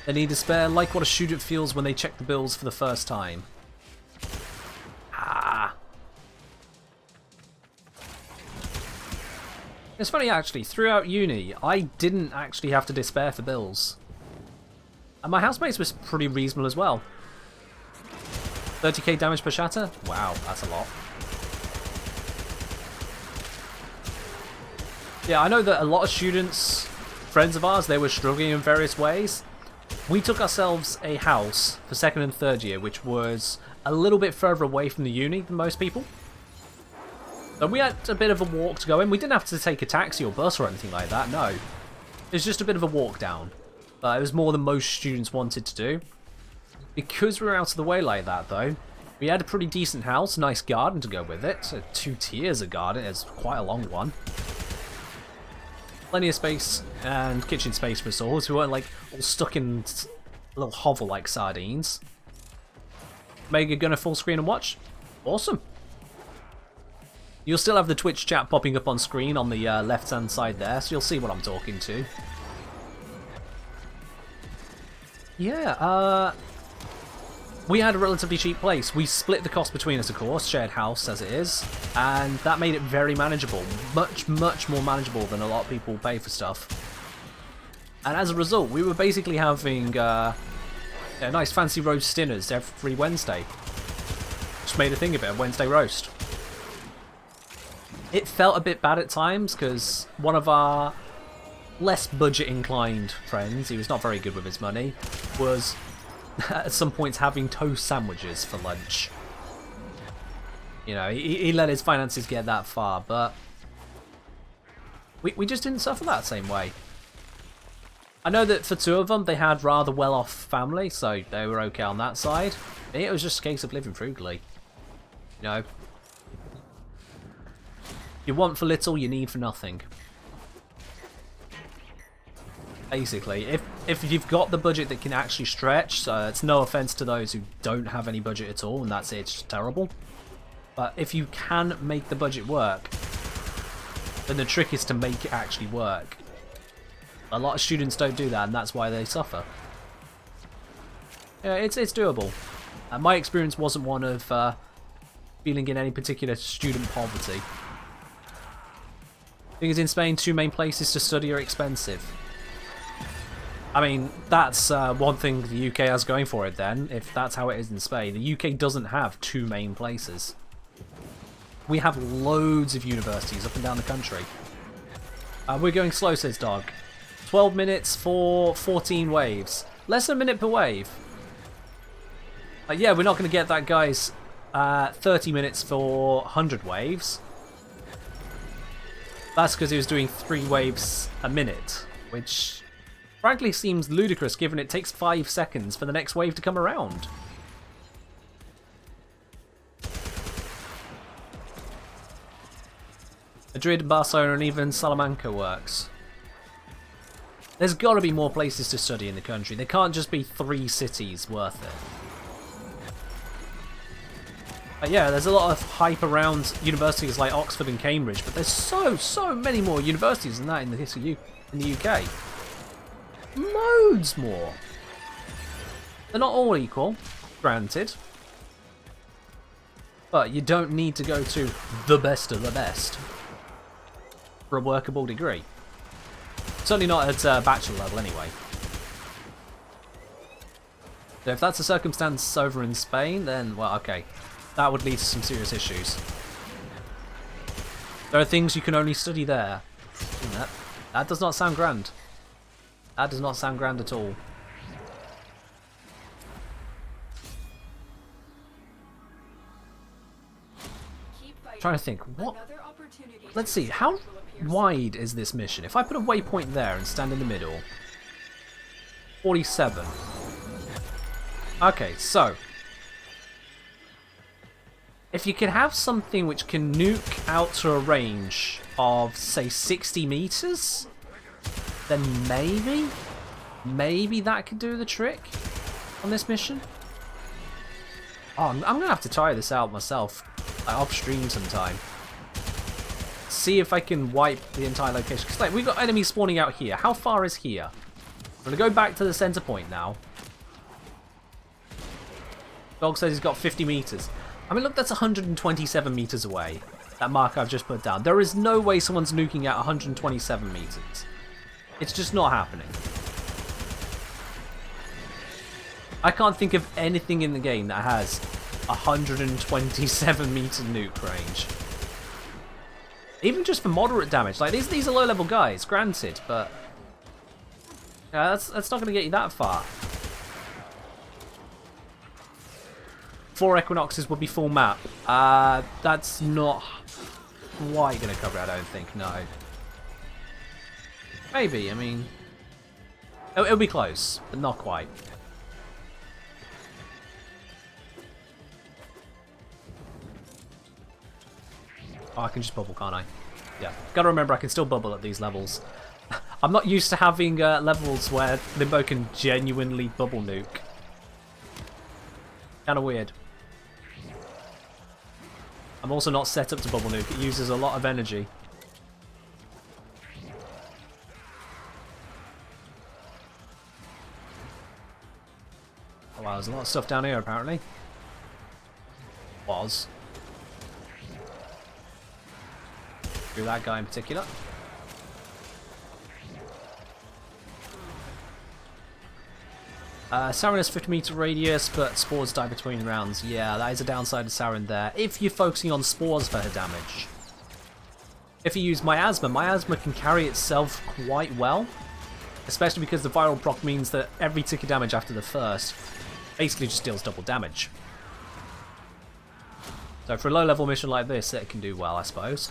Speaker 1: They need despair, like what a student feels when they check the bills for the first time. Ah. It's funny actually, throughout uni, I didn't actually have to despair for bills. And my housemates was pretty reasonable as well. 30k damage per shatter? Wow, that's a lot. Yeah, I know that a lot of students, friends of ours, they were struggling in various ways. We took ourselves a house for second and third year, which was a little bit further away from the uni than most people. So we had a bit of a walk to go in. We didn't have to take a taxi or bus or anything like that, no. It was just a bit of a walk down. It was more than most students wanted to do. Because we were out of the way like that, though, we had a pretty decent house, nice garden to go with it. So 2 tiers of garden, it's quite a long one. Plenty of space and kitchen space for us all, so we weren't like all stuck in a little hovel like sardines. Mega Gunner full screen and watch? Awesome. You'll still have the Twitch chat popping up on screen on the left hand side there, so you'll see what I'm talking to. Yeah, we had a relatively cheap place. We split the cost between us, of course, shared house as it is, and that made it very manageable. Much more manageable than a lot of people pay for stuff. And as a result, we were basically having nice fancy roast dinners every Wednesday. Just made a thing of it, a Wednesday roast. It felt a bit bad at times, because one of our less budget-inclined friends, he was not very good with his money, was at some points having toast sandwiches for lunch. You know, he let his finances get that far, but we just didn't suffer that same way. I know that for 2 of them, they had rather well-off family, so they were okay on that side. It was just a case of living frugally. You know. You want for little, you need for nothing. Basically, if you've got the budget that can actually stretch, so it's no offense to those who don't have any budget at all, and that's it, it's just terrible. But if you can make the budget work, then the trick is to make it actually work. A lot of students don't do that, and that's why they suffer. Yeah, it's doable. My experience wasn't one of feeling in any particular student poverty. Because in Spain, 2 main places to study are expensive. I mean, that's one thing the UK has going for it then, if that's how it is in Spain. The UK doesn't have 2 main places. We have loads of universities up and down the country. We're going slow, says Dog. 12 minutes for 14 waves. Less than a minute per wave. Yeah, we're not going to get that, guys. 30 minutes for 100 waves. That's because he was doing 3 waves a minute, which frankly seems ludicrous given it takes 5 seconds for the next wave to come around. Madrid, Barcelona, and even Salamanca works. There's got to be more places to study in the country. There can't just be 3 cities worth it. But yeah, there's a lot of hype around universities like Oxford and Cambridge, but there's so many more universities than that in the UK. Loads more. They're not all equal, granted. But you don't need to go to the best of the best for a workable degree. Certainly not at bachelor level anyway. So if that's a circumstance over in Spain, then, well, okay. That would lead to some serious issues. There are things you can only study there. That does not sound grand. That does not sound grand at all. Trying to think, what? Let's see, how wide is this mission? If I put a waypoint there and stand in the middle, 47. Okay, so if you can have something which can nuke out to a range of, say, 60 meters, then maybe that could do the trick on this mission. Oh, I'm gonna have to try this out myself, like, off stream sometime. See if I can wipe the entire location. Because, like, we've got enemies spawning out here. How far is here? I'm gonna go back to the center point now. Dog says he's got 50 meters. I mean, look, that's 127 meters away. That mark I've just put down. There is no way someone's nuking at 127 meters. It's just not happening. I can't think of anything in the game that has 127 meter nuke range. Even just for moderate damage. Like, these are low-level guys, granted, but that's not going to get you that far. 4 Equinoxes would be full map. That's not quite going to cover it, I don't think, no. Maybe, I mean, it'll be close, but not quite. Oh, I can just bubble, can't I? Yeah. Gotta remember, I can still bubble at these levels. I'm not used to having levels where Limbo can genuinely bubble nuke. Kinda weird. I'm also not set up to bubble nuke. It uses a lot of energy. Oh wow, there's a lot of stuff down here apparently. Was. Through that guy in particular. Sarin has 50 meter radius, but spores die between rounds. Yeah, that is a downside of Sarin there. If you're focusing on spores for her damage. If you use Miasma can carry itself quite well. Especially because the viral proc means that every tick of damage after the first basically just deals double damage. So for a low level mission like this, it can do well, I suppose.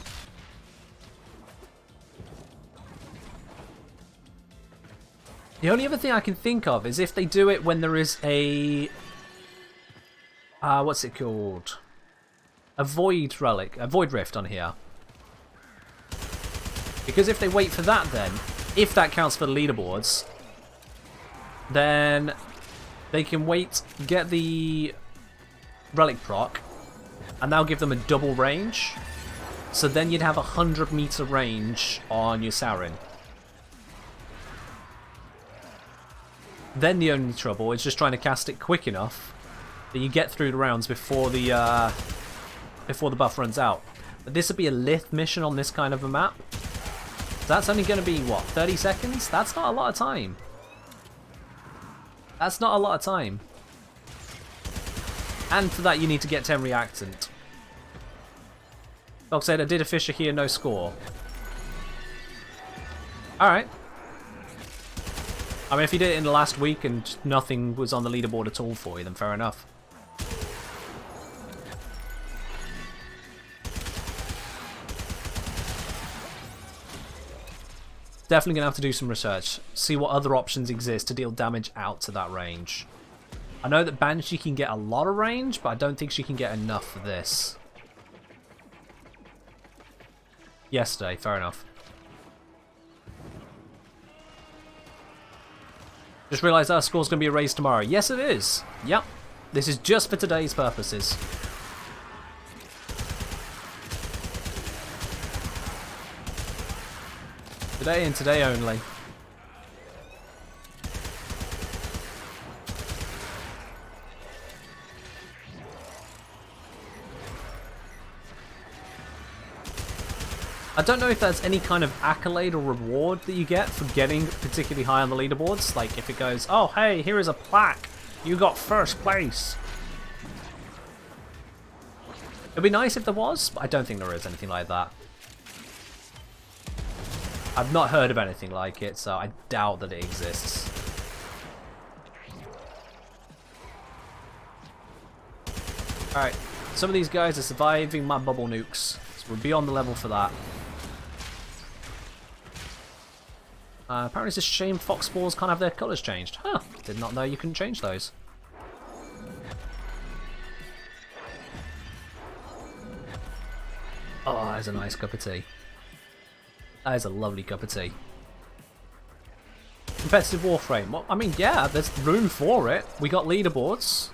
Speaker 1: The only other thing I can think of is if they do it when there is a... what's it called? A void relic, a void rift on here. Because if they wait for that then, if that counts for the leaderboards, then they can wait, get the relic proc, and that'll give them a double range. So then you'd have a 100-meter range on your Sauron. Then the only trouble is just trying to cast it quick enough that you get through the rounds before the buff runs out. But this would be a lith mission on this kind of a map. That's only going to be, what, 30 seconds? That's not a lot of time. That's not a lot of time. And for that you need to get 10 reactant. Dog said, I did a Fisher here, no score. Alright. I mean, if you did it in the last week and nothing was on the leaderboard at all for you, then fair enough. Definitely going to have to do some research. See what other options exist to deal damage out to that range. I know that Banshee can get a lot of range, but I don't think she can get enough for this. Yesterday, fair enough. Just realised our score's going to be erased tomorrow. Yes, it is. Yep. This is just for today's purposes. Today and today only. I don't know if there's any kind of accolade or reward that you get for getting particularly high on the leaderboards. Like if it goes, oh hey, here is a plaque. You got first place. It'd be nice if there was, but I don't think there is anything like that. I've not heard of anything like it, so I doubt that it exists. Alright, some of these guys are surviving my bubble nukes, so we're beyond the level for that. Apparently it's a shame fox spores can't have their colours changed. Huh, did not know you couldn't change those. Oh, that's a nice cup of tea. That is a lovely cup of tea. Competitive Warframe. Well, I mean, yeah, there's room for it. We got leaderboards.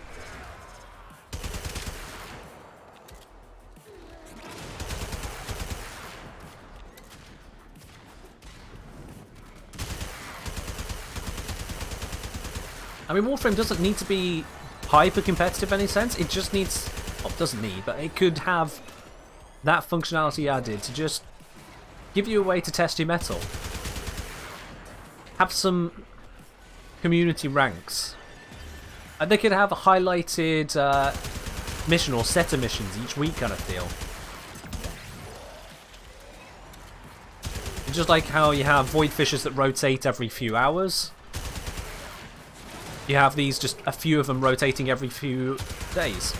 Speaker 1: I mean, Warframe doesn't need to be hyper-competitive in any sense. It just needs... Well, it doesn't need, but it could have that functionality added to just give you a way to test your metal. Have some community ranks. And they could have a highlighted mission or set of missions each week kind of deal. Just like how you have void fishers that rotate every few hours. You have these, just a few of them rotating every few days.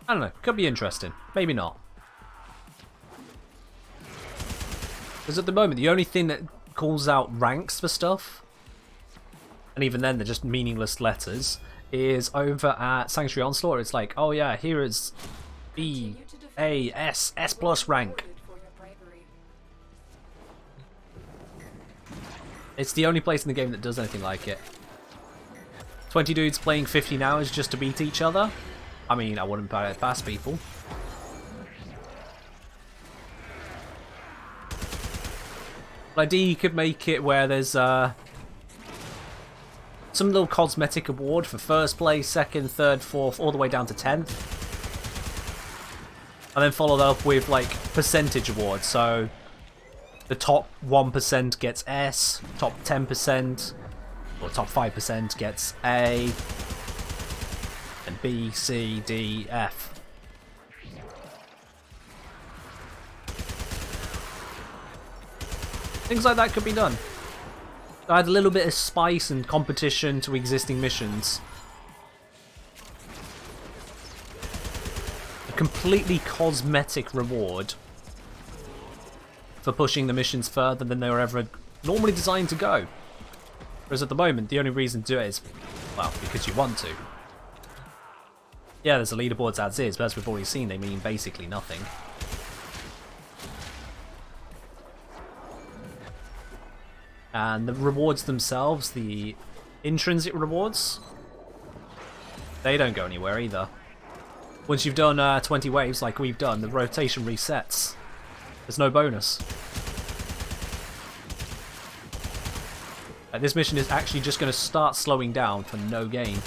Speaker 1: I don't know, could be interesting. Maybe not. Because at the moment, the only thing that calls out ranks for stuff, and even then they're just meaningless letters, is over at Sanctuary Onslaught. It's like, oh yeah, here is B, A, S, S plus rank. It's the only place in the game that does anything like it. 20 dudes playing 15 hours just to beat each other? I mean, I wouldn't put it past people. Like, you could make it where there's some little cosmetic award for first place, second, third, fourth, all the way down to 10th. And then follow that up with, like, percentage awards. So the top 1% gets S, top 10%, or top 5% gets A, and B, C, D, F. Things like that could be done. Add a little bit of spice and competition to existing missions. A completely cosmetic reward for pushing the missions further than they were ever normally designed to go. Whereas at the moment, the only reason to do it is, well, because you want to. Yeah, there's a leaderboards as is, but as we've already seen, they mean basically nothing. And the rewards themselves, the intrinsic rewards, they don't go anywhere either. Once you've done 20 waves like we've done, the rotation resets. There's no bonus. This mission is actually just going to start slowing down for no gain.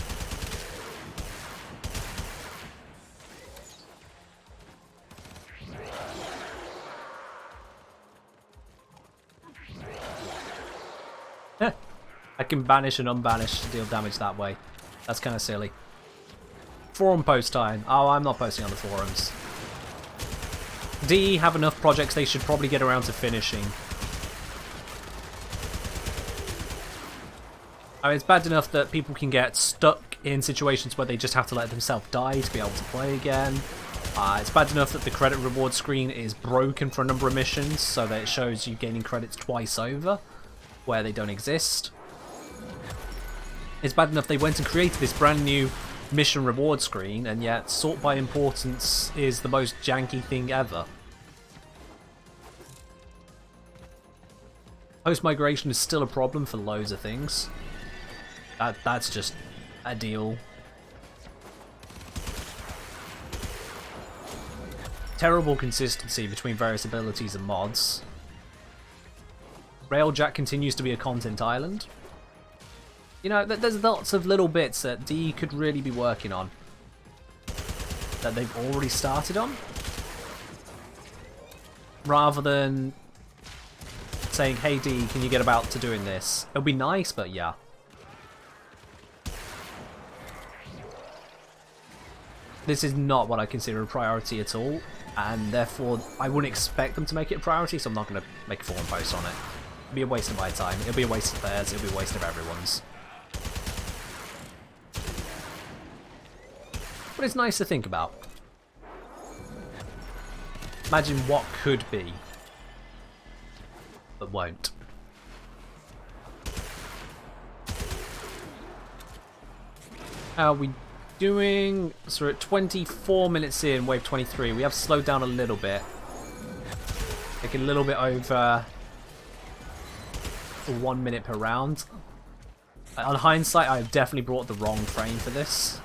Speaker 1: I can banish and unbanish to deal damage that way. That's kind of silly. Forum post time. Oh, I'm not posting on the forums. DE have enough projects they should probably get around to finishing. I mean, it's bad enough that people can get stuck in situations where they just have to let themselves die to be able to play again. It's bad enough that the credit reward screen is broken for a number of missions, so that it shows you gaining credits twice over, where they don't exist. It's bad enough they went and created this brand new mission reward screen, and yet sort by importance is the most janky thing ever. Post-migration is still a problem for loads of things. That's just a deal. Terrible consistency between various abilities and mods. Railjack continues to be a content island. You know, there's lots of little bits that DE could really be working on that they've already started on, rather than saying, hey DE, can you get about to doing this? It'll be nice, but yeah. This is not what I consider a priority at all, and therefore I wouldn't expect them to make it a priority, so I'm not going to make a forum post on it. It'll be a waste of my time, it'll be a waste of theirs, it'll be a waste of everyone's. But it's nice to think about. Imagine what could be, but won't. How are we doing? So we're at 24 minutes in, wave 23. We have slowed down a little bit. Like a little bit over 1 minute per round. On hindsight, I've definitely brought the wrong frame for this.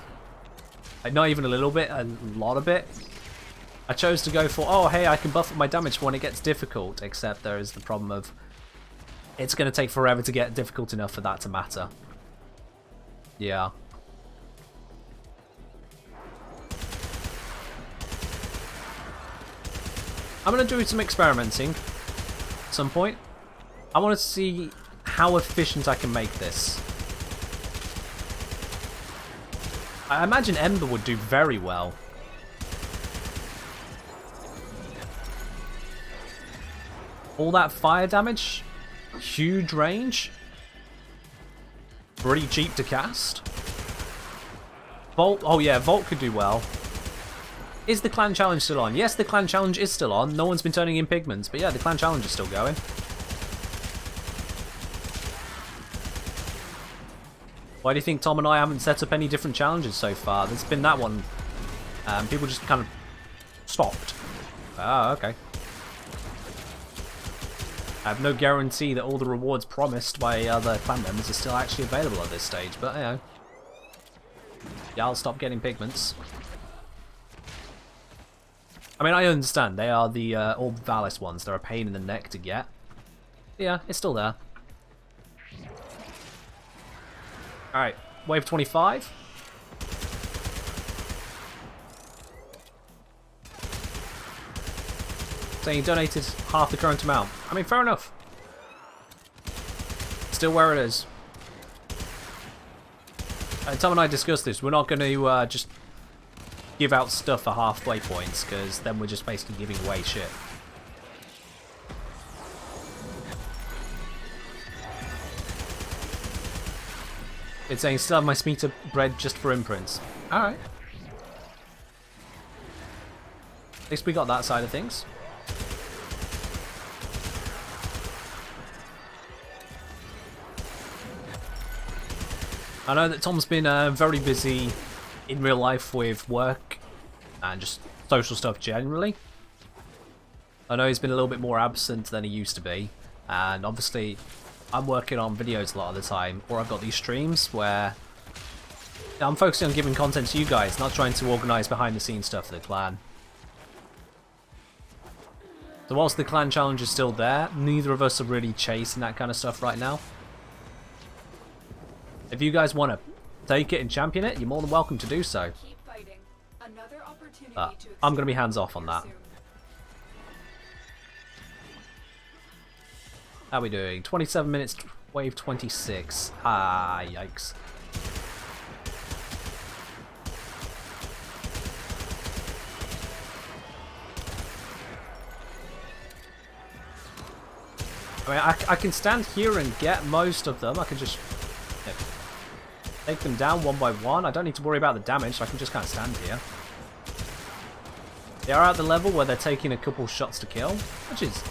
Speaker 1: Like, not even a little bit, a lot of it. I chose to go for, oh hey, I can buff up my damage when it gets difficult, except there is the problem of it's going to take forever to get difficult enough for that to matter. Yeah. I'm going to do some experimenting at some point. I want to see how efficient I can make this. I imagine Ember would do very well. All that fire damage, huge range, pretty cheap to cast. Volt, oh yeah, Volt could do well. Is the clan challenge still on? Yes, the clan challenge is still on. No one's been turning in pigments, but yeah, the clan challenge is still going. Why do you think Tom and I haven't set up any different challenges so far? There's been that one. People just kind of stopped. Ah, okay. I have no guarantee that all the rewards promised by other clan members are still actually available at this stage, but you know. Yeah, I'll stop getting pigments. I mean, I understand. They are the Orb Valis ones. They're a pain in the neck to get. Yeah, it's still there. Alright, wave 25. Saying you donated half the current amount. I mean, fair enough. Still where it is. And Tom and I discussed this. We're not going to just give out stuff for halfway points, because then we're just basically giving away shit. It's saying still have my Smeeta bread just for imprints. Alright. At least we got that side of things. I know that Tom's been very busy in real life with work and just social stuff generally. I know he's been a little bit more absent than he used to be, and obviously I'm working on videos a lot of the time, or I've got these streams where I'm focusing on giving content to you guys, not trying to organise behind the scenes stuff for the clan. So whilst the clan challenge is still there, neither of us are really chasing that kind of stuff right now. If you guys want to take it and champion it, you're more than welcome to do so.
Speaker 3: Keep fighting. Another opportunity to
Speaker 1: I'm going to be hands off on that.
Speaker 3: soon.
Speaker 1: How are we doing? 27 minutes, wave 26. Ah, yikes. I mean, I can stand here and get most of them. I can just take them down one by one. I don't need to worry about the damage. I can just kind of stand here. They are at the level where they're taking a couple shots to kill, which is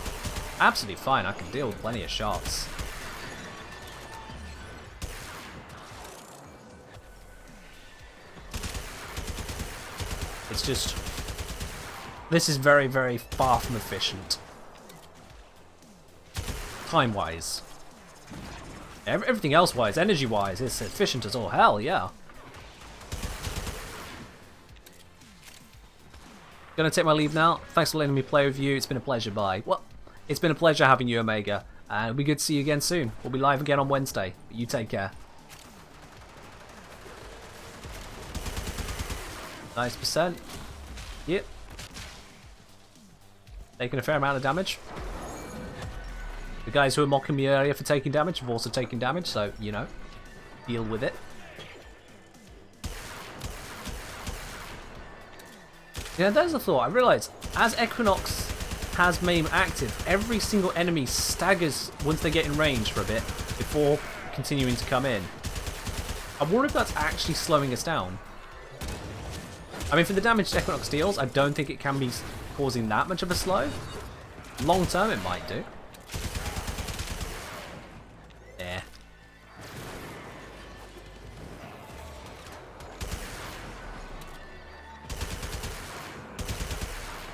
Speaker 1: absolutely fine. I can deal with plenty of shots. It's just, this is very, very far from efficient. Time-wise. Everything else-wise, energy-wise, it's efficient as all hell, yeah. Gonna take my leave now. Thanks for letting me play with you. It's been a pleasure. Bye. Well, it's been a pleasure having you, Omega. And it'll be good to see you again soon. We'll be live again on Wednesday. But you take care. Nice percent. Yep. Taking a fair amount of damage. The guys who are mocking me earlier for taking damage have also taken damage, so, you know, deal with it. Yeah, there's a thought. I realised, as Equinox has MAME active, every single enemy staggers once they get in range for a bit before continuing to come in. I wonder if that's actually slowing us down. I mean, for the damage Equinox deals, I don't think it can be causing that much of a slow. Long term, it might do. Yeah.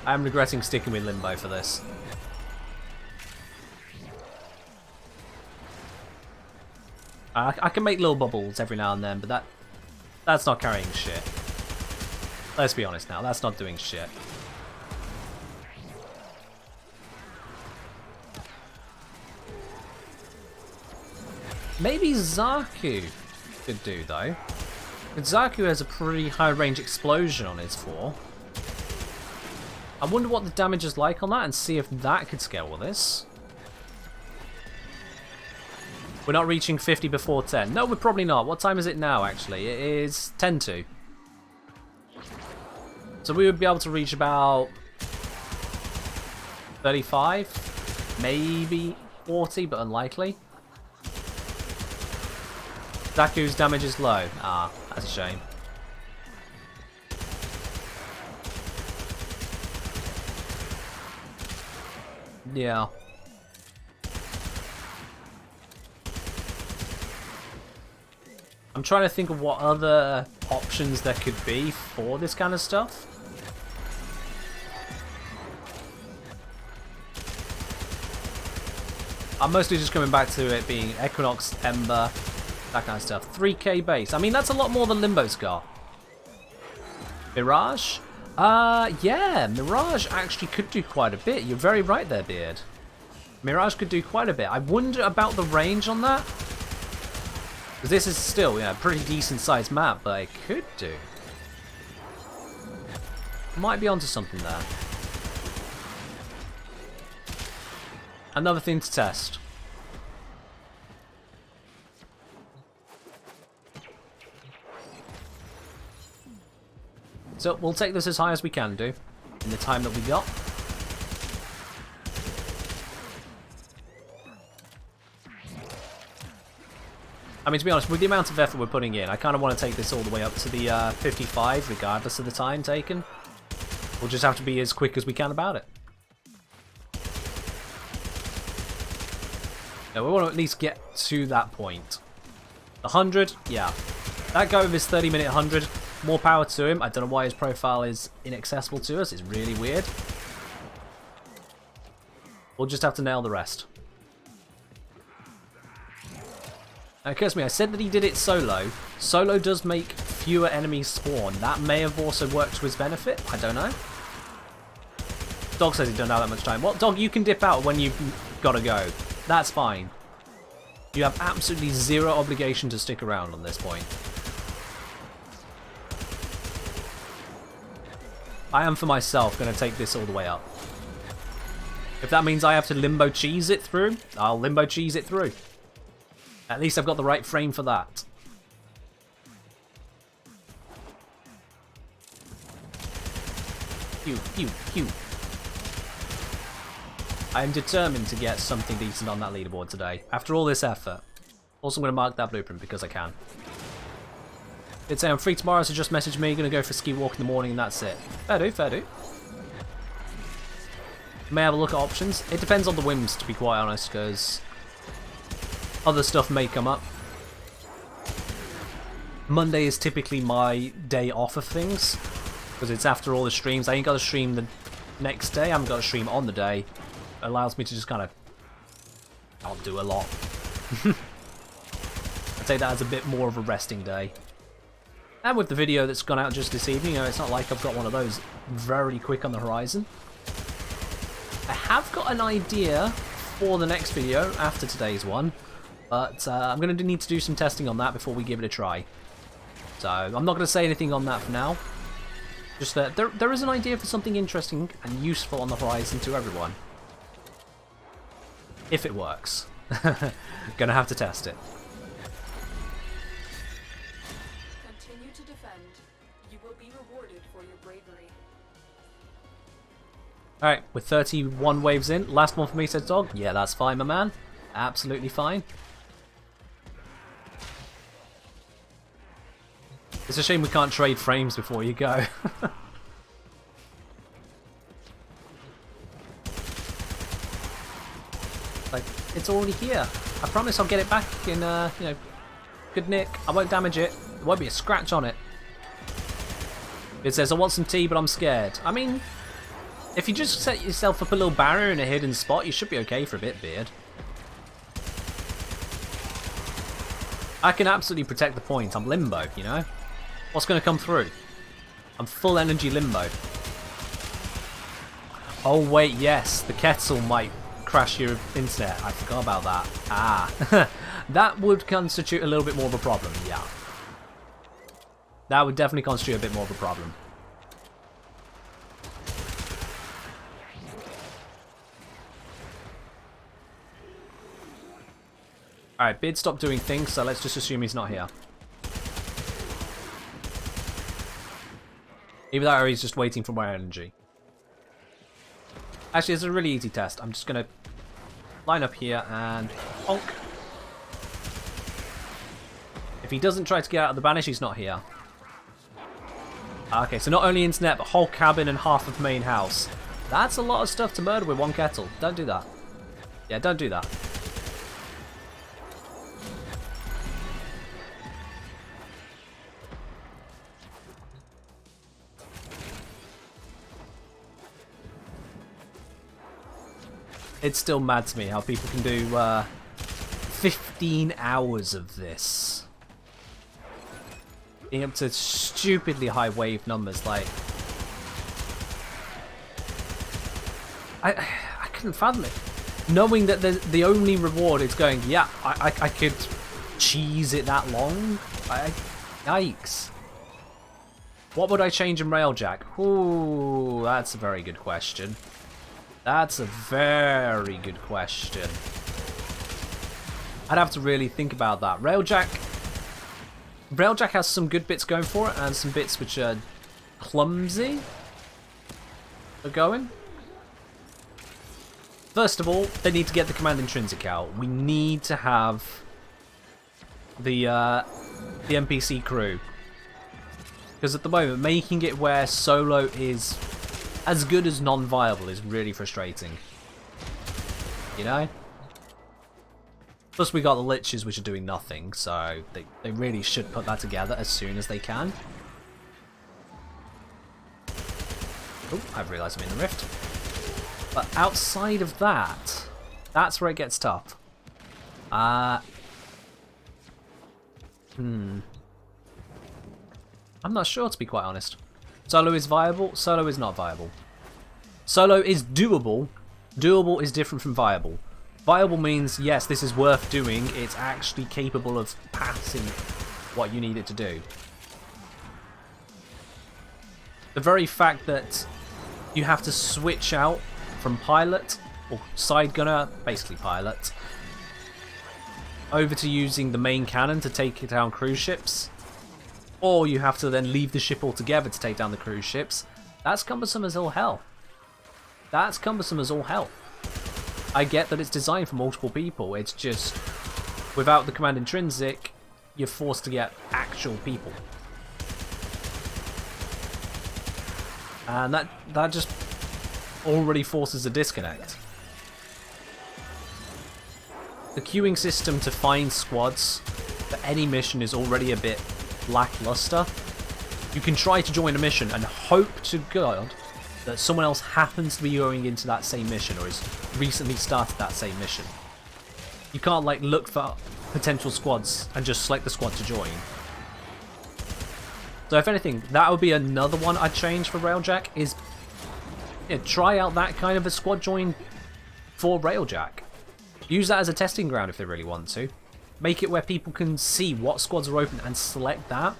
Speaker 1: I am regretting sticking with Limbo for this. I can make little bubbles every now and then, but that's not carrying shit. Let's be honest now, that's not doing shit. Maybe Zaku could do, though. But Zaku has a pretty high range explosion on his 4. I wonder what the damage is like on that and see if that could scale with this. We're not reaching 50 before 10. No, we're probably not. What time is it now, actually? It is 10 to. So we would be able to reach about 35, maybe 40, but unlikely. Zaku's damage is low. Ah, that's a shame. Yeah. I'm trying to think of what other options there could be for this kind of stuff. I'm mostly just coming back to it being Equinox, Ember, that kind of stuff. 3k base. I mean, that's a lot more than Limbo's got. Mirage? Yeah, Mirage actually could do quite a bit. You're very right there, Beard. Mirage could do quite a bit. I wonder about the range on that. Because this is still, yeah, a pretty decent sized map, but it could do. Might be onto something there. Another thing to test. So we'll take this as high as we can do in the time that we got. I mean, to be honest, with the amount of effort we're putting in, I kind of want to take this all the way up to the 55, regardless of the time taken. We'll just have to be as quick as we can about it. No, we want to at least get to that point. 100? Yeah. That guy with his 30-minute 100, more power to him. I don't know why his profile is inaccessible to us. It's really weird. We'll just have to nail the rest. Now, it occurs to me, I said that he did it solo. Solo does make fewer enemies spawn. That may have also worked to his benefit. I don't know. Dog says he don't have that much time. Well, Dog, you can dip out when you've got to go. That's fine. You have absolutely zero obligation to stick around on this point. I am, for myself, going to take this all the way up. If that means I have to limbo cheese it through, I'll limbo cheese it through. At least I've got the right frame for that. Pew, pew, pew. I am determined to get something decent on that leaderboard today, after all this effort. Also, I'm going to mark that blueprint because I can. Did say I'm free tomorrow, so just message me. Going to go for a ski walk in the morning and that's it. Fair do, fair do. May have a look at options. It depends on the whims, to be quite honest, because other stuff may come up. Monday is typically my day off of things, because it's after all the streams. I ain't got to stream the next day. I haven't got to stream on the day. It allows me to just kind of not do a lot. I'd say that as a bit more of a resting day. And with the video that's gone out just this evening, it's not like I've got one of those very quick on the horizon. I have got an idea for the next video after today's one, but I'm going to need to do some testing on that before we give it a try. So I'm not going to say anything on that for now. Just that there is an idea for something interesting and useful on the horizon to everyone. If it works. Gonna have to test it.
Speaker 3: Continue to defend. You will be rewarded for your bravery.
Speaker 1: Alright, with 31 waves in. Last one for me, said Dog. Yeah, that's fine, my man. Absolutely fine. It's a shame we can't trade frames before you go. Like, it's already here. I promise I'll get it back in, you know, good nick. I won't damage it. There won't be a scratch on it. It says, I want some tea, but I'm scared. I mean, if you just set yourself up a little barrier in a hidden spot, you should be okay for a bit, Beard. I can absolutely protect the point. I'm limbo, you know? What's going to come through? I'm full energy limbo. Oh, wait, yes. The kettle might crash your internet. I forgot about that. Ah. That would constitute a little bit more of a problem, yeah. That would definitely constitute a bit more of a problem. Alright, Beard stopped doing things, so let's just assume he's not here. Either that or he's just waiting for more energy. Actually, it's a really easy test. I'm just going to line up here and honk. If he doesn't try to get out of the banish, he's not here. Okay, so not only internet, but whole cabin and half of main house. That's a lot of stuff to murder with one kettle. Don't do that. Yeah, don't do that. It's still mad to me how people can do 15 hours of this. Being up to stupidly high wave numbers, like... I couldn't fathom it. Knowing that the only reward is going, yeah, I could cheese it that long? Yikes. What would I change in Railjack? Ooh, that's a very good question. That's a very good question. I'd have to really think about that. Railjack has some good bits going for it, and some bits which are clumsy are going. First of all, they need to get the command intrinsic out. We need to have the NPC crew. Because at the moment, making it where solo is as good as non-viable is really frustrating. You know? Plus we got the Liches, which are doing nothing, so they really should put that together as soon as they can. Oh, I've realised I'm in the rift. But outside of that, that's where it gets tough. I'm not sure, to be quite honest. Solo is viable, solo is not viable. Solo is doable. Doable is different from viable. Viable means, yes, this is worth doing, it's actually capable of passing what you need it to do. The very fact that you have to switch out from pilot, or side gunner, basically pilot, over to using the main cannon to take down cruise ships, or you have to then leave the ship altogether to take down the cruise ships, that's cumbersome as all hell. That's cumbersome as all hell. I get that it's designed for multiple people, it's just, without the command intrinsic, you're forced to get actual people. And that just already forces a disconnect. The queuing system to find squads for any mission is already a bit lackluster. You can try to join a mission and hope to God that someone else happens to be going into that same mission or has recently started that same mission. You can't like look for potential squads and just select the squad to join. So if anything, that would be another one I'd change for Railjack, is try out that kind of a squad join for Railjack. Use that as a testing ground if they really want to. Make it where people can see what squads are open and select that,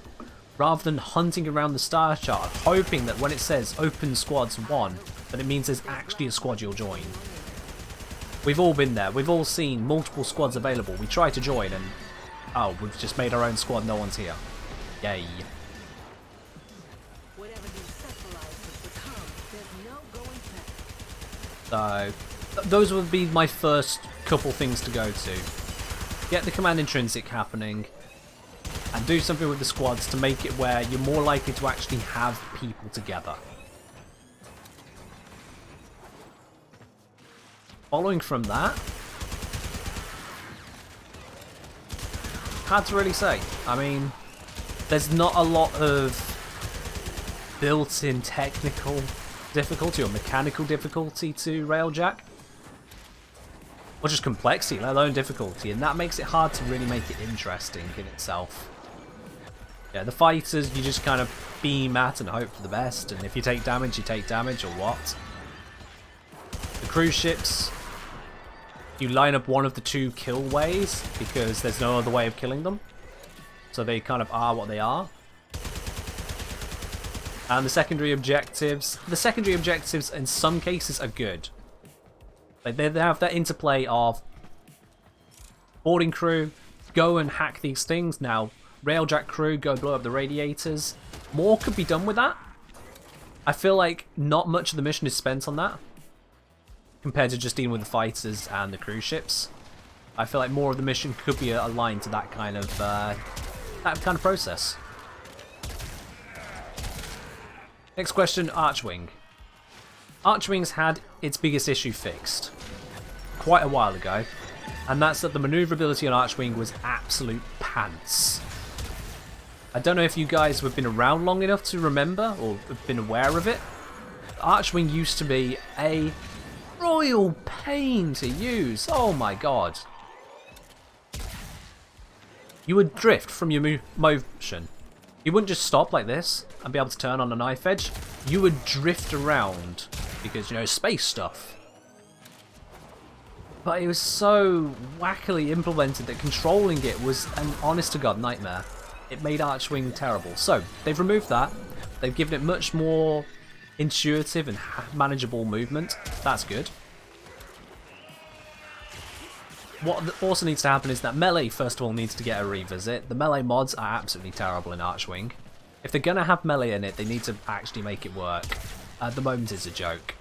Speaker 1: rather than hunting around the star chart, hoping that when it says open squads 1, that it means there's actually a squad you'll join. We've all been there, we've all seen multiple squads available, we try to join and, oh, we've just made our own squad, no one's here. Yay. So, those would be my first couple things to go to. Get the command intrinsic happening, and do something with the squads to make it where you're more likely to actually have people together. Following from that, hard to really say. I mean, there's not a lot of built-in technical difficulty or mechanical difficulty to Railjack, or just complexity, let alone difficulty, and that makes it hard to really make it interesting in itself. Yeah, the fighters, you just kind of beam at and hope for the best, and if you take damage, you take damage, or what. The cruise ships, you line up one of the two kill ways, because there's no other way of killing them. So they kind of are what they are. And the secondary objectives in some cases are good. Like they have that interplay of boarding crew, go and hack these things. Now, Railjack crew, go blow up the radiators. More could be done with that. I feel like not much of the mission is spent on that, compared to just dealing with the fighters and the cruise ships. I feel like more of the mission could be aligned to that kind of process. Next question, Archwing. Archwing's had its biggest issue fixed quite a while ago, and that's that the maneuverability on Archwing was absolute pants. I don't know if you guys have been around long enough to remember or have been aware of it. Archwing used to be a royal pain to use. Oh my god. You would drift from your motion. You wouldn't just stop like this and be able to turn on a knife edge. You would drift around because, you know, space stuff. But it was so wackily implemented that controlling it was an honest-to-God nightmare. It made Archwing terrible. So, they've removed that. They've given it much more intuitive and manageable movement. That's good. What also needs to happen is that melee, first of all, needs to get a revisit. The melee mods are absolutely terrible in Archwing. If they're going to have melee in it, they need to actually make it work. At the moment, it's a joke.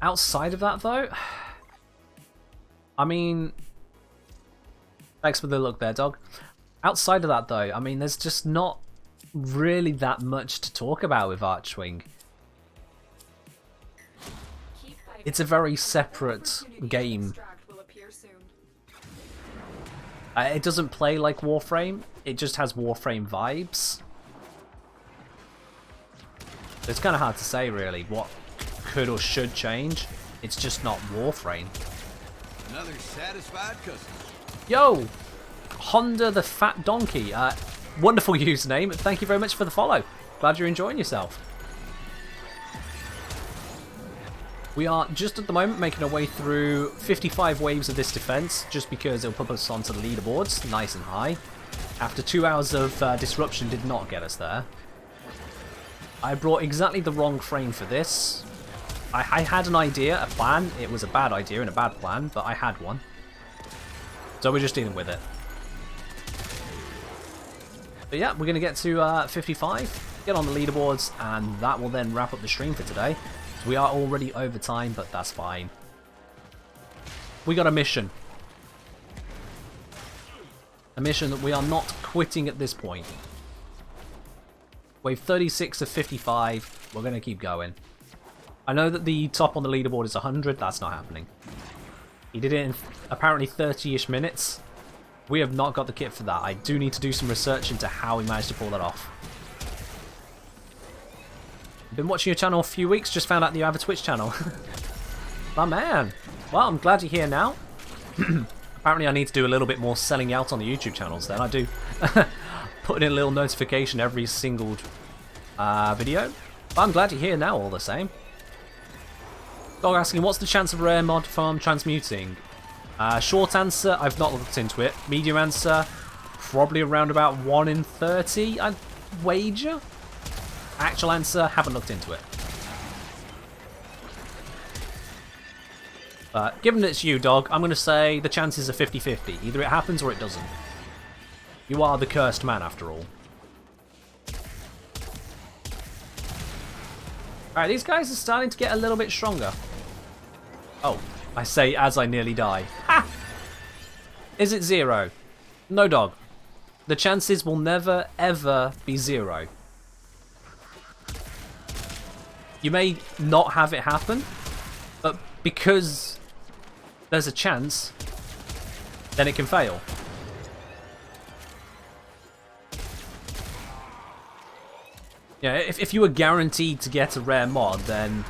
Speaker 1: Outside of that, though, I mean, thanks for the look there, dog. Outside of that, though, I mean, there's just not really that much to talk about with Archwing. It's a very separate game. It doesn't play like Warframe, it just has Warframe vibes. It's kind of hard to say really what could or should change. It's just not Warframe.
Speaker 4: Another satisfied customer.
Speaker 1: Yo! Honda the Fat Donkey. Wonderful username. Thank you very much for the follow. Glad you're enjoying yourself. We are just at the moment making our way through 55 waves of this defense, just because it'll put us onto the leaderboards, nice and high. After 2 hours of disruption did not get us there. I brought exactly the wrong frame for this. I had an idea, a plan. It was a bad idea and a bad plan, but I had one. So we're just dealing with it. But yeah, we're going to get to 55, get on the leaderboards, and that will then wrap up the stream for today. So we are already over time, but that's fine. We got a mission. A mission that we are not quitting at this point. Wave 36 of 55, we're going to keep going. I know that the top on the leaderboard is 100, that's not happening. He did it in apparently 30-ish minutes. We have not got the kit for that. I do need to do some research into how he managed to pull that off. Been watching your channel a few weeks, just found out that you have a Twitch channel. My man. Well, I'm glad you're here now. Apparently I need to do a little bit more selling out on the YouTube channels then. I do put in a little notification every single video. But I'm glad you're here now all the same. Dog asking, what's the chance of rare mod farm transmuting? Short answer, I've not looked into it. Medium answer, probably around about 1 in 30, I'd wager. Actual answer, haven't looked into it. Given it's you, dog, I'm going to say the chances are 50-50. Either it happens or it doesn't. You are the cursed man, after all. Alright, these guys are starting to get a little bit stronger. Oh, I say as I nearly die. Ha! Is it 0? No, dog. The chances will never, ever be 0. You may not have it happen, but because there's a chance, then it can fail. Yeah, if you were guaranteed to get a rare mod, then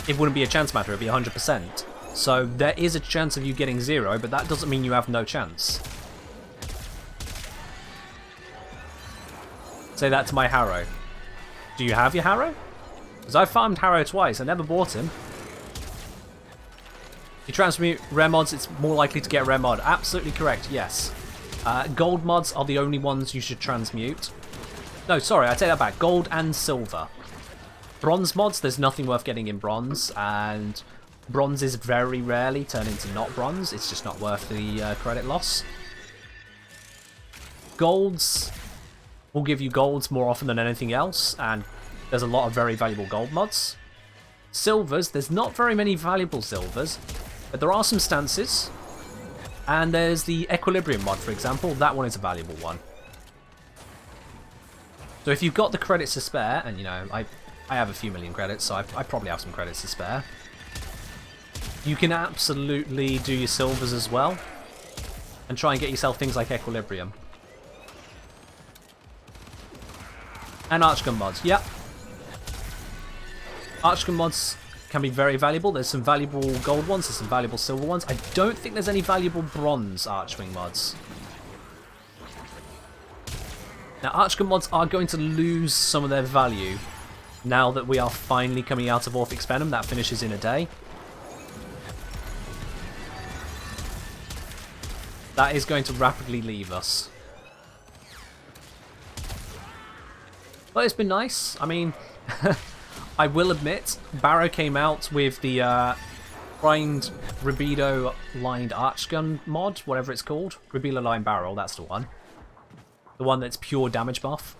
Speaker 1: it wouldn't be a chance matter, it'd be 100%. So there is a chance of you getting 0, but that doesn't mean you have no chance. Say that to my Harrow. Do you have your Harrow? Because I farmed Harrow twice, I never bought him. If you transmute rare mods, it's more likely to get a rare mod. Absolutely correct, yes. Gold mods are the only ones you should transmute. No, sorry, I take that back. Gold and silver. Bronze mods, there's nothing worth getting in bronze, and bronzes very rarely turn into not bronze. It's just not worth the credit loss. Golds will give you golds more often than anything else, and there's a lot of very valuable gold mods. Silvers, there's not very many valuable silvers, but there are some stances. And there's the Equilibrium mod, for example. That one is a valuable one. So if you've got the credits to spare, and you know, I have a few million credits, so I probably have some credits to spare. You can absolutely do your silvers as well, and try and get yourself things like Equilibrium. And Archgun mods, yep. Archgun mods can be very valuable. There's some valuable gold ones, there's some valuable silver ones. I don't think there's any valuable bronze Archwing mods. Now, Archgun mods are going to lose some of their value now that we are finally coming out of Orphic Venom. That finishes in a day. That is going to rapidly leave us. But it's been nice. I mean, I will admit, Barrow came out with the primed Rubido lined Archgun mod, whatever it's called. Rubido lined barrel, that's the one. The one that's pure damage buff.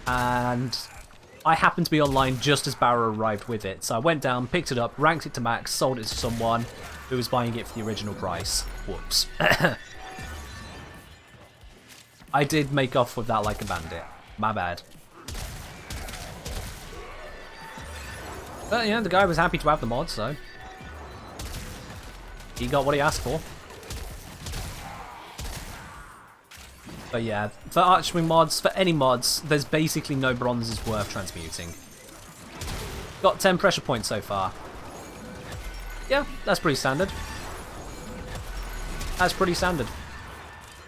Speaker 1: And I happened to be online just as Barrow arrived with it. So I went down, picked it up, ranked it to max, sold it to someone who was buying it for the original price. Whoops. I did make off with that like a bandit. My bad. But yeah, the guy was happy to have the mod, so He got what he asked for. But yeah, for Archwing mods, for any mods, there's basically no bronzes worth transmuting. Got 10 pressure points so far. Yeah, that's pretty standard. That's pretty standard.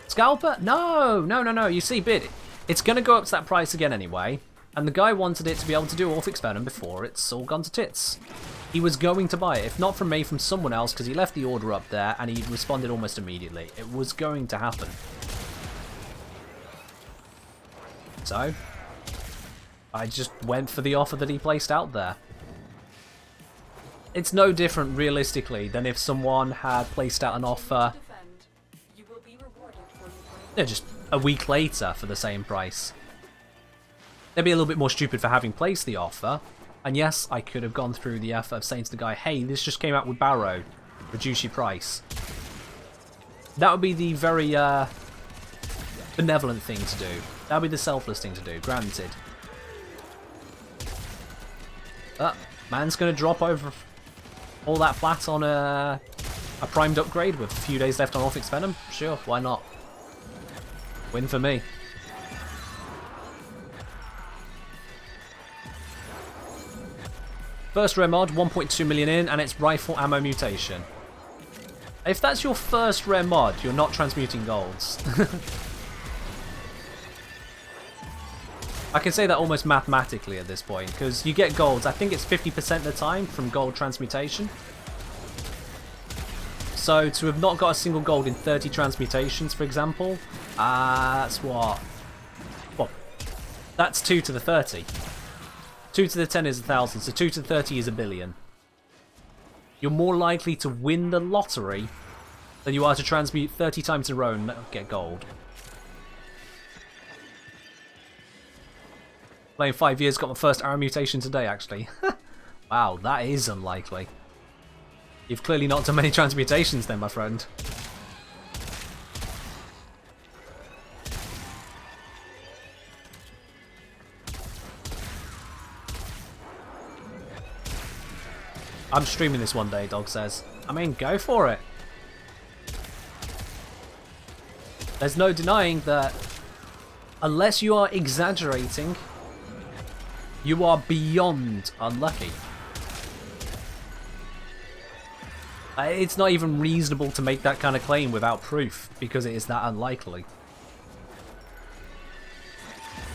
Speaker 1: Scalper? No, no, no, no. You see, Bid, it's going to go up to that price again anyway. And the guy wanted it to be able to do Orphix Venom before it's all gone to tits. He was going to buy it, if not from me, from someone else, because he left the order up there and he responded almost immediately. It was going to happen. So, I just went for the offer that he placed out there. It's no different, realistically, than if someone had placed out an offer just a week later for the same price. They'd be a little bit more stupid for having placed the offer. And yes, I could have gone through the effort of saying to the guy, hey, this just came out with Barrow, reduce your price. That would be the very benevolent thing to do. That would be the selfless thing to do, granted. But man's going to drop over all that flat on a primed upgrade with a few days left on Orphix Venom. Sure, why not? Win for me. First rare mod, 1.2 million in, and it's rifle ammo mutation. If that's your first rare mod, you're not transmuting golds. I can say that almost mathematically at this point, because you get golds, I think it's 50% of the time from gold transmutation. So to have not got a single gold in 30 transmutations, for example, that's what? Well, that's 2 to the 30. 2 to the 10 is 1,000, so 2 to the 30 is 1 billion. You're more likely to win the lottery than you are to transmute 30 times in a row and get gold. Playing 5 years, got my first arrow mutation today, actually. Wow, that is unlikely. You've clearly not done many transmutations then, my friend. I'm streaming this one day, Dog says. I mean, go for it. There's no denying that unless you are exaggerating, you are beyond unlucky. It's not even reasonable to make that kind of claim without proof, because it is that unlikely.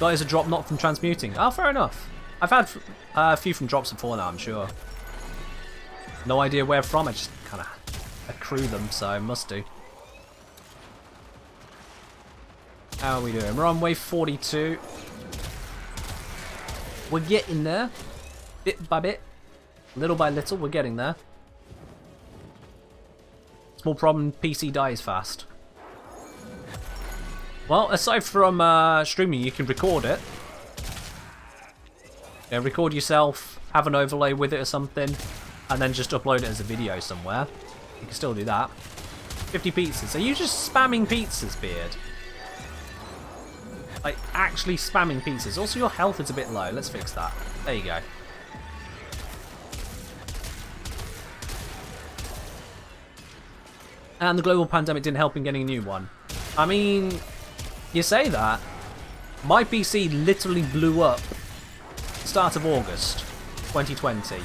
Speaker 1: That is a drop not from transmuting. Oh, fair enough. I've had a few from drops before now, I'm sure. No idea where from, I just kind of accrue them, so I must do. How are we doing? We're on wave 42. We're getting there. Bit by bit. Little by little, we're getting there. Small problem, PC dies fast. Well, aside from streaming, you can record it. Yeah, record yourself, have an overlay with it or something, and then just upload it as a video somewhere. You can still do that. 50 pizzas. Are you just spamming pizzas, Beard? Like, actually spamming pizzas. Also, your health is a bit low. Let's fix that. There you go. And the global pandemic didn't help in getting a new one. I mean, you say that. My PC literally blew up start of August 2020.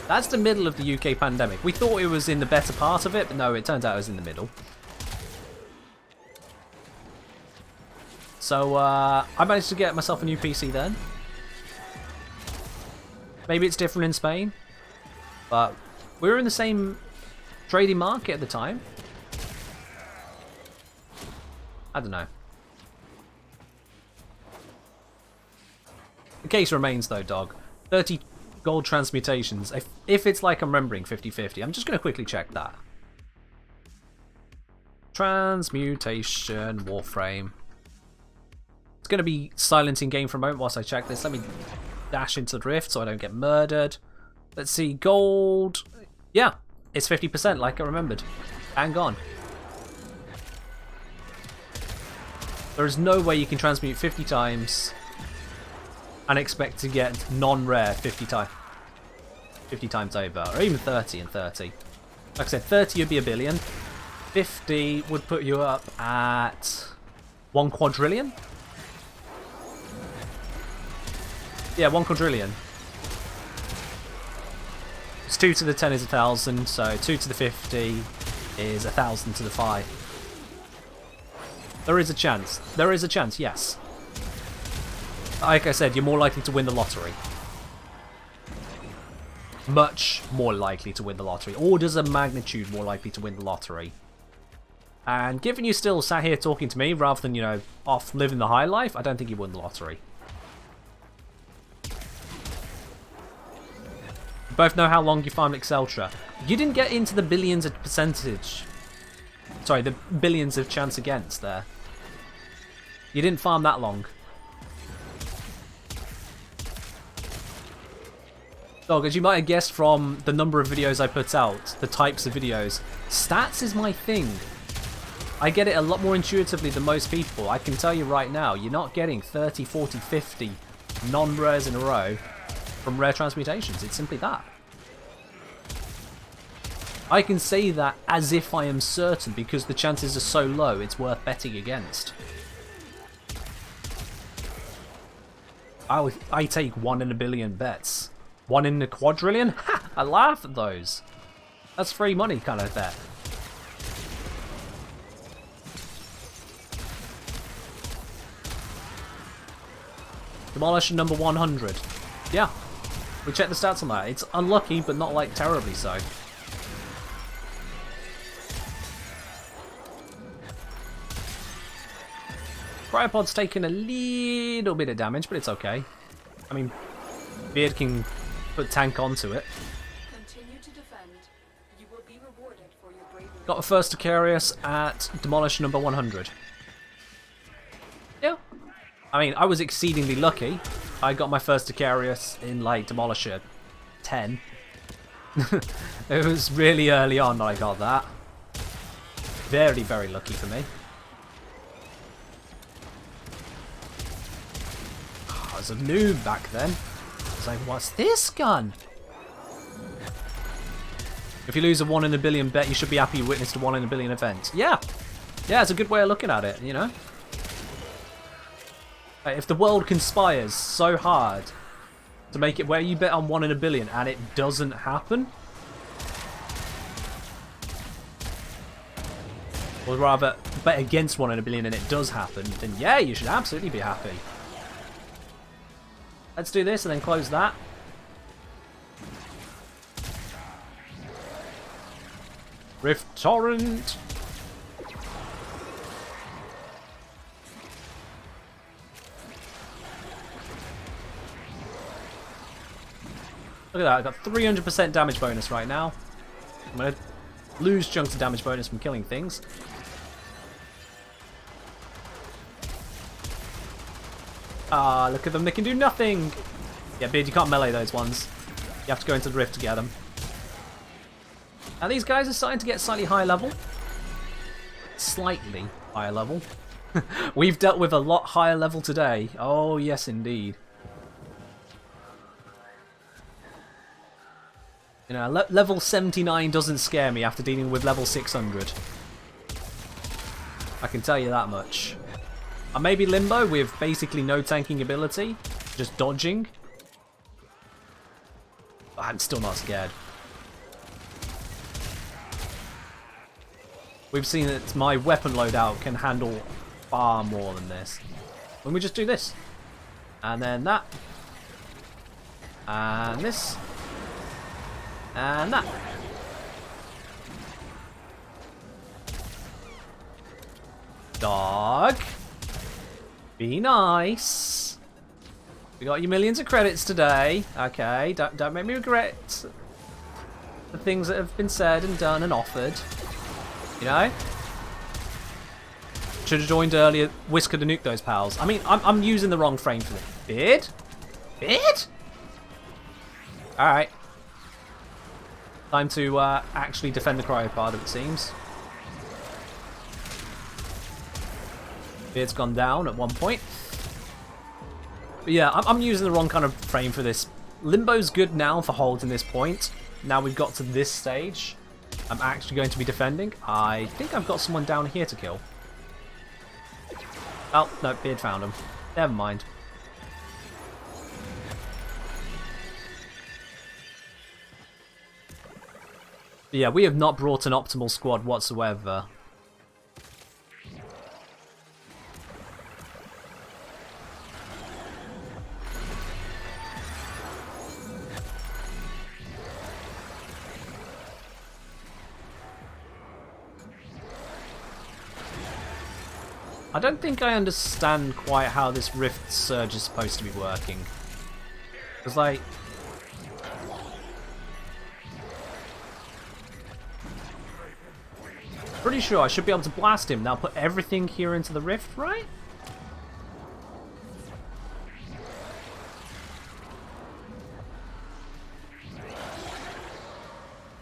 Speaker 1: That's the middle of the UK pandemic. We thought it was in the better part of it, but no, it turns out it was in the middle. So, I managed to get myself a new PC then. Maybe it's different in Spain, but we were in the same trading market at the time. I don't know. The case remains though, Dog. 30 gold transmutations. If it's like I'm remembering 50-50, I'm just going to quickly check that. Transmutation, Warframe. It's going to be silent in game for a moment whilst I check this. Let me dash into the rift so I don't get murdered. Let's see, gold. Yeah, it's 50% like I remembered. Hang on. There is no way you can transmute 50 times and expect to get non-rare 50 times over, or even 30 and 30. Like I said, 30 would be a billion. 50 would put you up at 1 quadrillion. Yeah, 1 quadrillion. It's 2 to the 10 is 1,000, so 2 to the 50 is 1,000 to the 5. There is a chance. There is a chance, yes. Like I said, you're more likely to win the lottery. Much more likely to win the lottery. Orders of magnitude more likely to win the lottery. And given you still sat here talking to me rather than, you know, off living the high life, I don't think you won the lottery. We both know how long you farmed Exceltra. You didn't get into the billions of percentage. Sorry, the billions of chance against there. You didn't farm that long. Dog, as you might have guessed from the number of videos I put out, the types of videos, stats is my thing. I get it a lot more intuitively than most people. I can tell you right now, you're not getting 30, 40, 50 non-rares in a row from rare transmutations. It's simply that. I can say that as if I am certain because the chances are so low, it's worth betting against. I take 1 in a billion bets. 1 in a quadrillion? Ha! I laugh at those. That's free money kind of bet. Demolish number 100. Yeah. We checked the stats on that. It's unlucky, but not like terribly so. Cryopod's taking a little bit of damage, but it's okay. I mean, Beard can put tank onto it.
Speaker 3: Continue to defend. You will be rewarded for your bravery.
Speaker 1: Got a first Acarius at Demolish number 100. Yeah. I mean, I was exceedingly lucky. I got my first Acarius in, like, Demolisher 10. It was really early on that I got that. Very, very lucky for me. I was a noob back then. I was like, what's this gun? If you lose a 1 in a billion bet, you should be happy you witnessed a 1 in a billion event. Yeah. Yeah, it's a good way of looking at it, you know? If the world conspires so hard to make it where you bet on 1 in a billion and it doesn't happen, or rather bet against 1 in a billion and it does happen, then yeah, you should absolutely be happy. Let's do this and then close that. Rift Torrent. Look at that, I got 300% damage bonus right now. I'm going to lose chunks of damage bonus from killing things. Ah, look at them, they can do nothing! Yeah, Beard, you can't melee those ones. You have to go into the rift to get them. Now these guys are starting to get slightly higher level. Slightly higher level. We've dealt with a lot higher level today. Oh, yes indeed. You know, level 79 doesn't scare me after dealing with level 600. I can tell you that much. I may be Limbo with basically no tanking ability, just dodging. But I'm still not scared. We've seen that my weapon loadout can handle far more than this. When we just do this. And then that. And this. And that. Dog. Be nice. We got you millions of credits today. Okay, don't make me regret the things that have been said and done and offered. You know? Should have joined earlier. Whisker to nuke those pals. I mean, I'm using the wrong frame for this. Beard? Beard? Alright. Time to actually defend the cryopod, it seems. Beard's gone down at one point. But yeah, I'm using the wrong kind of frame for this. Limbo's good now for holding this point. Now we've got to this stage. I'm actually going to be defending. I think I've got someone down here to kill. Oh, no, Beard found him. Never mind. But yeah, we have not brought an optimal squad whatsoever. I don't think I understand quite how this Rift Surge is supposed to be working. Because, like... pretty sure I should be able to blast him. Now put everything here into the Rift, right?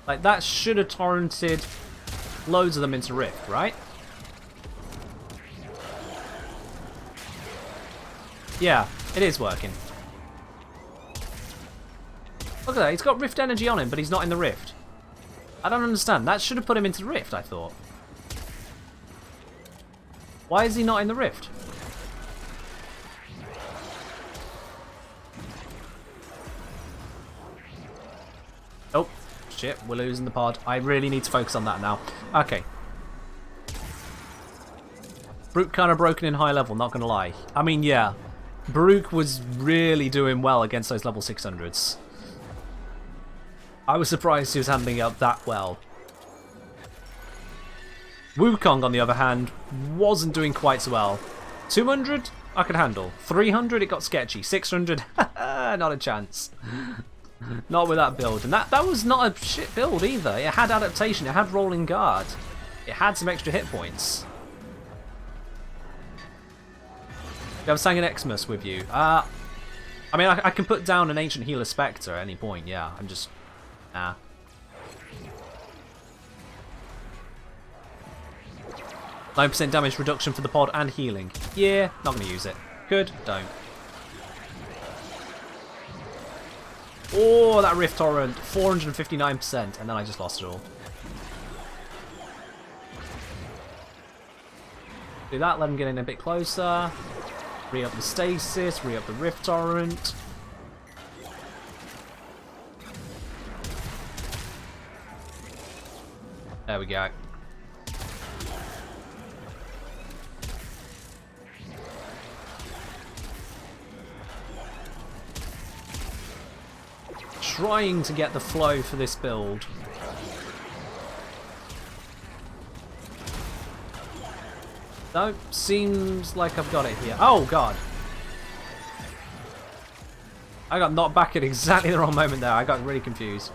Speaker 1: Like, that should have torrented loads of them into Rift, right? Yeah, it is working. Look at that, he's got Rift energy on him, but he's not in the Rift. I don't understand. That should have put him into the Rift, I thought. Why is he not in the Rift? Oh, shit, we're losing the pod. I really need to focus on that now. Okay. Brute kind of broken in high level, not gonna lie. I mean, yeah. Baruch was really doing well against those level 600s. I was surprised he was handling it up that well. Wukong, on the other hand, wasn't doing quite so well. 200, I could handle. 300, it got sketchy. 600, not a chance. Not with that build. And that was not a shit build either. It had adaptation, it had rolling guard. It had some extra hit points. I have sang an Xmas with you. I mean, I can put down an Ancient Healer Spectre at any point, yeah. I'm just... nah. %9 damage reduction for the pod and healing. Yeah, not going to use it. Could, don't. Oh, that Rift Torrent. 459%, and then I just lost it all. Do that, let him get in a bit closer. Re-up the stasis, re-up the Rift Torrent. There we go. Trying to get the flow for this build. No, seems like I've got it here. Oh, God. I got knocked back at exactly the wrong moment there. I got really confused.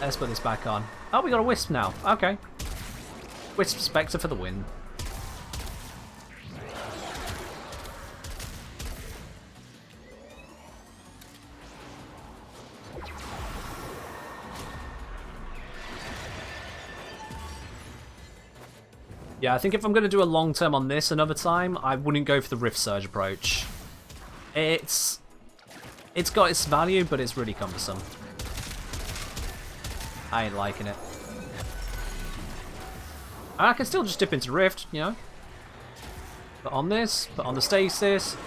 Speaker 1: Let's put this back on. Oh, we got a Wisp now. Okay. Wisp Spectre for the win. Yeah, I think if I'm going to do a long term on this another time, I wouldn't go for the Rift Surge approach. It's got its value, but it's really cumbersome. I ain't liking it. And I can still just dip into Rift, you know. But on this, put on the stasis.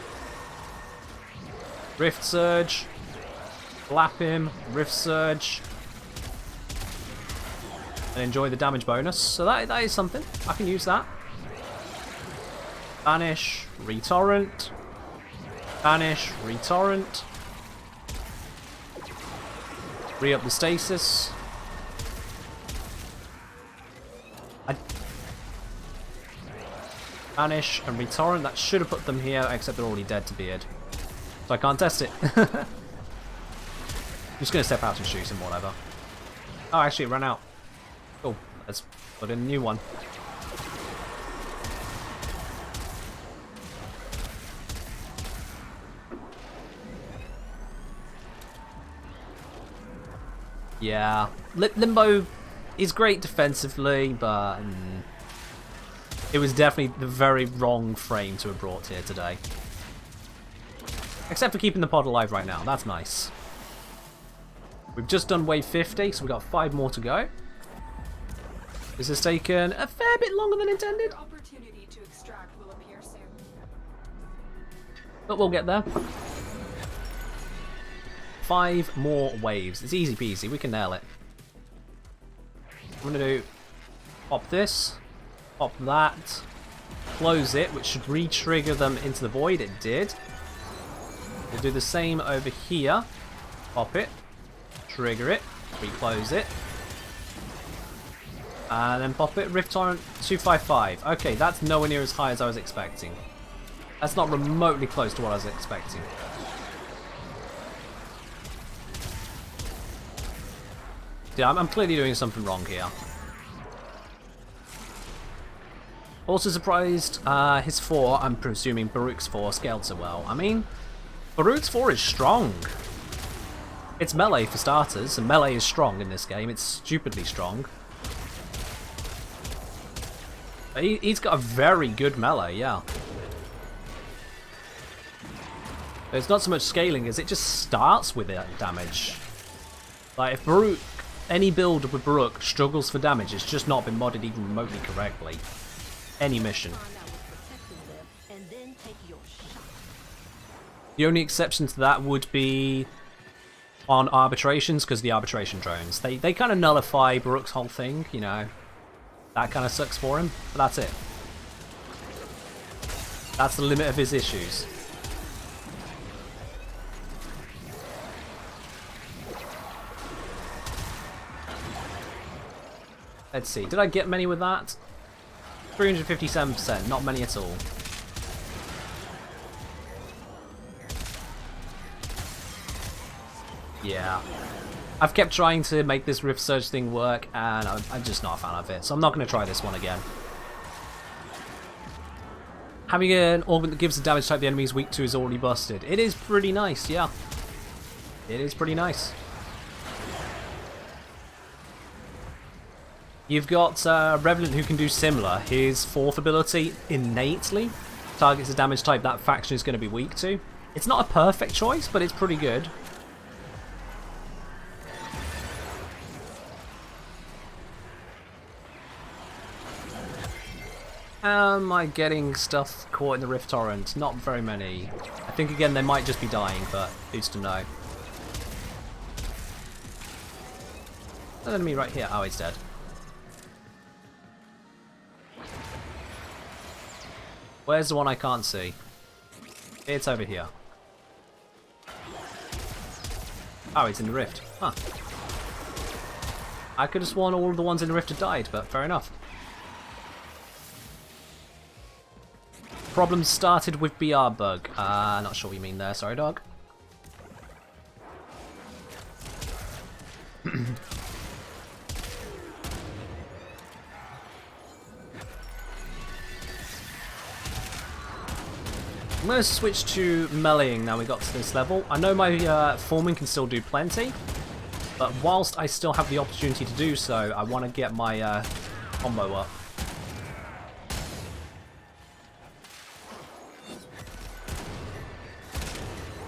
Speaker 1: Rift Surge. Blap him. Rift Surge. And enjoy the damage bonus. So that is something. I can use that. Banish, retorrent. Banish, retorrent. Re-up the stasis. Banish and retorrent. That should have put them here, except they're already dead to Beard. So I can't test it. I'm just going to step out and shoot him, whatever. Oh, actually it ran out. Cool, let's put in a new one. Yeah, Limbo is great defensively, but it was definitely the very wrong frame to have brought here today. Except for keeping the pod alive right now, that's nice. We've just done wave 50, so we've got 5 more to go. This has taken a fair bit longer than intended,
Speaker 3: Your opportunity to extract will appear soon.
Speaker 1: but we'll get there. 5 more waves. It's easy peasy. We can nail it. I'm gonna do pop this, pop that, close it, which should re-trigger them into the void. It did. We'll do the same over here. Pop it, trigger it, re-close it, and then pop it. Rift Torrent 255. Okay, that's nowhere near as high as I was expecting. That's not remotely close to what I was expecting. Yeah, I'm clearly doing something wrong here. Also surprised his 4, I'm presuming Baruch's 4, scaled so well. I mean, Baruch's 4 is strong. It's melee for starters, and melee is strong in this game. It's stupidly strong. He's got a very good melee, yeah. But it's not so much scaling as it just starts with it damage. Like, if Baruch, any build with Baruch struggles for damage, it's just not been modded even remotely correctly. Any mission. The only exception to that would be on arbitrations, because the arbitration drones. They kind of nullify Baruch's whole thing, you know. That kind of sucks for him, but that's it. That's the limit of his issues. Let's see, did I get many with that? 357%, not many at all. Yeah. I've kept trying to make this Rift Surge thing work, and I'm just not a fan of it, so I'm not going to try this one again. Having an augment that gives the damage type the enemy is weak to is already busted. It is pretty nice, yeah. It is pretty nice. You've got Revenant who can do similar. His 4th ability innately targets a damage type that faction is going to be weak to. It's not a perfect choice, but it's pretty good. Am I getting stuff caught in the Rift Torrent? Not very many. I think again they might just be dying, but who's to know. An enemy right here. Oh, he's dead. Where's the one I can't see? It's over here. Oh, it's in the rift. Huh. I could have sworn all of the ones in the rift had died, but fair enough. Problems started with BR bug. Not sure what you mean there. Sorry, dog. I'm going to switch to meleeing now we got to this level. I know my forming can still do plenty, but whilst I still have the opportunity to do so, I want to get my combo up.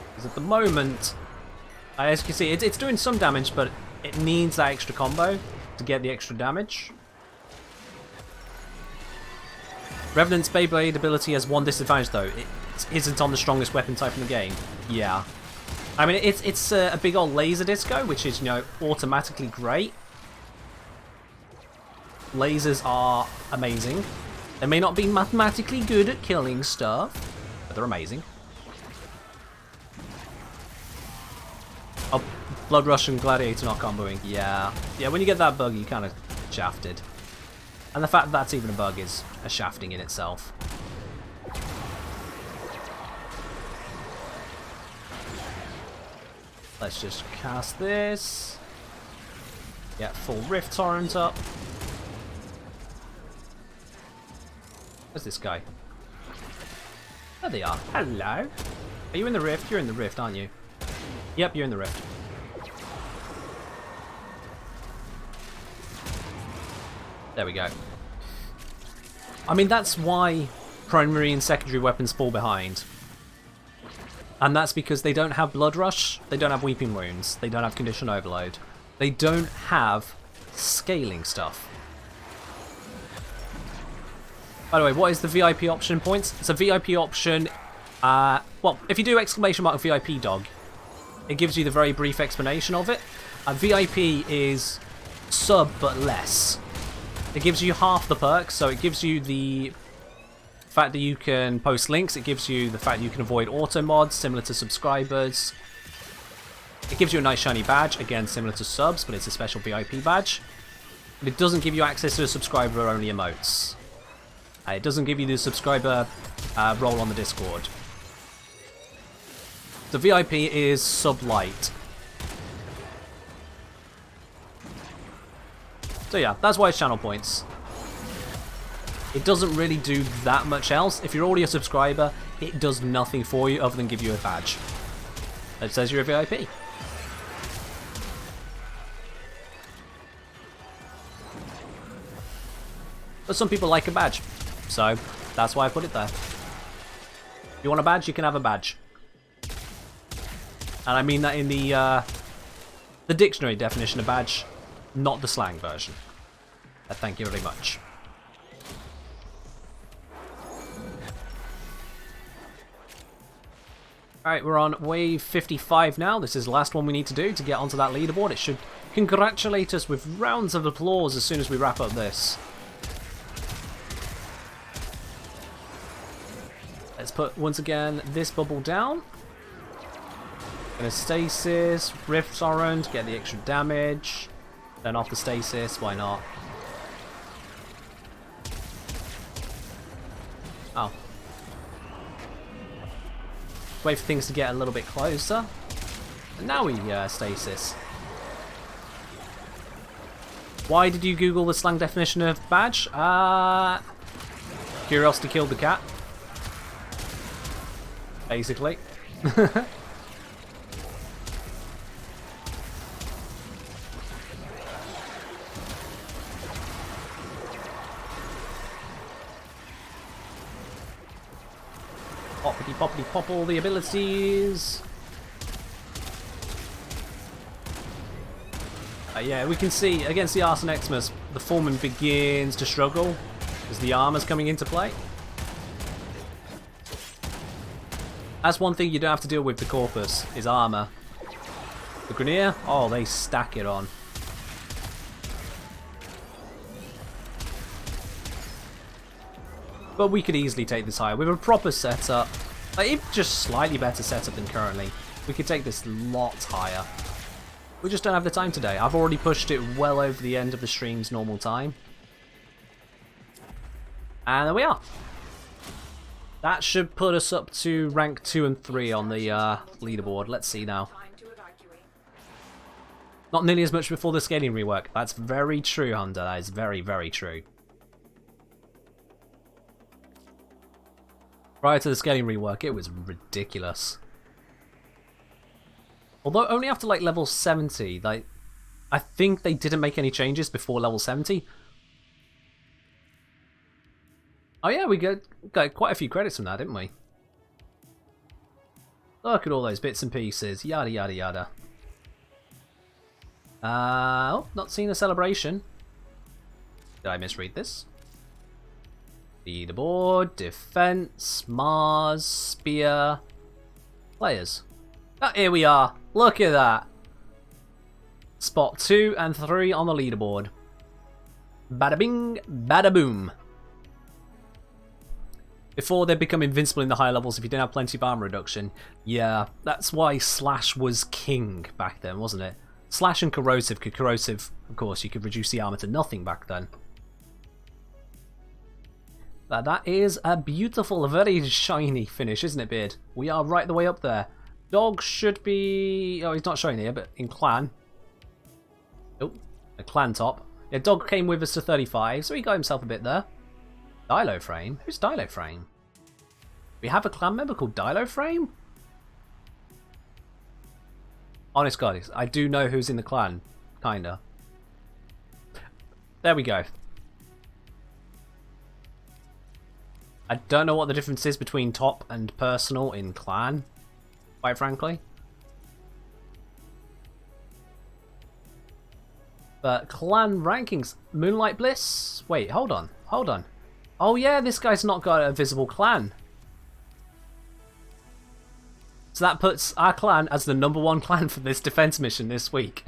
Speaker 1: Because at the moment, as you can see, it's doing some damage, but it needs that extra combo to get the extra damage. Revenant's Beyblade ability has one disadvantage though. It isn't on the strongest weapon type in the game. Yeah. I mean, it's a big old laser disco, which is, you know, automatically great. Lasers are amazing. They may not be mathematically good at killing stuff, but they're amazing. Oh, Blood Rush and Gladiator not comboing. Yeah. Yeah, when you get that bug, you kind of shafted. And the fact that that's even a bug is a shafting in itself. Let's just cast this. Get full Rift Torrent up. Where's this guy? There they are. Hello. Are you in the Rift? You're in the Rift, aren't you? Yep, you're in the Rift. There we go. I mean, that's why primary and secondary weapons fall behind. And that's because they don't have Blood Rush, they don't have Weeping Wounds, they don't have Condition Overload. They don't have scaling stuff. By the way, what is the VIP option points? It's a VIP option. Well, if you do exclamation mark VIP dog, it gives you the very brief explanation of it. VIP is sub but less. It gives you half the perks, so it gives you the fact that you can post links, it gives you the fact that you can avoid auto mods similar to subscribers. It gives you a nice shiny badge, again similar to subs, but it's a special VIP badge. But it doesn't give you access to the subscriber only emotes. It doesn't give you the subscriber role on the Discord. The VIP is sub-light. So yeah, that's why it's channel points. It doesn't really do that much else. If you're already a subscriber, it does nothing for you other than give you a badge. It says you're a VIP. But some people like a badge, so that's why I put it there. If you want a badge, you can have a badge. And I mean that in the dictionary definition of badge, not the slang version. Thank you very much. Alright, we're on wave 55 now. This is the last one we need to do to get onto that leaderboard. It should congratulate us with rounds of applause as soon as we wrap up this. Let's put, once again, this bubble down. Gonna stasis, Rift Soren to get the extra damage. Then off the stasis, why not? Oh. Wait for things to get a little bit closer. And now we stasis. Why did you Google the slang definition of badge? Curiosity killed the cat. Basically. Poppity poppity pop all the abilities. Yeah, we can see against the Arson Xmas, the Foreman begins to struggle as the armor's coming into play. That's one thing you don't have to deal with the Corpus, is armor. The Grenier, oh, they stack it on. But we could easily take this higher. With a proper setup, like if just slightly better setup than currently, we could take this lots higher. We just don't have the time today. I've already pushed it well over the end of the stream's normal time. And there we are. That should put us up to rank 2 and 3 on the leaderboard. Let's see now. Not nearly as much before the scaling rework. That's very true, Hunter. That is very, very true. Prior to the scaling rework, it was ridiculous. Although only after like level 70, like I think they didn't make any changes before level 70. Oh yeah, we got quite a few credits from that, didn't we? Look at all those bits and pieces, yada yada yada. Oh, not seeing a celebration. Did I misread this? Leaderboard, defense, Mars, spear, players. Oh, here we are. Look at that. Spot 2 and 3 on the leaderboard. Bada bing, bada boom. Before they become invincible in the higher levels if you didn't have plenty of armor reduction. Yeah, that's why Slash was king back then, wasn't it? Slash and Corrosive, because Corrosive, of course, you could reduce the armor to nothing back then. But that is a beautiful, very shiny finish, isn't it, Beard? We are right the way up there. Dog should be... Oh, he's not showing here, but in clan. Oh, a clan top. Yeah, Dog came with us to 35, so he got himself a bit there. Dilo Frame? Who's Dilo Frame? We have a clan member called Dilo Frame? Honest God, I do know who's in the clan. Kinda. There we go. I don't know what the difference is between top and personal in clan, quite frankly. But clan rankings. Moonlight Bliss? Wait, hold on. Hold on. Oh yeah, this guy's not got a visible clan. So that puts our clan as the #1 clan for this defense mission this week.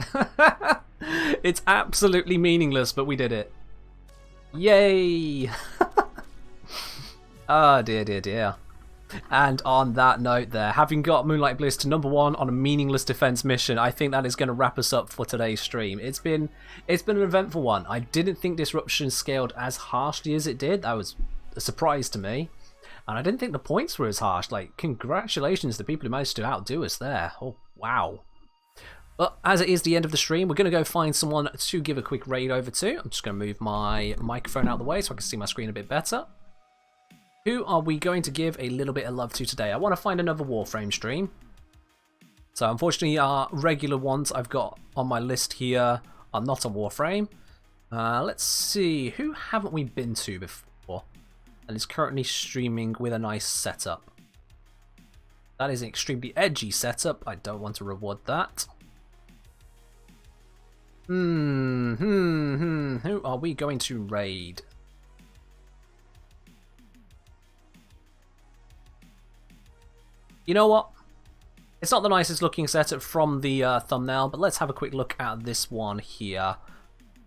Speaker 1: It's absolutely meaningless, but we did it. Yay! Oh dear, dear, dear. And on that note there, having got Moonlight Bliss to #1 on a meaningless defense mission, I think that is going to wrap us up for today's stream. It's been an eventful one. I didn't think Disruption scaled as harshly as it did. That was a surprise to me. And I didn't think the points were as harsh. Like, congratulations to the people who managed to outdo us there. Oh, wow. But as it is the end of the stream, we're going to go find someone to give a quick raid over to. I'm just going to move my microphone out of the way so I can see my screen a bit better. Who are we going to give a little bit of love to today? I want to find another Warframe stream. So unfortunately our regular ones I've got on my list here are not on Warframe. Let's see, who haven't we been to before? And is currently streaming with a nice setup. That is an extremely edgy setup. I don't want to reward that. Who are we going to raid? You know what? It's not the nicest looking setup from the thumbnail, but let's have a quick look at this one here.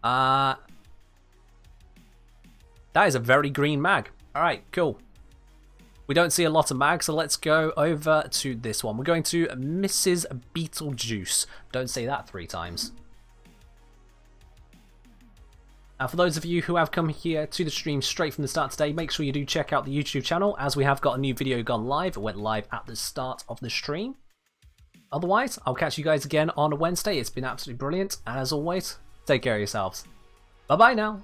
Speaker 1: That is a very green mag. Alright, cool. We don't see a lot of mags, so let's go over to this one. We're going to Mrs. Beetlejuice. Don't say that 3 times. Now, for those of you who have come here to the stream straight from the start today, make sure you do check out the YouTube channel, as we have got a new video gone live. It went live at the start of the stream. Otherwise, I'll catch you guys again on a Wednesday. It's been absolutely brilliant, and as always, take care of yourselves. Bye-bye now.